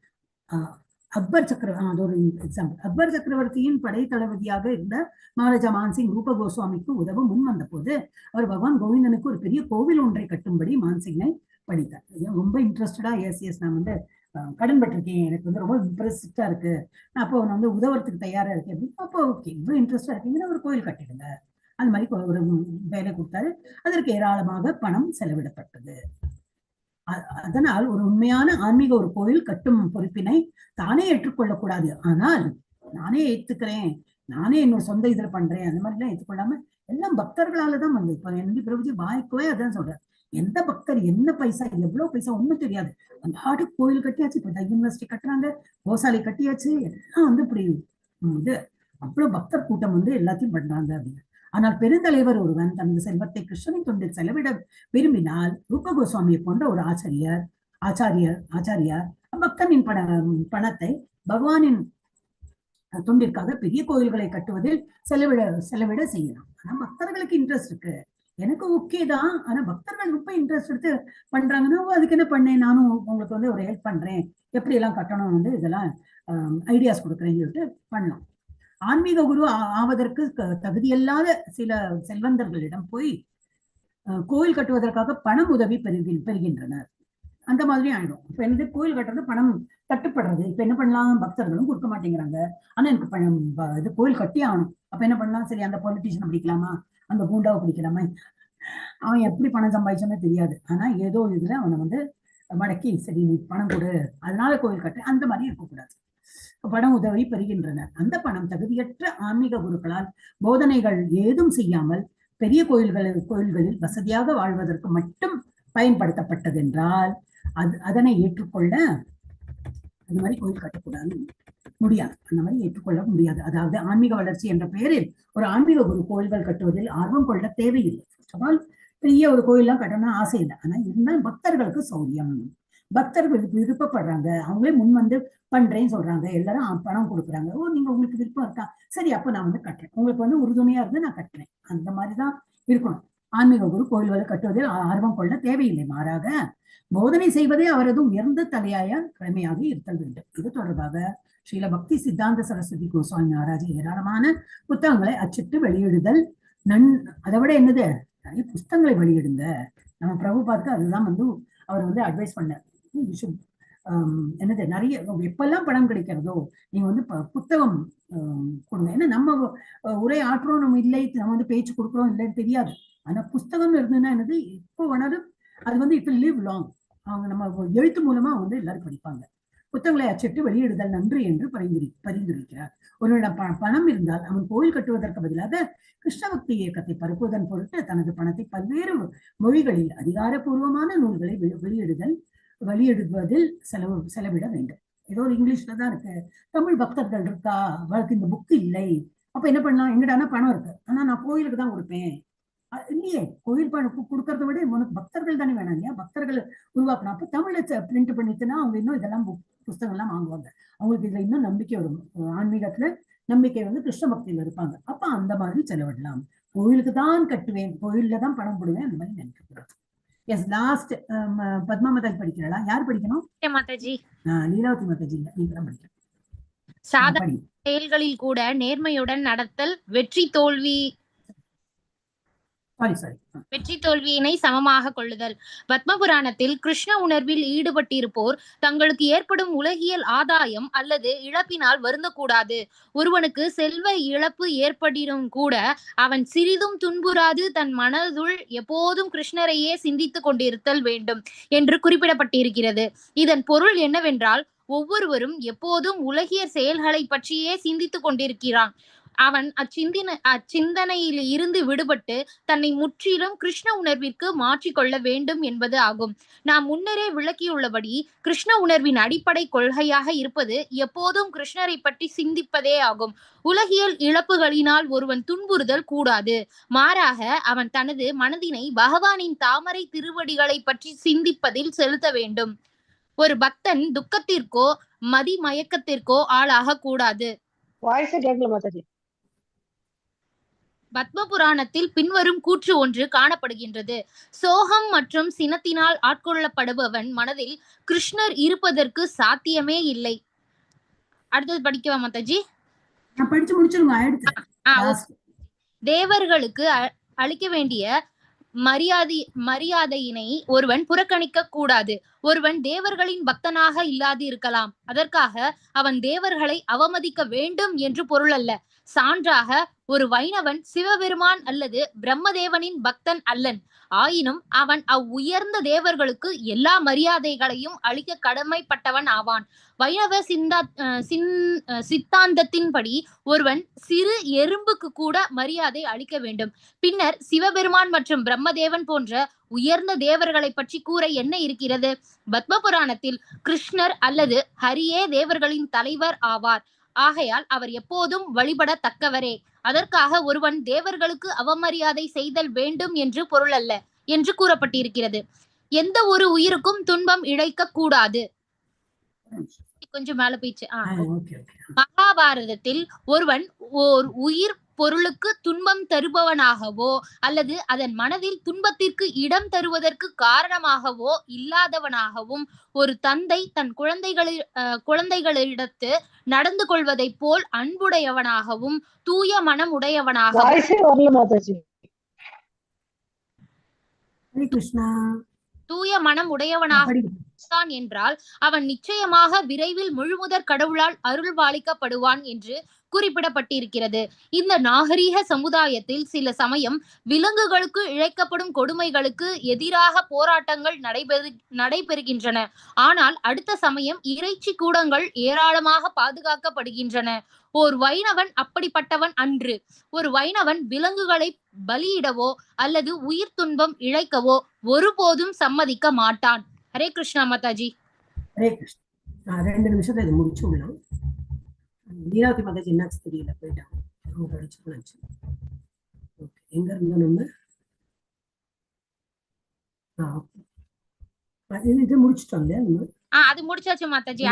அக்பர் அது ஒரு எக்ஸாம்பிள். அக்பர் சக்கரவர்த்தியின் படை தளபதியாக இருந்த மகாராஜா மான்சிங் ரூப கோஸ்வாமிக்கு உதவ முன் வந்த போது அவர் பகவான் கோவிந்தனுக்கு ஒரு பெரிய கோவில் ஒன்றை கட்டும்படி மான்சிங்கை படித்தார். ரொம்ப இன்ட்ரெஸ்டடா எஸ் நான் வந்து கடன் பட்டிருக்கேன், எனக்கு வந்து ரொம்ப இன்ட்ரெஸ்டா இருக்கு, அப்போ நான் வந்து உதவுறதுக்கு தயாரா இருக்கேன் அப்படின்னு. அப்போ ஓகே, இவ்வளவு இன்ட்ரெஸ்டா இருக்கீங்கன்னா ஒரு கோயில் கட்டிடுங்க, அந்த மாதிரி ஒரு வேலை கொடுத்தாரு. அதற்கு ஏராளமாக பணம் செலவிடப்பட்டது. அதனால் ஒரு உண்மையான ஆன்மீக ஒரு கோவில் கட்டும் பொறுப்பினை தானே ஏற்றுக்கொள்ளக்கூடாது. ஆனால் நானே ஏத்துக்கிறேன், நானே என்னோட சொந்த இதுல பண்றேன், அந்த மாதிரி எல்லாம் ஏற்றுக்கொள்ளாம எல்லாம் பக்தர்களாலதான் வந்து. இப்ப என் பிரபுஜி வாய்க்கவே அதான் சொல்றாரு, எந்த பக்தர் என்ன பைசா எவ்வளவு பைசா ஒண்ணும் தெரியாது, அந்த கோயில் கட்டியாச்சு, இப்ப யூனிவர்சிட்டி கட்டுறாங்க, கோசாலை கட்டியாச்சு, எல்லாம் வந்து இப்படி இது அவ்வளவு பக்தர் கூட்டம் வந்து எல்லாத்தையும் பண்றாங்க அப்படின்னு. ஆனால் பெருந்தலைவர் ஒருவன் தனது செல்வத்தை கிருஷ்ணனின் தொண்டில் செலவிட விரும்பினால் ரூப கோஸ்வாமியை போன்ற ஒரு ஆச்சாரியார் பக்தனின் பணத்தை பகவானின் தொண்டிற்காக பெரிய கோயில்களை கட்டுவதில் செலவிட செய்யலாம். ஆனா பக்தர்களுக்கு இன்ட்ரெஸ்ட் இருக்கு, எனக்கு ஓகே தான். ஆனா பக்தர்கள் ரொம்ப இன்ட்ரெஸ்ட் எடுத்து பண்றாங்கன்னா அதுக்கு என்ன பண்ணேன், நானும் உங்களுக்கு வந்து ஒரு ஹெல்ப் பண்றேன், எப்படி எல்லாம் கட்டணும் வந்து இதெல்லாம் ஐடியாஸ் கொடுக்குறேன்னு சொல்லிட்டு பண்ணலாம். ஆன்மீக குரு ஆவதற்கு தகுதியில்லாத சில செல்வந்தர்களிடம் போய் கோயில் கட்டுவதற்காக பணம் உதவி பெறுகின்றனர். அந்த மாதிரி ஆயிடும். இப்ப எனக்கு கோயில் கட்டுறது பணம் தட்டுப்படுறது. இப்ப என்ன பண்ணலாம், பக்தர்களும் கொடுக்க மாட்டேங்கிறாங்க. ஆனா எனக்கு பணம் இது கோயில் கட்டி ஆகணும். அப்ப என்ன பண்ணலாம், சரி அந்த பொலிட்டீஷியனை பிடிக்கலாமா, அந்த கூண்டாவை பிடிக்கலாமா, அவன் எப்படி பணம் சம்பாதிச்சானே தெரியாது. ஆனா ஏதோ இதுல அவனை வந்து மடக்கி சரி நீ பணம் கொடு, அதனால கோயில் கட்டு, அந்த மாதிரி இருக்கக்கூடாது. பணம் உதவி பெறுகின்றனர். அந்த பணம் தகுதியற்ற ஆன்மீக குருக்களால் போதனைகள் ஏதும் செய்யாமல் பெரிய கோயில்களில் வசதியாக வாழ்வதற்கு மட்டும் பயன்படுத்தப்பட்டது என்றால் அதனை ஏற்றுக்கொள்ள அந்த மாதிரி கோயில் கட்டக்கூடாது, முடியாது. அந்த மாதிரி ஏற்றுக்கொள்ள முடியாது. அதாவது ஆன்மீக வளர்ச்சி என்ற பெயரில் ஒரு ஆன்மீக குரு கோயில்கள் கட்டுவதில் ஆர்வம் கொள்ள தேவையில்லை. பெரிய ஒரு கோயில்லாம் கட்டணும்னு ஆசை இல்லை. ஆனா இருந்தால் பக்தர்களுக்கு சௌரியம், பக்தர்கள் விருப்பப்படுறாங்க, அவங்களே முன் வந்து பண்றேன்னு சொல்றாங்க, எல்லாரும் பணம் கொடுக்குறாங்க, ஓ நீங்க உங்களுக்கு விருப்பம் இருக்கா, சரி அப்ப நான் வந்து கட்டுறேன், உங்களுக்கு வந்து உறுதுணையா இருந்து நான் கட்டுறேன், அந்த மாதிரிதான் இருக்கணும். ஆன்மீக குரு கோயில்களை கட்டுவதில் ஆர்வம் கொள்ள தேவையில்லை, மாறாக போதனை செய்வதே அவரது உயர்ந்த தலையாய கடமையாக இருத்தல் வேண்டும். இது தொடர்பாக ஸ்ரீல பக்தி சித்தாந்த சரஸ்வதி கோஸ்வாமி மகாராஜ் ஏராளமான புத்தகங்களை அச்சிட்டு வெளியிடுதல் அதை விட என்னது, நிறைய புத்தகங்களை வெளியிடுங்க. நம்ம பிரபுபாதுக்கு அதுதான் வந்து அவர் வந்து அட்வைஸ் பண்ணார். என்னது, நிறைய எப்பெல்லாம் பணம் கிடைக்கிறதோ நீங்க வந்து புத்தகம் கொடுங்க. ஏன்னா நம்ம உரை ஆற்றுறோம், நம்ம இல்லை, நம்ம வந்து பேச்சு கொடுக்குறோம் இல்லைன்னு தெரியாது. ஆனா புஸ்தகம் இருந்ததுன்னா என்னது, எப்போ வேணாலும் அது வந்து இட் வில் லிவ் லாங். அவங்க நம்ம எழுத்து மூலமா வந்து எல்லாரும் படிப்பாங்க. புத்தகங்களை அச்சிட்டு வெளியிடுதல் நன்று என்று பரிந்துரைக்கிறார். ஒருவரிடம் பணம் இருந்தால் அவன் கோயில் கட்டுவதற்கு பதிலாக கிருஷ்ண பக்தி இயக்கத்தை பரப்புவதன் பொருட்டு தனது பணத்தை பல்வேறு மொழிகளில் அதிகாரப்பூர்வமான நூல்களை வெளியிடுவதில் செலவிட வேண்டும். ஏதோ ஒரு இங்கிலீஷ்ல தான் இருக்கு, தமிழ் பக்தர்கள் இருக்கா, அவருக்கு இந்த புக்கு இல்லை, அப்ப என்ன பண்ணலாம், எங்கிட்டானா பணம் இருக்கு ஆனா நான் கோயிலுக்கு தான் கொடுப்பேன், இல்லையே, கோயில் பணம் கொடுக்கறத விட உனக்கு பக்தர்கள் தானே வேணாம் இல்லையா, பக்தர்கள் உருவாக்கணும். அப்ப தமிழை பிரிண்ட் பண்ணிட்டுனா அவங்க இன்னும் இதெல்லாம் புஸ்தகம்லாம் வாங்குவாங்க, அவங்களுக்கு இதுல இன்னும் நம்பிக்கை வரும், ஆன்மீகத்துல நம்பிக்கை வந்து கிருஷ்ண பக்தியில இருப்பாங்க. அப்ப அந்த மாதிரி செலவிடலாம். கோயிலுக்கு தான் கட்டுவேன், கோயில்ல தான் பணம் போடுவேன், அந்த மாதிரி நினைக்கக்கூடாது. எஸ், லாஸ்ட் பத்மா மாதாஜி படிக்கிறா, யார் படிக்கணும், மாதாஜி லீலாவதி மாதாஜி நீங்க தான் படிக்கணும். சாதாரண செயல்களில் கூட நேர்மையுடன் நடத்தல் வெற்றி தோல்வியினை சமமாக கொள்ளுதல். பத்ம புராணத்தில் கிருஷ்ண உணர்வில் ஈடுபட்டிருப்போர் தங்களுக்கு ஏற்படும் உலகியல் ஆதாயம் அல்லது இழப்பினால் வருந்தக்கூடாது. ஒருவனுக்கு செல்வ இழப்பு ஏற்படினும் கூட அவன் சிறிதும் துன்புறாது தன் மனதுள் எப்போதும் கிருஷ்ணரையே சிந்தித்துக் கொண்டிருத்தல் வேண்டும் என்று குறிப்பிடப்பட்டிருக்கிறது. இதன் பொருள் என்னவென்றால், ஒவ்வொருவரும் எப்போதும் உலகியற் செயல்களை பற்றியே சிந்தித்துக் கொண்டிருக்கிறான். அவன் அச்சிந்தனையில் இருந்து விடுபட்டு தன்னை முற்றிலும் கிருஷ்ண உணர்விற்கு மாற்றிக்கொள்ள வேண்டும் என்பது ஆகும். நாம் முன்னரே விளக்கியுள்ளபடி கிருஷ்ண உணர்வின் அடிப்படை கொள்கையாக இருப்பது எப்போதும் கிருஷ்ணரை பற்றி சிந்திப்பதே ஆகும். உலகியல் இழப்புகளினால் ஒருவன் துன்புறுதல் கூடாது, மாறாக அவன் தனது மனதினை பகவானின் தாமரை திருவடிகளை பற்றி சிந்திப்பதில் செலுத்த வேண்டும். ஒரு பக்தன் துக்கத்திற்கோ மதி மயக்கத்திற்கோ ஆளாக கூடாது. பத்ம புராணத்தில் பின்வரும் கூற்று ஒன்று காணப்படுகின்றது. சோகம் மற்றும் சினத்தினால் ஆட்கொள்ளப்படுபவன் மனதில் கிருஷ்ணர் இருப்பதற்கு சாத்தியமே இல்லை. அடுத்தது படிக்கவா மாதாஜி? படிச்சு முடிச்சிருங்க. தேவர்களுக்கு அளிக்க வேண்டிய மரியாதையினை ஒருவன் புறக்கணிக்க கூடாது. ஒருவன் தேவர்களின் பக்தனாக இல்லாது இருக்கலாம், அதற்காக அவன் தேவர்களை அவமதிக்க வேண்டும் என்று பொருள் அல்ல. சான்றாக ஒரு வைணவன் சிவபெருமான் அல்லது பிரம்மதேவனின் பக்தன் அல்லன், ஆயினும் அவன் உயர்ந்த தேவர்களுக்கு எல்லா மரியாதைகளையும் அளிக்க கடமைப்பட்டவன் ஆவான். வைணவ சித்தாந்தத்தின்படி ஒருவன் சிறு எறும்புக்கு கூட மரியாதை அளிக்க வேண்டும். பின்னர் சிவபெருமான் மற்றும் பிரம்மதேவன் போன்ற உயர்ந்த தேவர்களை பற்றி கூற என்ன இருக்கிறது? பத்ம புராணத்தில் கிருஷ்ணர் அல்லது ஹரியே தேவர்களின் தலைவர் ஆவார். ஆகையால் அவர் எப்போதும் வழிபடத்தக்கவரே. அதற்காக ஒருவன் தேவர்களுக்கு அவமரியாதை செய்தல் வேண்டும் என்று பொருள் அல்ல என்று கூறப்பட்டிருக்கிறது. எந்த ஒரு உயிருக்கும் துன்பம் இழைக்க கூடாது. கொஞ்சம் மேல போயிடுச்சு. மகாபாரதத்தில் ஒருவன் ஓர் உயிர் பொருளுக்கு துன்பம் தருபவனாகவோ அல்லது அதன் மனதில் துன்பத்திற்கு இடம் தருவதற்கு காரணமாகவோ இல்லாதவனாகவும் ஒரு தந்தை தன் குழந்தைகளிடத்து நடந்து கொள்வதை போல் அன்புடையவனாகவும் தூய மனம் உடையவனாகவும் என்றால் அவன் நிச்சயமாக விரைவில் முழுமுதற் கடவுளால் அருள்பாலிக்கப்படுவான் என்று குறிப்பிடப்பட்டிருக்கிறது. இந்த நாகரீக சமுதாயத்தில் சில சமயம் விலங்குகளுக்கு இழைக்கப்படும் கொடுமைகளுக்கு எதிராக போராட்டங்கள் நடைபெறுகின்றன. ஆனால் அடுத்த சமயம் இறைச்சி கூடங்கள் ஏராளமாக பாதுகாக்கப்படுகின்றன. ஓர் வைணவன் அப்படிப்பட்டவன் அன்று. ஒரு வைணவன் விலங்குகளை பலியிடவோ அல்லது உயிர் துன்பம் இழைக்கவோ ஒருபோதும் சம்மதிக்க மாட்டான். ஹரே கிருஷ்ணா மாதாஜி. ஹரே கிருஷ்ணா. 2 நிமிஷத்துல இது முடிச்சுடலாம். லீலாவதி மாதாஜி என்னாச்சு தெரியல, போயிட்டாங்க. அவங்க படிச்சுக்கலாச்சு. ஓகே, எங்க இருந்தோம் நம்ம? இது முடிச்சுட்டோம் இல்லையா? அது முடிச்சாச்சு மாதாஜி.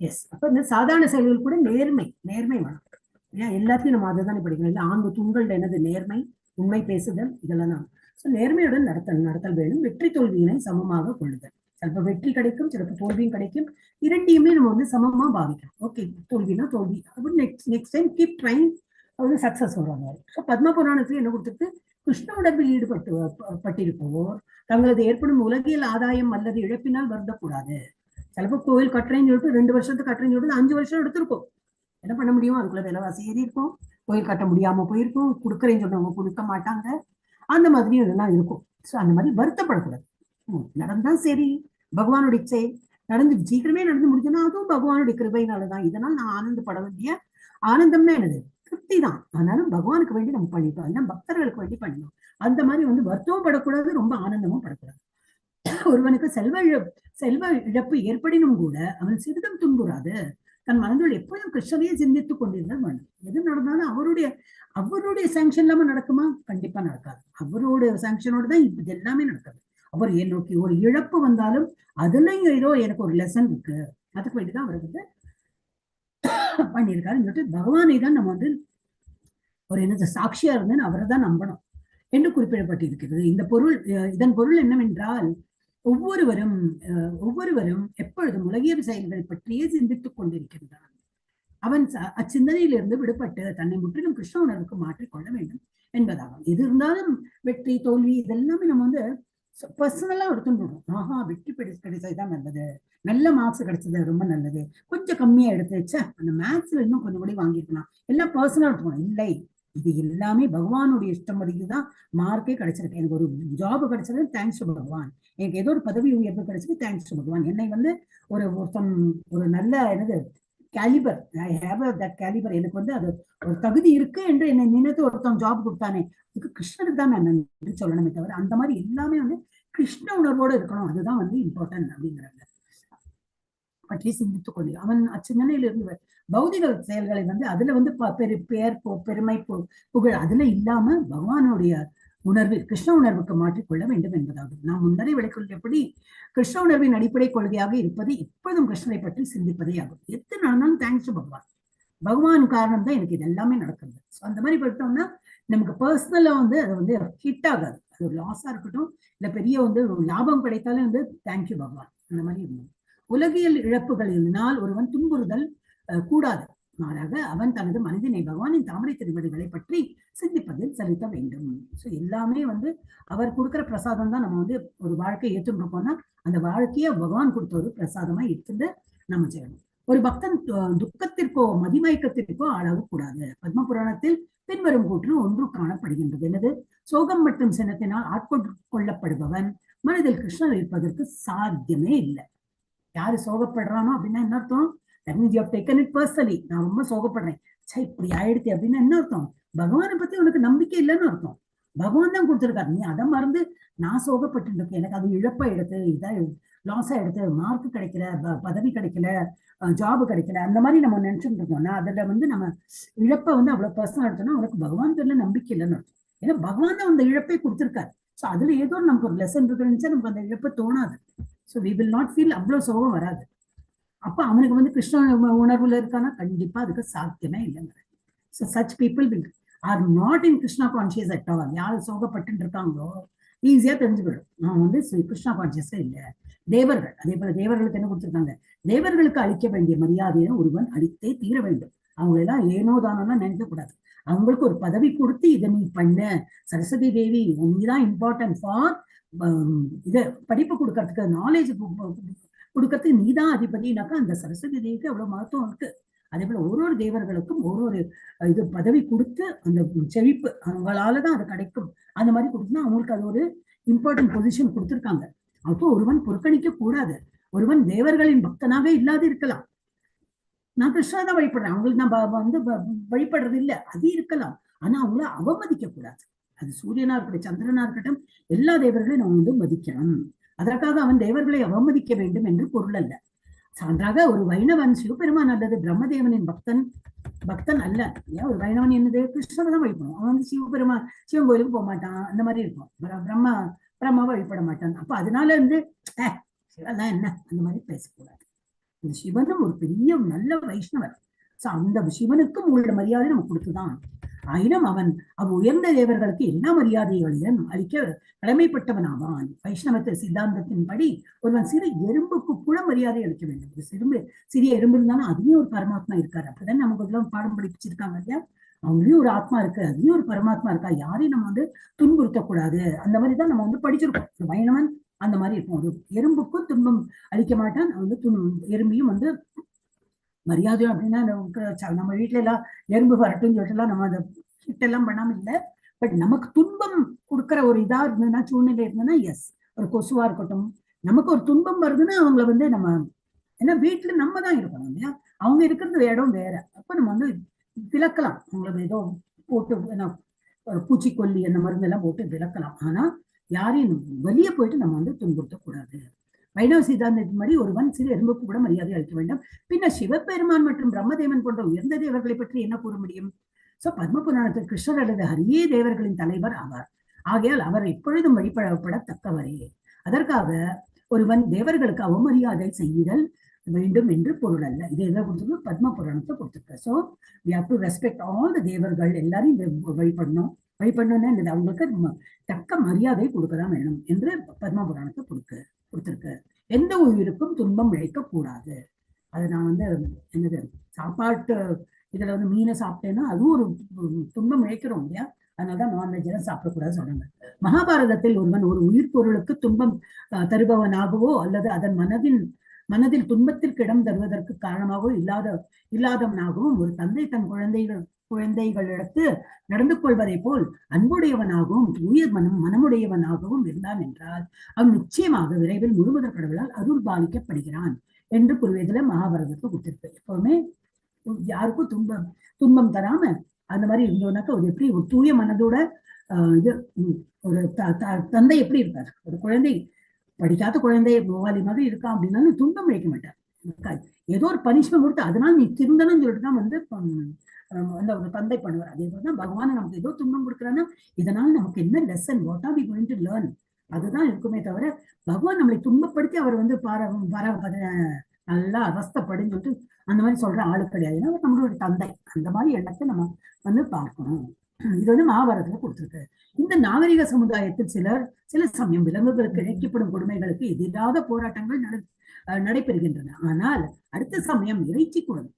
எஸ். அப்ப இந்த சாதாரண செயல்கள் கூட நேர்மை வேணும். ஏன் எல்லாத்தையும் நம்ம அதை தானே படிக்கணும். இல்லை, 4 தூண்கள் என்னது? நேர்மை, உண்மை பேசுதல், இதெல்லாம் தான். நேர்மையுடன் நடத்தல் வேணும். வெற்றி தோல்வியினை சமமாக கொள்ளுதல். சிலப்ப வெற்றி கிடைக்கும், சிலப்ப தோல்வியும் கிடைக்கும். இரண்டையுமே நம்ம வந்து சமமா பாவிக்கணும். ஓகே, தோல்வினா தோல்வி, அப்படி நெக்ஸ்ட் டைம் கீப் ட்ரைங், அது சக்சஸ் வருவாங்க. ஸோ பத்ம புராணத்துல என்ன கொடுத்துருக்கு? கிருஷ்ண உணர்வில் ஈடுபட்டிருப்போர் தங்களது ஏற்படும் உலகியல் ஆதாயம் அல்லது இழப்பினால் வருந்தக்கூடாது. சிலப்போ கோயில் கட்டுறேன்னு சொல்லிட்டு 2 வருஷத்துக்கு கட்டுறேன்னு சொல்லிட்டு 5 வருஷம் எடுத்திருக்கோம். என்ன பண்ண முடியும்? அதுக்குள்ள விலைவாசி ஏறி இருக்கும், கோயில் கட்ட முடியாம போயிருக்கும், கொடுக்குறேன்னு சொன்னவங்க கொடுக்க மாட்டாங்க, அந்த மாதிரியும் இதெல்லாம் இருக்கும். ஸோ அந்த மாதிரி வருத்தப்படக்கூடாது. நடந்தா சரி, பகவானுடைய இச்சை நடந்து சீக்கிரமே நடந்து முடிஞ்சோன்னா அதுவும் பகவானுடைய கிருபையினாலதான். இதனால் நான் ஆனந்தப்பட வேண்டிய ஆனந்தம்னா என்னது? திருப்தி தான். ஆனாலும் பகவானுக்கு வேண்டி நம்ம பண்ணிட்டோம், ஏன்னா பக்தர்களுக்கு வேண்டி பண்ணிட்டோம். அந்த மாதிரி வந்து வருத்தமும் படக்கூடாது, ரொம்ப ஆனந்தமும் படக்கூடாது. ஒருவனுக்கு செல்வ இழப்பு ஏற்படினும் கூட அவன் சிறிதும் துன்புறாது. தன் மனதில் எப்போதும் கிருஷ்ணனையே சிந்தித்துக் கொண்டிருந்தால் வேண்டும். எது நடந்தாலும் அவருடைய சாங்ஷன் இல்லாம நடக்குமா? கண்டிப்பா நடக்காது. அவருடைய சாங்ஷனோட தான் இது எல்லாமே நடக்காது. அவர் நோக்கி ஒரு இழப்பு வந்தாலும் அதுலயும் ஏதோ எனக்கு ஒரு லெசன் இருக்கு, அதுக்கு வேண்டிதான் அவர் வந்து பண்ணியிருக்காரு. பகவானை தான் நம்ம வந்து ஒரு என்னது சாட்சியா இருந்து அவரை தான் நம்பணும் என்று குறிப்பிடப்பட்டிருக்கிறது. இதன் பொருள் என்னவென்றால் ஒவ்வொருவரும் எப்பொழுதும் உலகியல் செயல்கள் பற்றியே சிந்தித்துக் கொண்டிருக்கின்றான். அவன் அச்சிந்தனையிலிருந்து விடுபட்டு தன்னை முற்றிலும் கிருஷ்ண உணர்வுக்கு மாற்றிக்கொள்ள வேண்டும் என்பதாகும். எது இருந்தாலும் வெற்றி தோல்வி இதெல்லாமே நம்ம வந்து பர்சனலா எடுத்துட்டு வெற்றி கிடைச்சதுதான் நல்லது, நல்ல மார்க்ஸ் கிடைச்சது ரொம்ப நல்லது, கொஞ்சம் கம்மியா எடுத்து வச்சா அந்த மேத்ஸ்ல இன்னும் கொஞ்சம் கூட வாங்கிருக்கலாம், எல்லாம் பர்சனலா எடுத்துக்கணும். இல்லை, இது எல்லாமே பகவானுடைய இஷ்டப்படிதான் மார்க்கே கிடைச்சிருக்கு. எனக்கு ஒரு ஜாப் கிடைச்சது, தேங்க்ஸ் டு பகவான். எனக்கு ஏதோ ஒரு பதவி உயர்வு கிடைச்சது, தேங்க்ஸ் டு பகவான். என்னை வந்து ஒரு நல்ல என்னது calibre, I have that calibre, எனக்கு வந்து அது ஒரு தகுதி இருக்கு என்று என்னை நினைத்து ஒருத்தன் ஜாப் கொடுத்தானே, அதுக்கு கிருஷ்ணருக்கு தான் நான் நன்றி சொல்லணுமே தவிர அந்த மாதிரி எல்லாமே வந்து கிருஷ்ண உணர்வோடு இருக்கணும். அதுதான் வந்து இம்பார்ட்டன்ட் அப்படிங்கிறாங்க. பற்றி சிந்தித்துக் கொண்டு அவன் அச்சிந்தனையிலிருந்து பௌதிக செயல்களை வந்து அதுல வந்து பெருமை புகழ் அதுல இல்லாம பகவானுடைய உணர்வு கிருஷ்ண உணர்வுக்கு மாற்றிக்கொள்ள வேண்டும் என்பதாகும். நாம் முன்னரே விளக்கியபடி கிருஷ்ண உணர்வின் அடிப்படை கொள்கையாக இருப்பது எப்பொழுதும் கிருஷ்ணனை பற்றி சிந்திப்பதே ஆகும். எத்தனை நடந்தாலும் தேங்க்ஸ் டு பகவான் காரணம் தான் எனக்கு இது எல்லாமே நடக்குது. அந்த மாதிரி பார்த்தோம்னா நமக்கு பர்சனலா வந்து அது வந்து ஹிட் ஆகாது. அது ஒரு லாஸா இருக்கட்டும், இல்ல பெரிய வந்து லாபம் கிடைத்தாலும் வந்து தேங்க்யூ பகவான் அந்த மாதிரி இருந்தது. உலகியல் இழப்புகளினால் ஒருவன் துன்புறுதல் கூடாது. மாறாக அவன் தனது மனிதனை பகவானின் தாமரை திருவடிகளை பற்றி சிந்திப்பதில் செலுத்த வேண்டும். ஸோ எல்லாமே வந்து அவர் கொடுக்குற பிரசாதம் தான். நம்ம வந்து ஒரு வாழ்க்கையை ஏற்றுட்டு போனா அந்த வாழ்க்கையை பகவான் கொடுத்த ஒரு பிரசாதமா எடுத்துட்டு நம்ம செய்யணும். ஒரு பக்தன் துக்கத்திற்கோ மதிமயக்கத்திற்கோ ஆளாகக்கூடாது. பத்ம புராணத்தில் பின்வரும் கூற்று ஒன்று காணப்படுகின்றது. என்னது? சோகம் மற்றும் சினத்தினால் ஆட்கொள்ளப்படுபவன் மனதில் கிருஷ்ணர் இருப்பதற்கு சாத்தியமே இல்லை. யாரு சோகப்படுறானோ அப்படின்னா என்ன அர்த்தம்? நான் ரொம்ப சோகப்படுறேன், இப்படி ஆயிடுச்சு அப்படின்னா என்ன அர்த்தம்? பகவானை பத்தி உனக்கு நம்பிக்கை இல்லைன்னு அர்த்தம். பகவான் தான் கொடுத்துருக்காரு, நீ அதை மறந்து நான் சோகப்பட்டு இருக்கேன், எனக்கு அது இழப்பா எடுத்து இதா லாஸா எடுத்து மார்க் கிடைக்கல, பதவி கிடைக்கல, ஜாப் கிடைக்கல, அந்த மாதிரி நம்ம நினைச்சுட்டு இருக்கோம்னா அதுல வந்து நம்ம இழப்பை வந்து அவ்வளவு பர்சனல் எடுத்தோம்னா அவனுக்கு பகவான் பேர்ல நம்பிக்கை இல்லைன்னு அர்த்தம். ஏன்னா பகவான் தான் அந்த இழப்பை கொடுத்திருக்காரு. ஸோ அதுல ஏதோ நமக்கு ஒரு லெசன் இருக்குன்னு நமக்கு அந்த இழப்பு தோணாது. So we will not feel, அவ்வளவு சோகம் வராது. அப்ப அவனுக்கு வந்து கிருஷ்ண உணர்வுல இருக்கானா கண்டிப்பா அதுக்கு சாத்தியமே இல்லைங்க. So such people will or not in Krishna conscious at all. யார் சோகப்பட்டு இருக்காங்களோ ஈஸியா தெரிஞ்சு போயிடும் நான் வந்து கிருஷ்ணா கான்சியஸே இல்லை. தேவர்கள் அதே போல தேவர்களுக்கு என்ன கொடுத்திருக்காங்க, தேவர்களுக்கு அளிக்க வேண்டிய மரியாதையை ஒருவன் அளித்தே தீர வேண்டும். அவங்களெல்லாம் ஏனோ தானோலாம் நினைக்க கூடாது. அவங்களுக்கு ஒரு பதவி கொடுத்து இதை நீ பண்ண, சரஸ்வதி தேவி நீதான் இம்பார்ட்டன்ட் ஃபார் இதை படிப்பு கொடுக்கறதுக்கு, நாலேஜ் கொடுக்கறதுக்கு நீதான் அதிபதினாக்கா அந்த சரஸ்வதி தேவிக்கு அவ்வளவு மகத்துவம் இருக்கு. அதே போல ஒரு ஒரு தேவர்களுக்கும் ஒரு ஒரு இது பதவி கொடுத்து அந்த செழிப்பு அவங்களாலதான் அது கிடைக்கும். அந்த மாதிரி கொடுத்தா அவங்களுக்கு அது ஒரு இம்பார்ட்டன்ட் பொசிஷன் கொடுத்துருக்காங்க. அப்போ ஒருவன் புறக்கணிக்க கூடாது. ஒருவன் தேவர்களின் பக்தனாக இல்லாது இருக்கலாம். நான் கிருஷ்ணா தான் வழிபடுறேன், அவங்களுக்கு நான் வந்து வழிபடுறது இல்லை, அது இருக்கலாம். ஆனா அவங்கள அவமதிக்க கூடாது. அது சூரியனா இருக்கட்டும், சந்திரனா இருக்கட்டும், எல்லா தேவர்களையும் நம்ம வந்து மதிக்கணும். அதற்காக அவன் தேவர்களை அவமதிக்க வேண்டும் என்று பொருள் அல்ல. சான்றாக ஒரு வைணவன் சிவபெருமான் அல்லது பிரம்மதேவனின் பக்தன் அல்ல. ஏன் ஒரு வைணவன் என்னது, கிருஷ்ணனை தான் வழிபடும். அவன் வந்து சிவன் கோயிலுக்கு போக மாட்டான், அந்த மாதிரி இருக்கும். பிரம்மாவை வழிபட மாட்டான். அப்ப அதனால வந்து சிவன் என்ன அந்த மாதிரி பேசக்கூடாது. இந்த சிவனும் ஒரு பெரிய நல்ல வைஷ்ணவர். அந்த சிவனுக்கும் உள்ள மரியாதை நம்ம கொடுத்துதான். ஆயினும் அவன் உயர்ந்த தேவர்களுக்கு எல்லா மரியாதைகளையும் அளிக்க கடமைப்பட்டவன் ஆவான். வைஷ்ணவ சித்தாந்தத்தின்படி ஒருவன் சிறு எறும்புக்கு கூட மரியாதை அளிக்க வேண்டும். சிறிய எறும்பு இருந்தாலும் அதுலயும் ஒரு பரமாத்மா இருக்காரு. அப்பதான் நமக்கு எல்லாம் பாடம் படிப்பிச்சிருக்காங்க இல்லையா. அவங்களையும் ஒரு ஆத்மா இருக்கு, அதுலயும் ஒரு பரமாத்மா இருக்கா, யாரையும் நம்ம வந்து துன்புறுத்தக்கூடாது. அந்த மாதிரிதான் நம்ம வந்து படிச்சிருக்கோம். வைணவன் அந்த மாதிரி இருக்கும். ஒரு எறும்புக்கும் துன்பம் அளிக்க மாட்டான். வந்து எறும்பையும் வந்து மரியாதையும் அப்படின்னா நம்ம வீட்டுல எல்லாம் எறும்பு வரட்டும்னு சொல்லிட்டு எல்லாம் நம்ம அதை ஹிட்டெல்லாம் பண்ணாம இல்லை. பட் நமக்கு துன்பம் கொடுக்குற ஒரு இதா இருந்ததுன்னா, சூழ்நிலை இருந்ததுன்னா, எஸ், ஒரு கொசுவா இருக்கட்டும், நமக்கு ஒரு துன்பம் வருதுன்னா அவங்கள வந்து நம்ம ஏன்னா வீட்டுல நம்ம தான் இருக்கணும் இல்லையா. அவங்க இருக்கிறது இடம் வேற. அப்ப நம்ம வந்து விளக்கலாம். அவங்களுக்கு ஏதோ போட்டு பூச்சிக்கொல்லி அந்த மருந்து எல்லாம் போட்டு விளக்கலாம். ஆனா யாரையும் வெளியே போயிட்டு நம்ம வந்து துன்புறுத்தக்கூடாது. வைணவ சித்தாந்தத்தின் மாதிரி ஒருவன் சிறு எறும்புக்கு கூட மரியாதை அளிக்க வேண்டும். பின்னர் சிவபெருமான் மற்றும் பிரம்மதேவன் போன்ற உயர்ந்த தேவர்களை பற்றி என்ன கூற முடியும்? சோ பத்ம புராணத்தில் கிருஷ்ணர் அல்லது ஹரியே தேவர்களின் தலைவர் ஆவார். ஆகையால் அவர் எப்பொழுதும் வழிபடப்படத்தக்கவரே. அதற்காக ஒருவன் தேவர்களுக்கு அவமரியாதை செய்தல் வேண்டும் என்று பொருள் அல்ல. இது எதை கொடுத்துருக்கு, பத்ம புராணத்தை கொடுத்துருக்க. So we have to respect all the தேவர்கள், எல்லாரையும் வழிபடணும்னு அவங்களுக்கு தக்க மரியாதை கொடுக்கதான் வேணும் என்று பத்ம புராணத்தை கொடுத்திருக்கு. எந்த உயிருக்கும் துன்பம் இழைக்க கூடாது. அது நான் வந்து என்னது சாப்பாட்டு இதுல வந்து மீனை சாப்பிட்டேன்னா அதுவும் ஒரு துன்பம் இழைக்கிறோம் இல்லையா. அதனாலதான் நான்வெஜ் எல்லாம் சாப்பிடக்கூடாது சொல்றாங்க. மகாபாரதத்தில் ஒருவன் ஒரு உயிர் பொருளுக்கு துன்பம் தருபவனாகவோ அல்லது அதன் மனதில் துன்பத்திற்கு இடம் தருவதற்கு காரணமாகவோ இல்லாதவனாகவும் ஒரு தந்தை தன் குழந்தைகளிடத்து நடந்து கொள்வதை போல் அன்புடையவனாகவும் உயிர் மனமுடையவனாகவும் இருந்தான் என்றால் அவன் நிச்சயமாக விரைவில் முழுமுதற் கடவுளால் அருள் பாலிக்கப்படுகிறான் என்று கூறுவதில மகாபாரதத்தை கொடுத்திருக்கு. எப்பவுமே யாருக்கும் துன்பம் தராம அந்த மாதிரி இருந்தோம்னாக்கா ஒரு எப்படி ஒரு தூய மனதோட இது ஒரு தந்தை எப்படி இருப்பார். ஒரு குழந்தை படிக்காத குழந்தை மோவாலி மாதிரி இருக்கான் அப்படின்னாலும் துன்பம் இழைக்க மாட்டார். ஏதோ ஒரு பனிஷ்மெண்ட் கொடுத்து அதனால நீ திருந்தணும்னு சொல்லிட்டு தான் வந்து அந்த ஒரு தந்தை பண்ணுவார். அதே போலதான் பகவான் நமக்கு ஏதோ துன்பம் கொடுக்குறான்னா இதனால நமக்கு என்ன lesson, what are we going to learn, அதுதான் இருக்குமே தவிர பகவான் நம்மளை துன்பப்படுத்தி அவர் வந்து நல்லா அவஸ்தப்படுன்னு சொல்லிட்டு அந்த மாதிரி சொல்ற ஆளு கிடையாது. ஏன்னா நம்மளோட தந்தை, அந்த மாதிரி எண்ணத்தை நம்ம வந்து பார்க்கணும். இது வந்து மகாபாரதத்துல கொடுத்திருக்கு. இந்த நாகரிக சமுதாயத்தில் சில சமயம் விலங்குகளுக்கு இழைக்கப்படும் கொடுமைகளுக்கு எதிராக போராட்டங்கள் நடைபெறுகின்றன. ஆனால் அடுத்த சமயம் இறைச்சி கொடுமை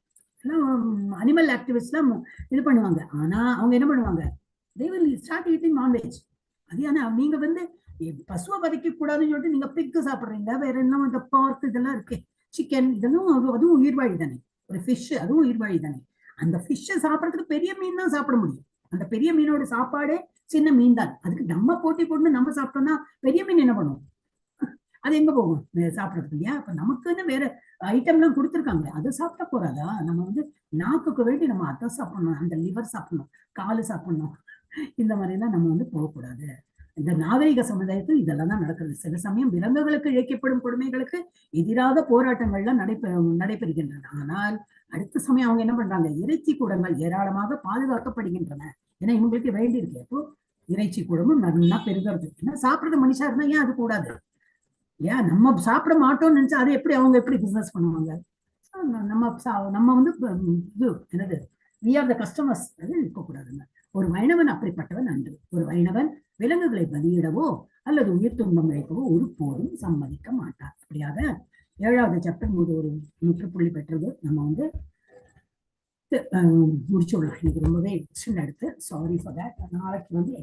அனிமல் ஆக்டிவிஸ்ட் எல்லாம் இது பண்ணுவாங்க. ஆனா அவங்க என்ன பண்ணுவாங்க, they will start eating non-veg. அது ஆனா நீங்க வந்து பசுவை வதைக்க கூடாதுன்னு சொல்லிட்டு நீங்க பிக்கு சாப்பிடுறீங்க. வேற என்ன இந்த பார்க் இதெல்லாம் இருக்கு, சிக்கன் இதெல்லாம் அதுவும் உயிர்வாழி தானே. ஒரு ஃபிஷ் அதுவும் உயிர்வாழி தானே. அந்த ஃபிஷ்ஷை சாப்பிடறதுக்கு பெரிய மீன் தான் சாப்பிட முடியும். அந்த பெரிய மீனோட சாப்பாடே சின்ன மீன் தான். அதுக்கு நம்ம போட்டி போட்டு நம்ம சாப்பிட்டோம்னா பெரிய மீன் என்ன பண்ணுவோம், அது எங்க போகும் சாப்பிடறதுக்கு இல்லையா. அப்ப நமக்குன்னு வேற ஐட்டம் எல்லாம் கொடுத்துருக்காங்க, அதை சாப்பிட்டா போறாதா? நம்ம வந்து நாக்குக்கு வேண்டி நம்ம அதை சாப்பிடணும், அந்த லிவர் சாப்பிடணும், காலு சாப்பிடணும், இந்த மாதிரி எல்லாம் நம்ம வந்து போகக்கூடாது. இந்த நாகரிக சமுதாயத்தில் இதெல்லாம் தான் நடக்கிறது. சில சமயம் விலங்குகளுக்கு இழைக்கப்படும் கொடுமைகளுக்கு எதிராக போராட்டங்கள்லாம் நடைபெறுகின்றன. ஆனால் அடுத்த சமயம் அவங்க என்ன பண்றாங்க, இறைச்சி கூடங்கள் ஏராளமாக பாதுகாக்கப்படுகின்றன. ஏன்னா இவங்களுக்கு வேண்டி இருக்கு. அப்போ இறைச்சி கூடமும் நல்லா பெருகிறது. ஏன்னா சாப்பிடுறது மனுஷா இருந்தா ஏன் அது கூடாது? ஏன் நம்ம சாப்பிட மாட்டோம்னு நினைச்சா அதை எப்படி அவங்க எப்படி பிசினஸ் பண்ணுவாங்க? நம்ம வந்து இது என்னது, we are the customers. அது இருக்கக்கூடாதுங்க. ஒரு வைணவன் அப்படிப்பட்டவன் அன்று. ஒரு வைணவன் விலங்குகளை பலியிடவோ அல்லது உயிர் துன்பம் வைக்கவோ ஒரு போதும் சம்மதிக்க மாட்டார். அப்படியாக 7வது சாப்டர் ஒரு முற்றுப்புள்ளி பெற்றது. நம்ம வந்து முடிச்சுடலாம். இன்னைக்கு ரொம்பவே எக்ஸ்டெண்ட் எடுத்து சாரி ஃபார் தட். நாளைக்கு வந்து